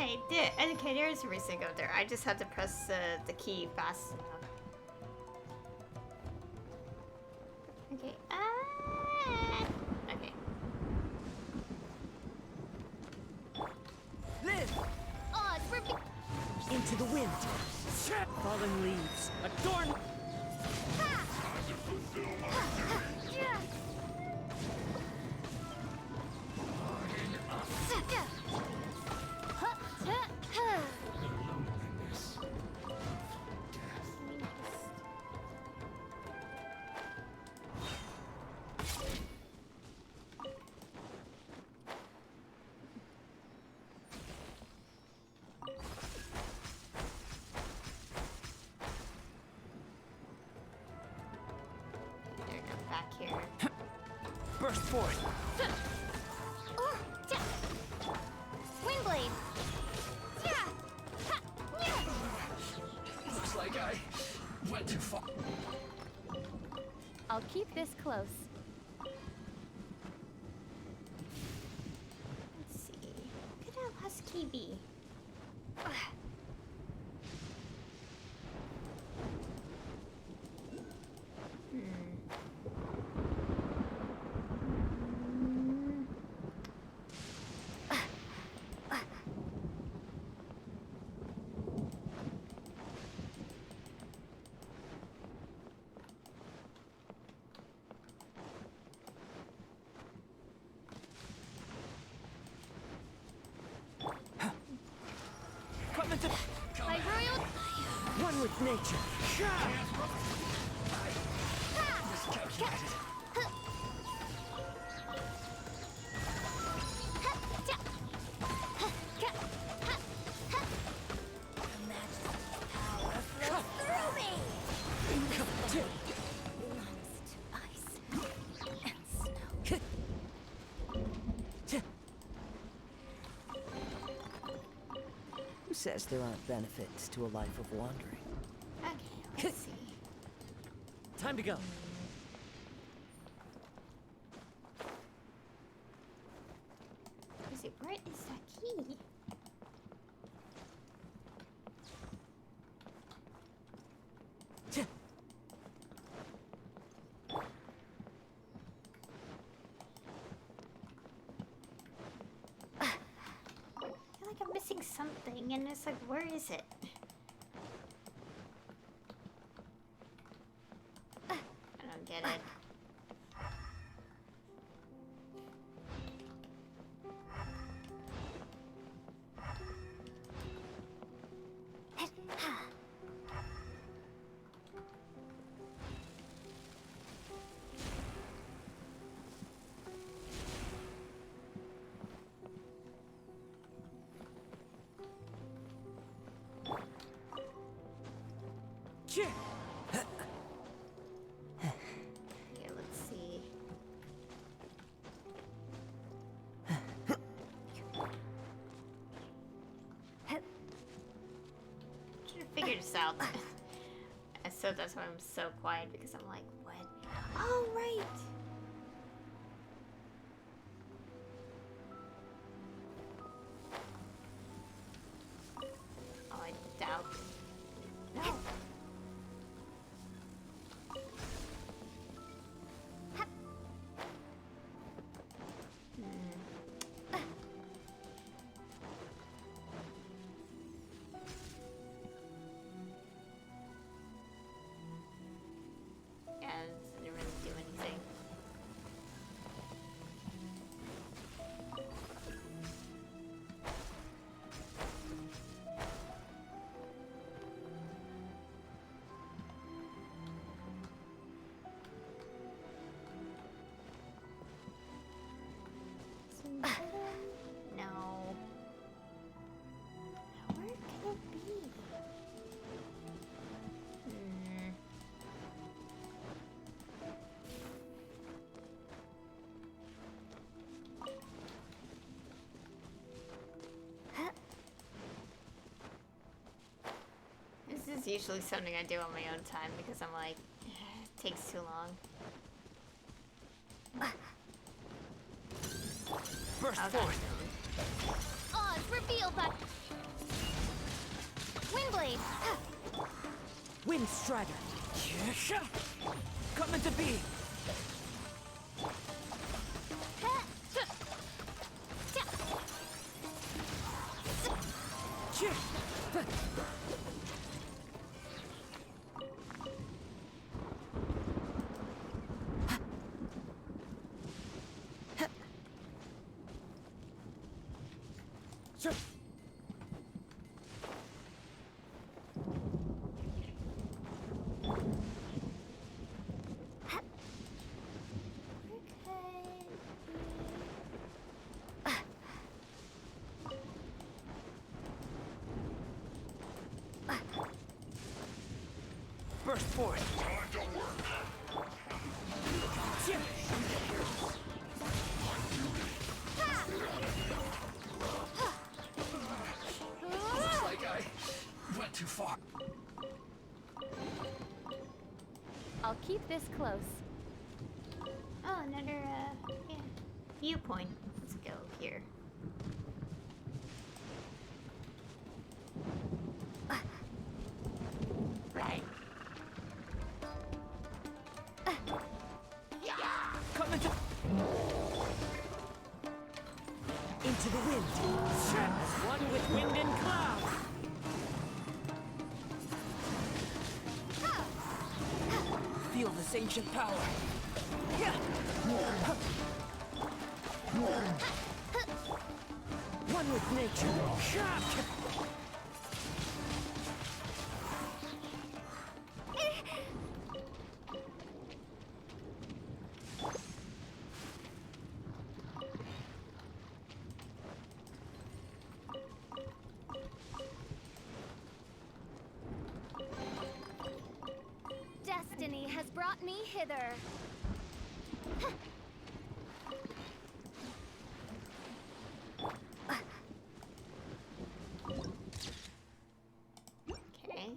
Okay, okay, there's a reason to go there. I just had to press the key fast enough. Okay, okay. Live! Oh, it's ripping. Into the wind. Falling leaves. Adorn. Back here. Burst forth. Windblade. Looks like I went too far. I'll keep this close. Let's see. Could our last key be? My royal. One with nature. Who says there aren't benefits to a life of wandering? Okay, let's see. Time to go. Is it where is that key? I feel like I'm missing something, and it's like, where is it? I don't get it. Okay, let's see. Should have figured this out. And so that's why I'm so quiet, because I'm like, what? Oh, right! Oh, I doubt. No. Yeah, it didn't really do anything. No. Where can it be? This is usually something I do on my own time because I'm like, it takes too long. Burst forth. Oz reveal by Windblade. Wind Strider. Coming to be. Burst forth. Looks like I went too far. I'll keep this close. Oh, another, yeah, viewpoint. Let's go here. Right. Coming to. Into the wind. As one with wind and cloud. Feel this ancient power. One with nature. Destiny has brought me hither. Okay.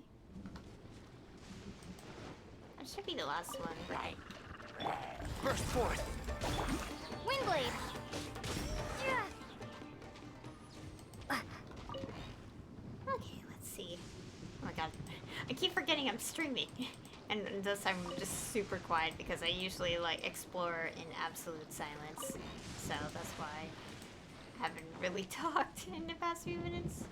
That should be the last one, right? Burst forth. Windblade. Okay, let's see. Oh my god. I keep forgetting I'm streaming. And thus I'm just super quiet because I usually like explore in absolute silence. So that's why I haven't really talked in the past few minutes.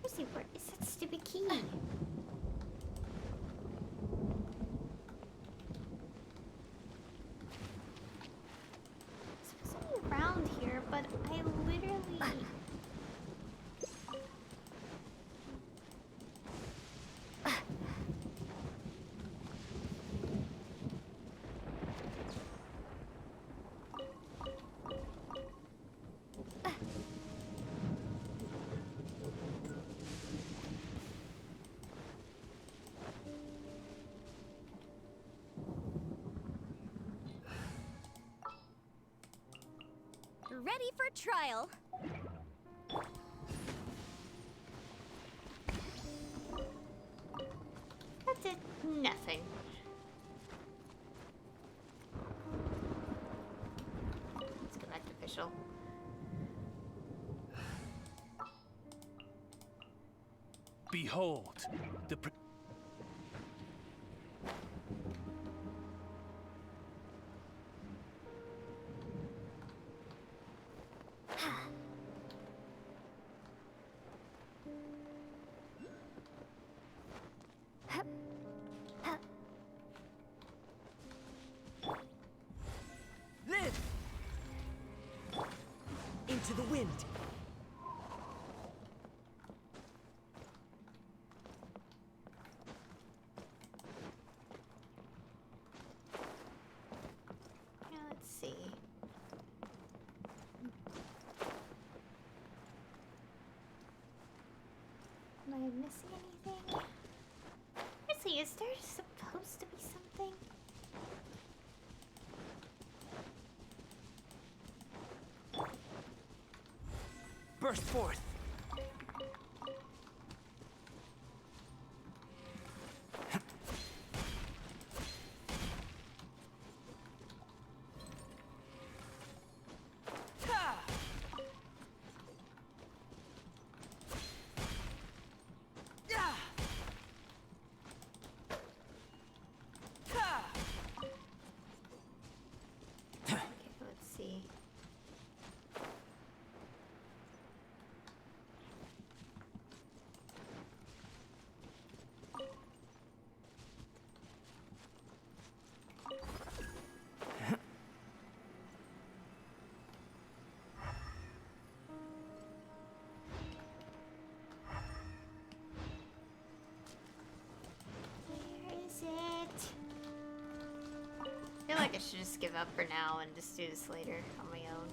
Seriously, where is that stupid key? It's supposed to be around here, but I literally... Ready for trial. That did nothing. Let's go back to official. Behold, the Live! Into the wind. Now let's see. Am I missing anything? Seriously, is there supposed to be something? Burst forth. I feel like I should just give up for now and just do this later on my own.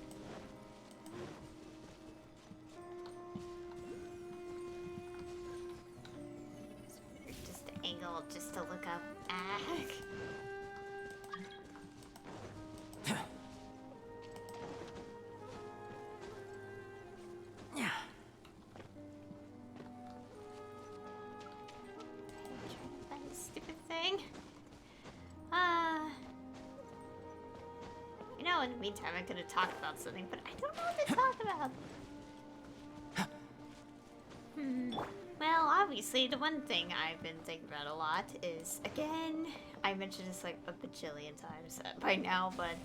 Just the angle, just to look up. In the meantime, I could have talked about something, but I don't know what to talk about. Well, obviously, the one thing I've been thinking about a lot is, again, I mentioned this like a bajillion times by now, but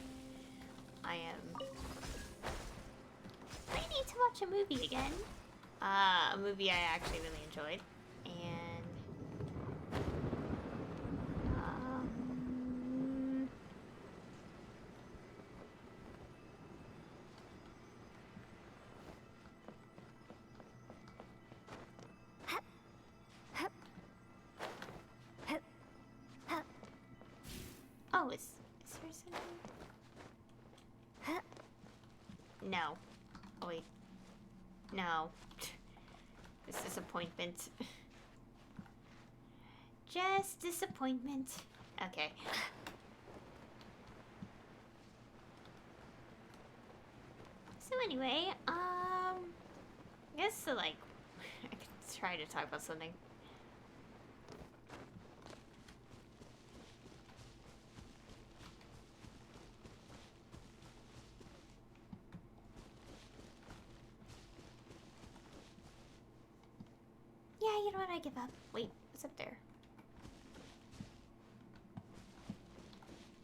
I am planning to watch a movie again. A movie I actually really enjoyed, and oh, is there something? No. Oh wait. No. This disappointment. Just disappointment. Okay. So anyway, I guess to like, I could try to talk about something. Yeah, you know what? I give up. Wait, what's up there?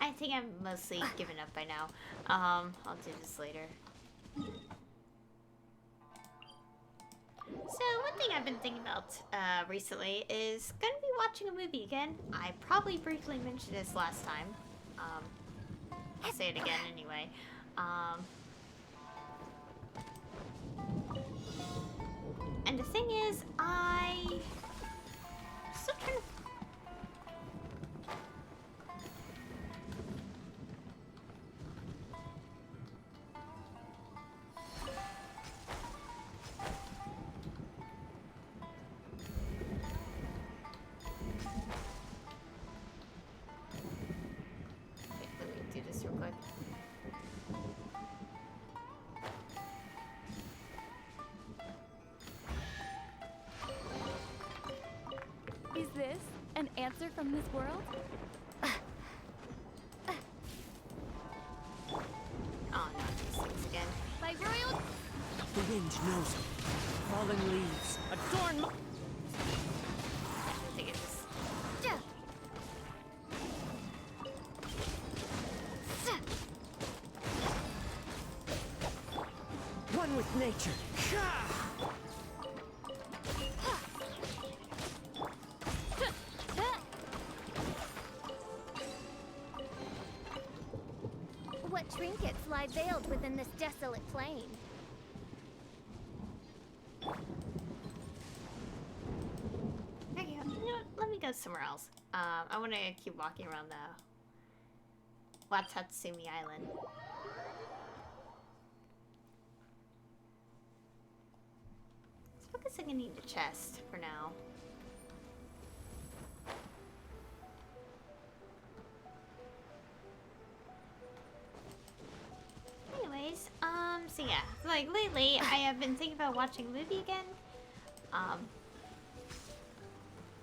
I think I'm mostly given up by now. I'll do this later. So one thing I've been thinking about recently is gonna be watching a movie again. I probably briefly mentioned this last time. I'll say it again anyway. And the thing is, I'm still trying to... Okay, let me do this real quick. Is this an answer from this world? Oh, not these things again. By royal... The wind knows it. Fallen leaves adorn my... I think it's... One with nature. What trinkets lie veiled within this desolate plain? Okay, you know what? Let me go somewhere else. I want to keep walking around the Watatsumi Island. Let's focus on getting the chest for now. Anyways, so yeah, like lately I have been thinking about watching a movie again.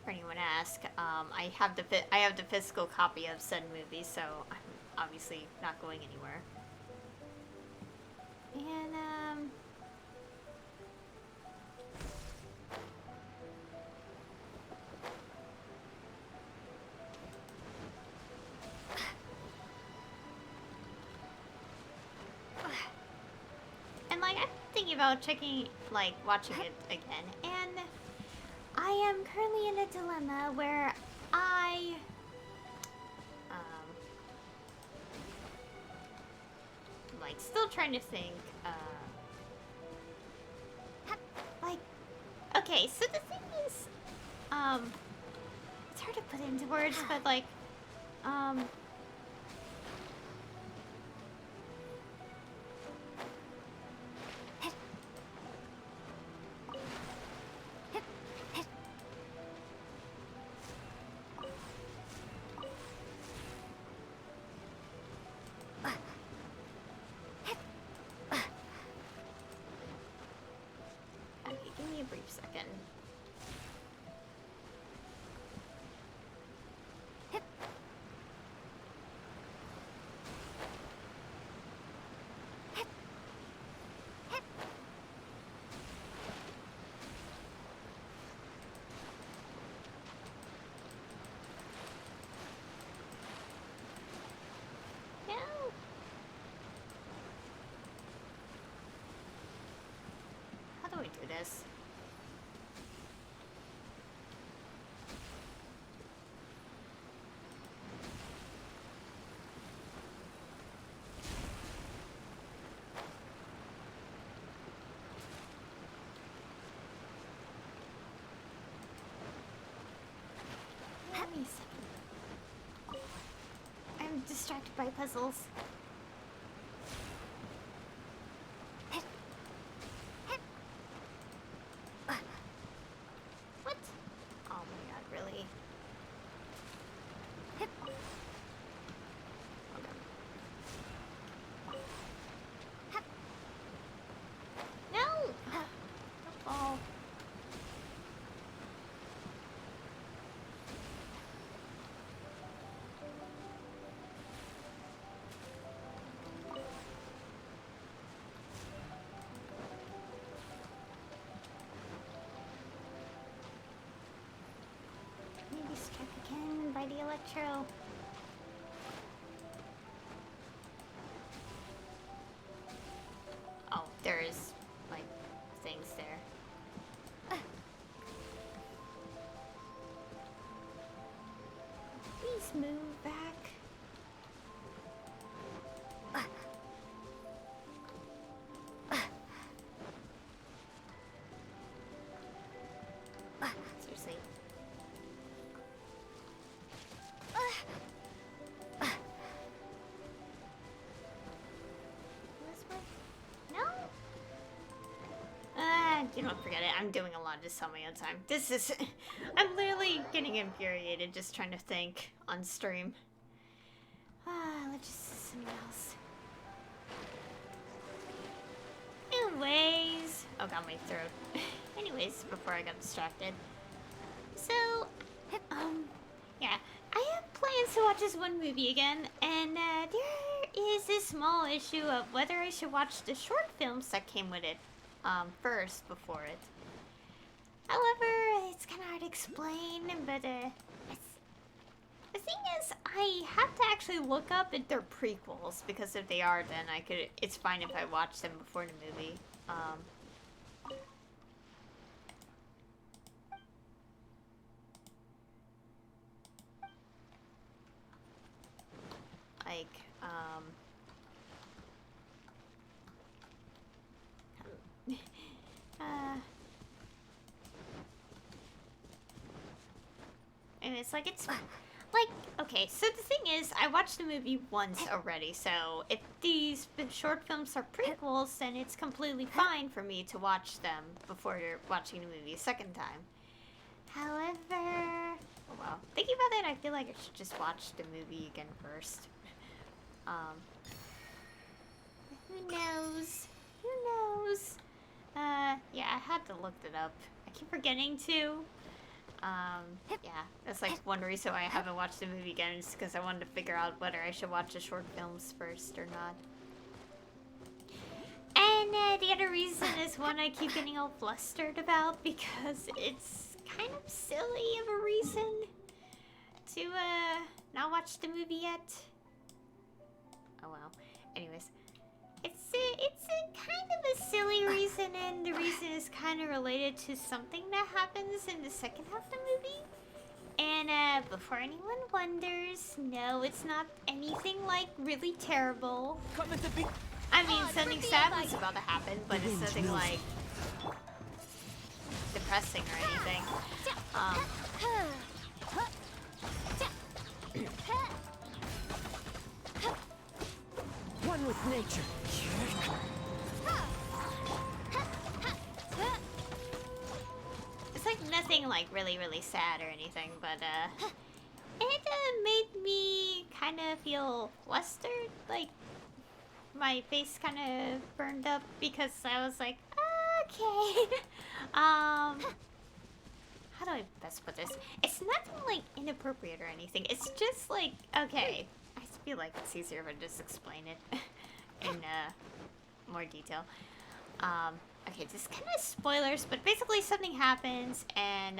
For anyone to ask, I have the physical copy of said movie, so I'm obviously not going anywhere. And like I'm thinking about watching it again, and I am currently in a dilemma where I like still trying to think like, okay, so the thing is, it's hard to put into words, but like do we do this? Let me see. I'm distracted by puzzles. What? Oh my god, really? No! Oh. Maybe struck again by the electro. Oh, there is, like, things there. Please move back. Seriously. No? You don't forget it. I'm doing a lot of this on my own time. This is... I'm literally getting infuriated just trying to think on stream. Let's just do something else. Anyways... Oh god, my throat. Anyways, before I got distracted. So... yeah. I have plans to watch this one movie again, and there is this small issue of whether I should watch the short films that came with it first before it. However, it's kind of hard to explain, but the thing is, I have to actually look up if they're prequels, because if they are, then it's fine if I watch them before the movie. Like, and it's like, okay, so the thing is, I watched the movie once already, so if these short films are prequels, then it's completely fine for me to watch them before you're watching the movie a second time. However, oh well, thinking about it, I feel like I should just watch the movie again first. Who knows? Who knows? Yeah, I had to look it up. I keep forgetting to. Yeah, that's like one reason why I haven't watched the movie again, is because I wanted to figure out whether I should watch the short films first or not. And the other reason is one I keep getting all flustered about, because it's kind of silly of a reason to, not watch the movie yet. Oh well. Anyways, it's a kind of a silly reason, and the reason is kind of related to something that happens in the second half of the movie. And before anyone wonders, no, it's not anything like really terrible. I mean, something sad was about to happen, but it's nothing like depressing or anything. One with nature. It's like nothing like really, really sad or anything, but it made me kind of feel flustered, like my face kind of burned up, because I was like, okay. How do I best put this? It's nothing like inappropriate or anything. It's just like, okay. I feel like it's easier if I just explain it in more detail. Okay, just kind of spoilers, but basically something happens, and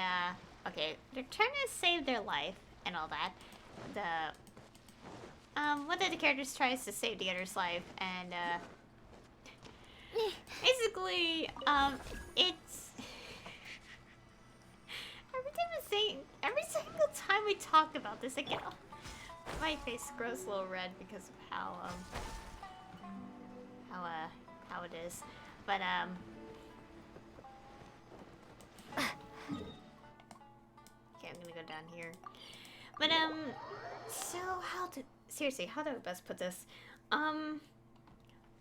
okay, they're trying to save their life and all that. One of the characters tries to save the other's life, and Basically, it's every single time we talk about this again, my face grows a little red because of how it is. But okay, I'm gonna go down here. But so seriously, how do I best put this?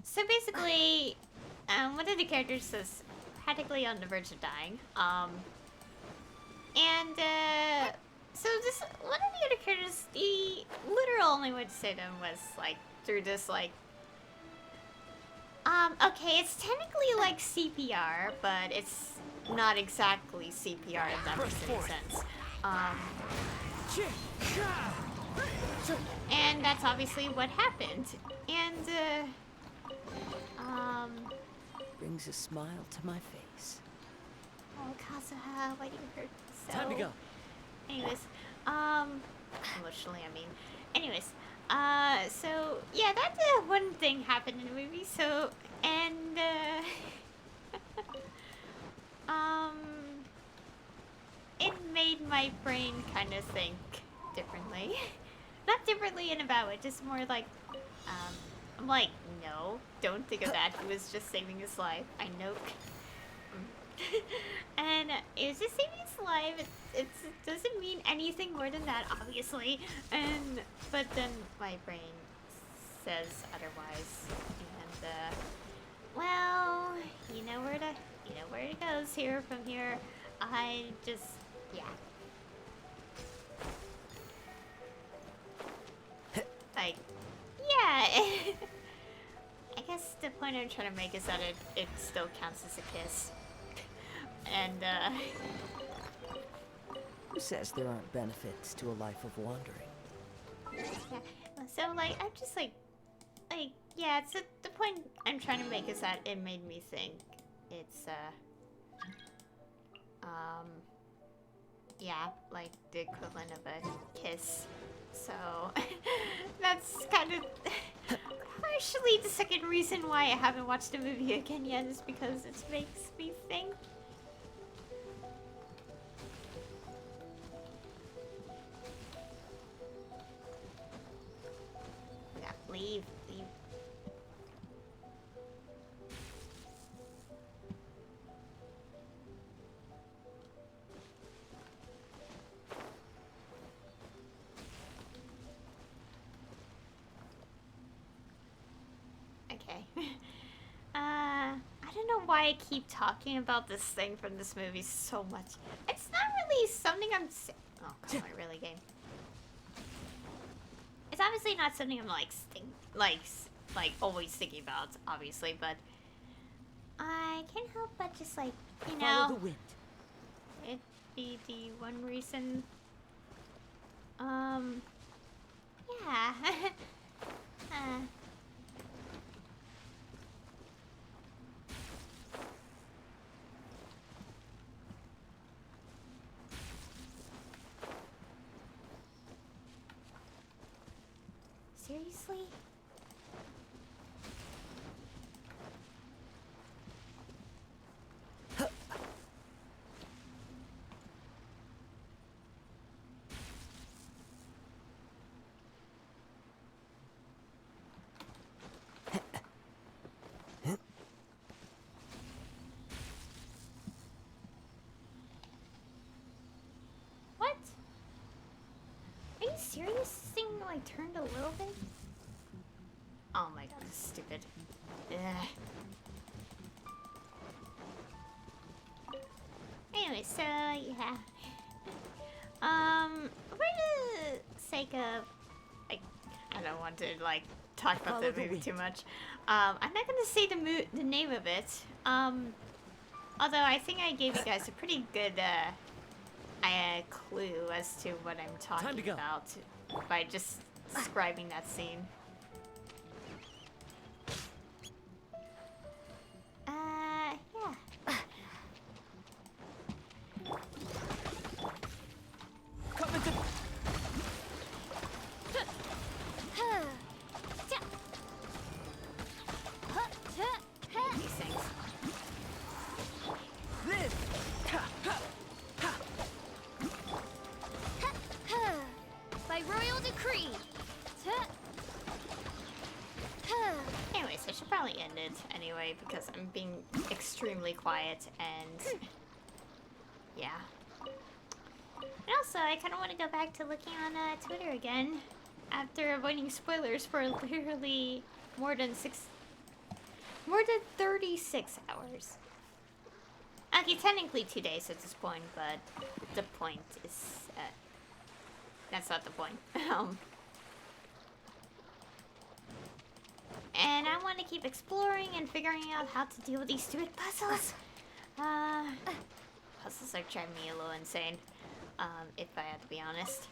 So basically, one of the characters is practically on the verge of dying. So this one of the other characters, the literal only way to say them was like through this like. Okay, it's technically like CPR, but it's not exactly CPR if that makes any sense. And that's obviously what happened. And brings a smile to my face. Oh, Kazuha, why do you hurt so? Time to go. Anyways, emotionally, I mean. Anyways, so yeah, that's one thing happened in the movie. So, and it made my brain kind of think differently. Not differently in a bad way, just more like, I'm like, no, don't think of that. He was just saving his life. I know. And it was just saving his life. It doesn't mean anything more than that, obviously. But then my brain says otherwise. And well, you know where it goes here from here. I just, yeah. Like, yeah. I guess the point I'm trying to make is that it still counts as a kiss. And, Who says there aren't benefits to a life of wandering? yeah. So, like, I'm just like, yeah, so the point I'm trying to make is that it made me think it's, yeah, like the equivalent of a kiss. So, that's kind of partially the second reason why I haven't watched the movie again yet, is because it makes me think. Yeah, leave. Okay. I don't know why I keep talking about this thing from this movie so much. It's not really something oh, come on, really, game. It's obviously not something I'm like always thinking about, obviously, but I can't help but just like, you know, follow the wind. It'd be the one reason. Yeah. Seriously? What? Are you serious? This thing like turned a little bit? Oh my god, this is stupid. Ugh. Anyway, so yeah. For the sake of, like, I don't want to like talk about the movie too much. I'm not gonna say the name of it. Although I think I gave you guys a pretty good clue as to what I'm talking about by just describing that scene. Yeah. These things. way because I'm being extremely quiet and yeah. And also, I kind of want to go back to looking on Twitter again after avoiding spoilers for literally more than 36 hours. Okay, technically 2 days at this point, but the point is that's not the point. And I want to keep exploring and figuring out how to deal with these stupid puzzles. Puzzles are driving me a little insane, if I had to be honest.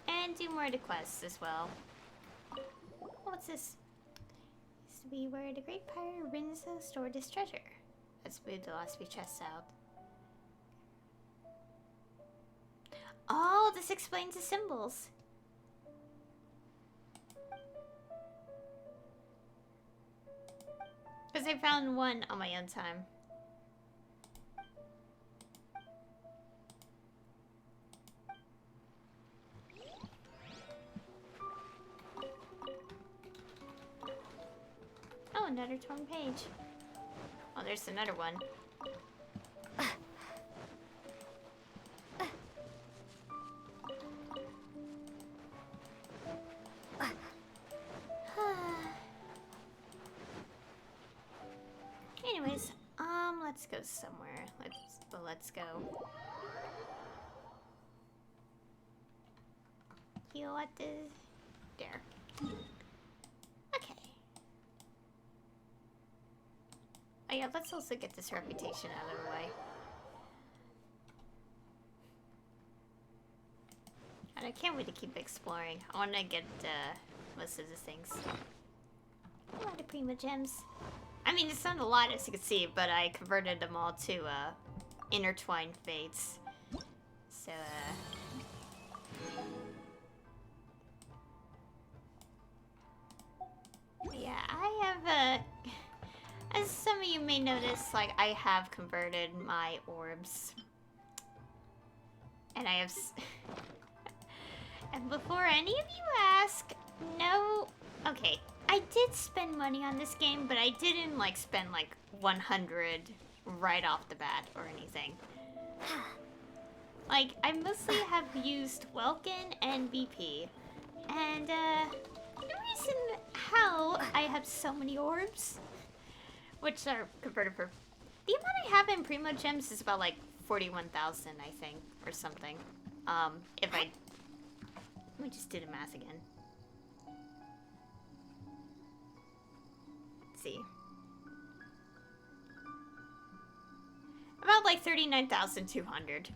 And do more of the quests as well. What's this? Used to be where the Great Pirate Rinza stored his treasure. Let's move the last few chests out. Oh, this explains the symbols. Because I found one on my own time. Oh, another torn page. Oh, there's another one. Anyways, let's go somewhere. Let's go. You know what? There. Okay. Oh yeah, let's also get this reputation out of the way. And I can't wait to keep exploring. I want to get most of the things. A lot of Prima Gems. I mean, it's not a lot as you can see, but I converted them all to intertwined fates. So, yeah, I have as some of you may notice, like, I have converted my orbs. And I have and before any of you ask, no, okay, I did spend money on this game, but I didn't, like, spend, like, 100 right off the bat or anything. Like, I mostly have used Welkin and BP. And, the reason how I have so many orbs, which are converted for... The amount I have in Primo Gems is about, like, 41,000, I think, or something. If I... Let me just do the math again. See. About like 39,200.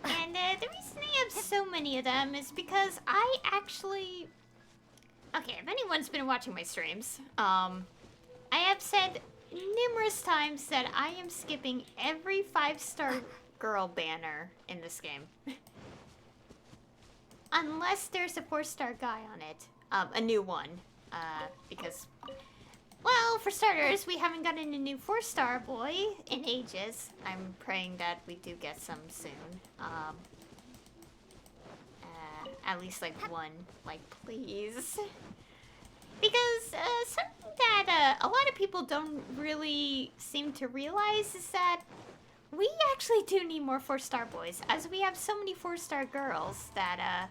And the reason I have so many of them is because I actually... Okay, if anyone's been watching my streams, I have said numerous times that I am skipping every 5-star girl banner in this game. Unless there's a 4-star guy on it. A new one. Because... Well, for starters, we haven't gotten a new 4-star boy in ages. I'm praying that we do get some soon. At least like one. Like, please. Because something that a lot of people don't really seem to realize is that we actually do need more 4-star boys, as we have so many 4-star girls that,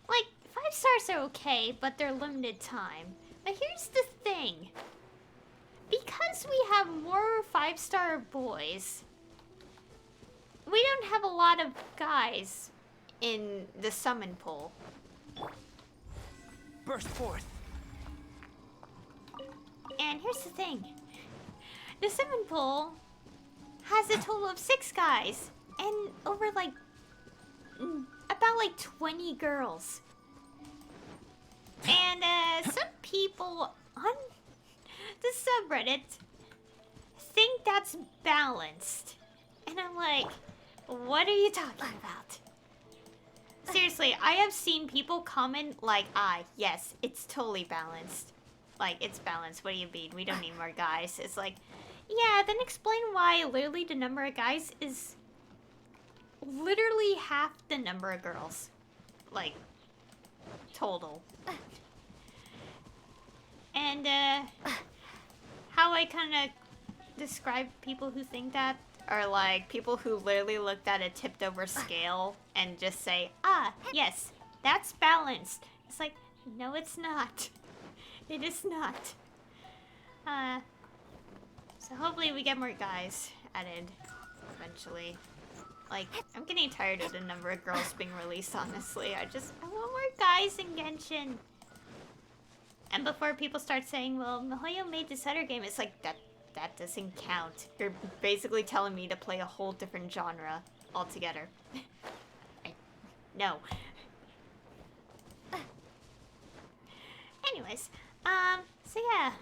like, 5 stars are okay, but they're limited time. But here's the thing. Because we have more 5-star boys, we don't have a lot of guys in the summon pool. Burst forth. And here's the thing. The summon pool has a total of 6 guys and over like about like 20 girls. And some people on the subreddit think that's balanced. And I'm like, what are you talking about? Seriously, I have seen people comment like, yes, it's totally balanced. Like, it's balanced. What do you mean? We don't need more guys. It's like, yeah, then explain why literally the number of guys is literally half the number of girls. Like, total. And how I kind of describe people who think that are like people who literally looked at a tipped over scale and just say, ah, yes, that's balanced. It's like, no, it's not. It is not. So hopefully we get more guys added eventually. Like, I'm getting tired of the number of girls being released, honestly. I want more guys in Genshin. And before people start saying, well, MiHoYo made this other game, it's like, that doesn't count. You're basically telling me to play a whole different genre altogether. No. Anyways, so yeah.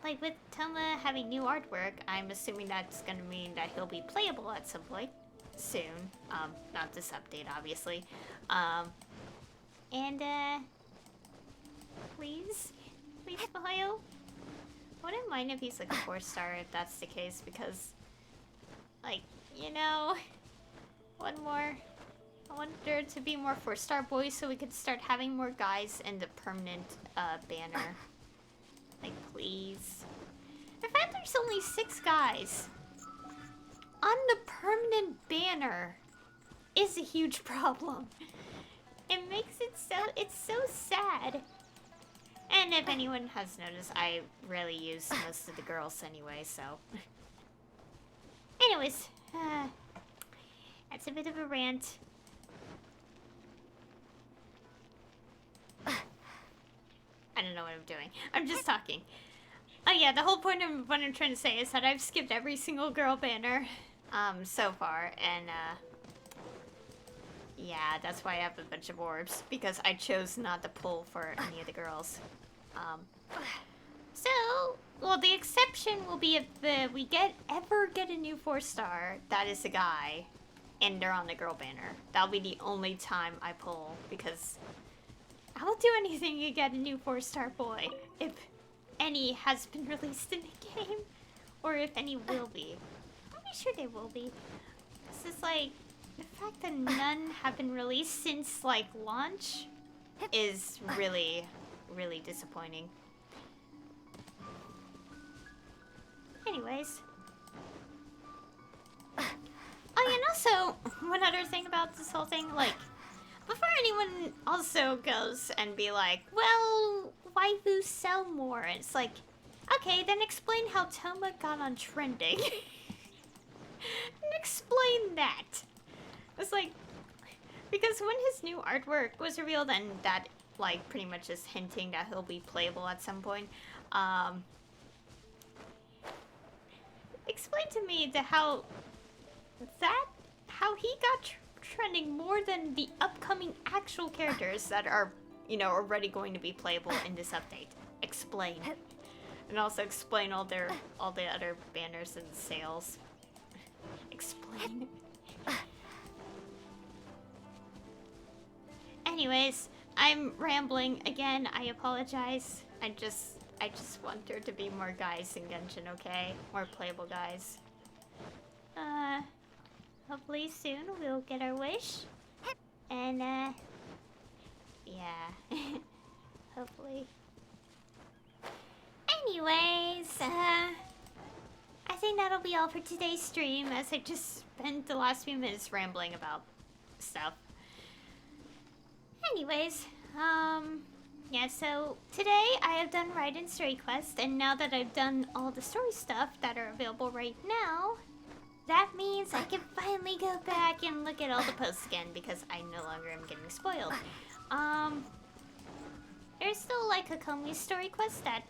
Like, with Toma having new artwork, I'm assuming that's gonna mean that he'll be playable at some point soon. Not this update, obviously. And, please, MiHoYo. I wouldn't mind if he's like a 4-star if that's the case, because, like, you know, one more. I want there to be more 4-star boys so we could start having more guys in the permanent banner. Like, please. The fact there's only 6 guys on the permanent banner is a huge problem. It makes it so, it's so sad. And if anyone has noticed, I rarely use most of the girls anyway, so. Anyways, that's a bit of a rant. I don't know what I'm doing. I'm just talking. Oh yeah, the whole point of what I'm trying to say is that I've skipped every single girl banner so far, and yeah, that's why I have a bunch of orbs, because I chose not to pull for any of the girls. So, well, the exception will be if we ever get a new 4-star that is a guy, and they're on the girl banner. That'll be the only time I pull, because I will do anything to get a new 4-star boy, if any has been released in the game, or if any will be. I'm pretty sure they will be. This is like, the fact that none have been released since, like, launch is really, really disappointing. Anyways. Oh, yeah, and also, one other thing about this whole thing, like, before anyone also goes and be like, well, waifus sell more. And it's like, okay, then explain how Toma got on trending. And explain that. It's like, because when his new artwork was revealed, and that, like, pretty much is hinting that he'll be playable at some point, explain to me how he got trending more than the upcoming actual characters that are, you know, already going to be playable in this update. Explain. And also explain all the other banners and sales. Explain. Anyways, I'm rambling again. I apologize. I just want there to be more guys in Genshin, okay? More playable guys. Hopefully soon we'll get our wish. And, yeah. Hopefully. Anyways, I think that'll be all for today's stream, as I just spent the last few minutes rambling about stuff. Anyways, yeah, so today I have done Raiden's story quest, and now that I've done all the story stuff that are available right now, that means I can finally go back and look at all the posts again, because I no longer am getting spoiled. There's still, like, a Komi's story quest that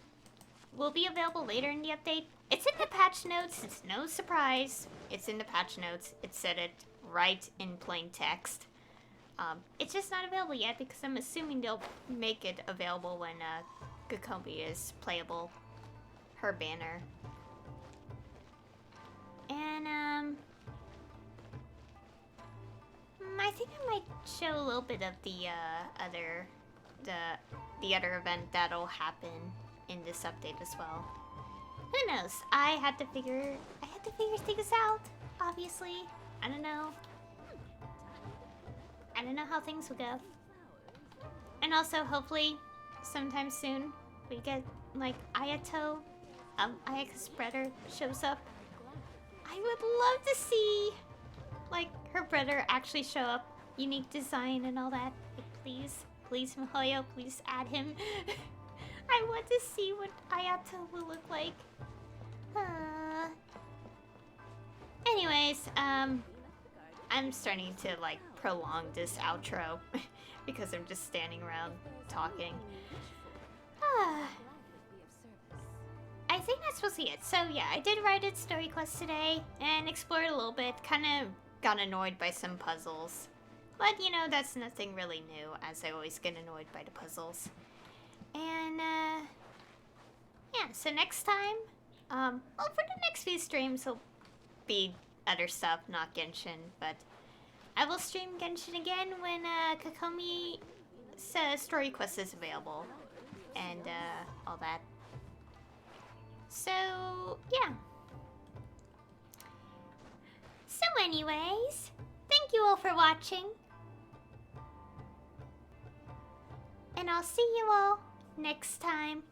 will be available later in the update. It's in the patch notes, it's no surprise. It's in the patch notes, it said it right in plain text. It's just not available yet, because I'm assuming they'll make it available when Gakomi is playable. Her banner. And, I think I might show a little bit of the other event that'll happen in this update as well. Who knows? I had to figure things out, obviously. I don't know. I don't know how things will go. And And also, hopefully, sometime soon, we get, like, Ayato, Ayaka's brother shows up. I would love to see, like, her brother actually show up. Unique design and all that. Like, please, please, Mihoyo, please add him. I want to see what Ayato will look like. Anyways, I'm starting to, like, prolong this outro because I'm just standing around talking. I think that's supposed to be it. So yeah, I did write its story quest today and explored a little bit. Kind of got annoyed by some puzzles. But, you know, that's nothing really new, as I always get annoyed by the puzzles. And, yeah, so next time, well, for the next few streams will be other stuff, not Genshin, but I will stream Genshin again when, Kakomi's story quest is available. And, all that. So, yeah. So anyways, thank you all for watching. And I'll see you all next time.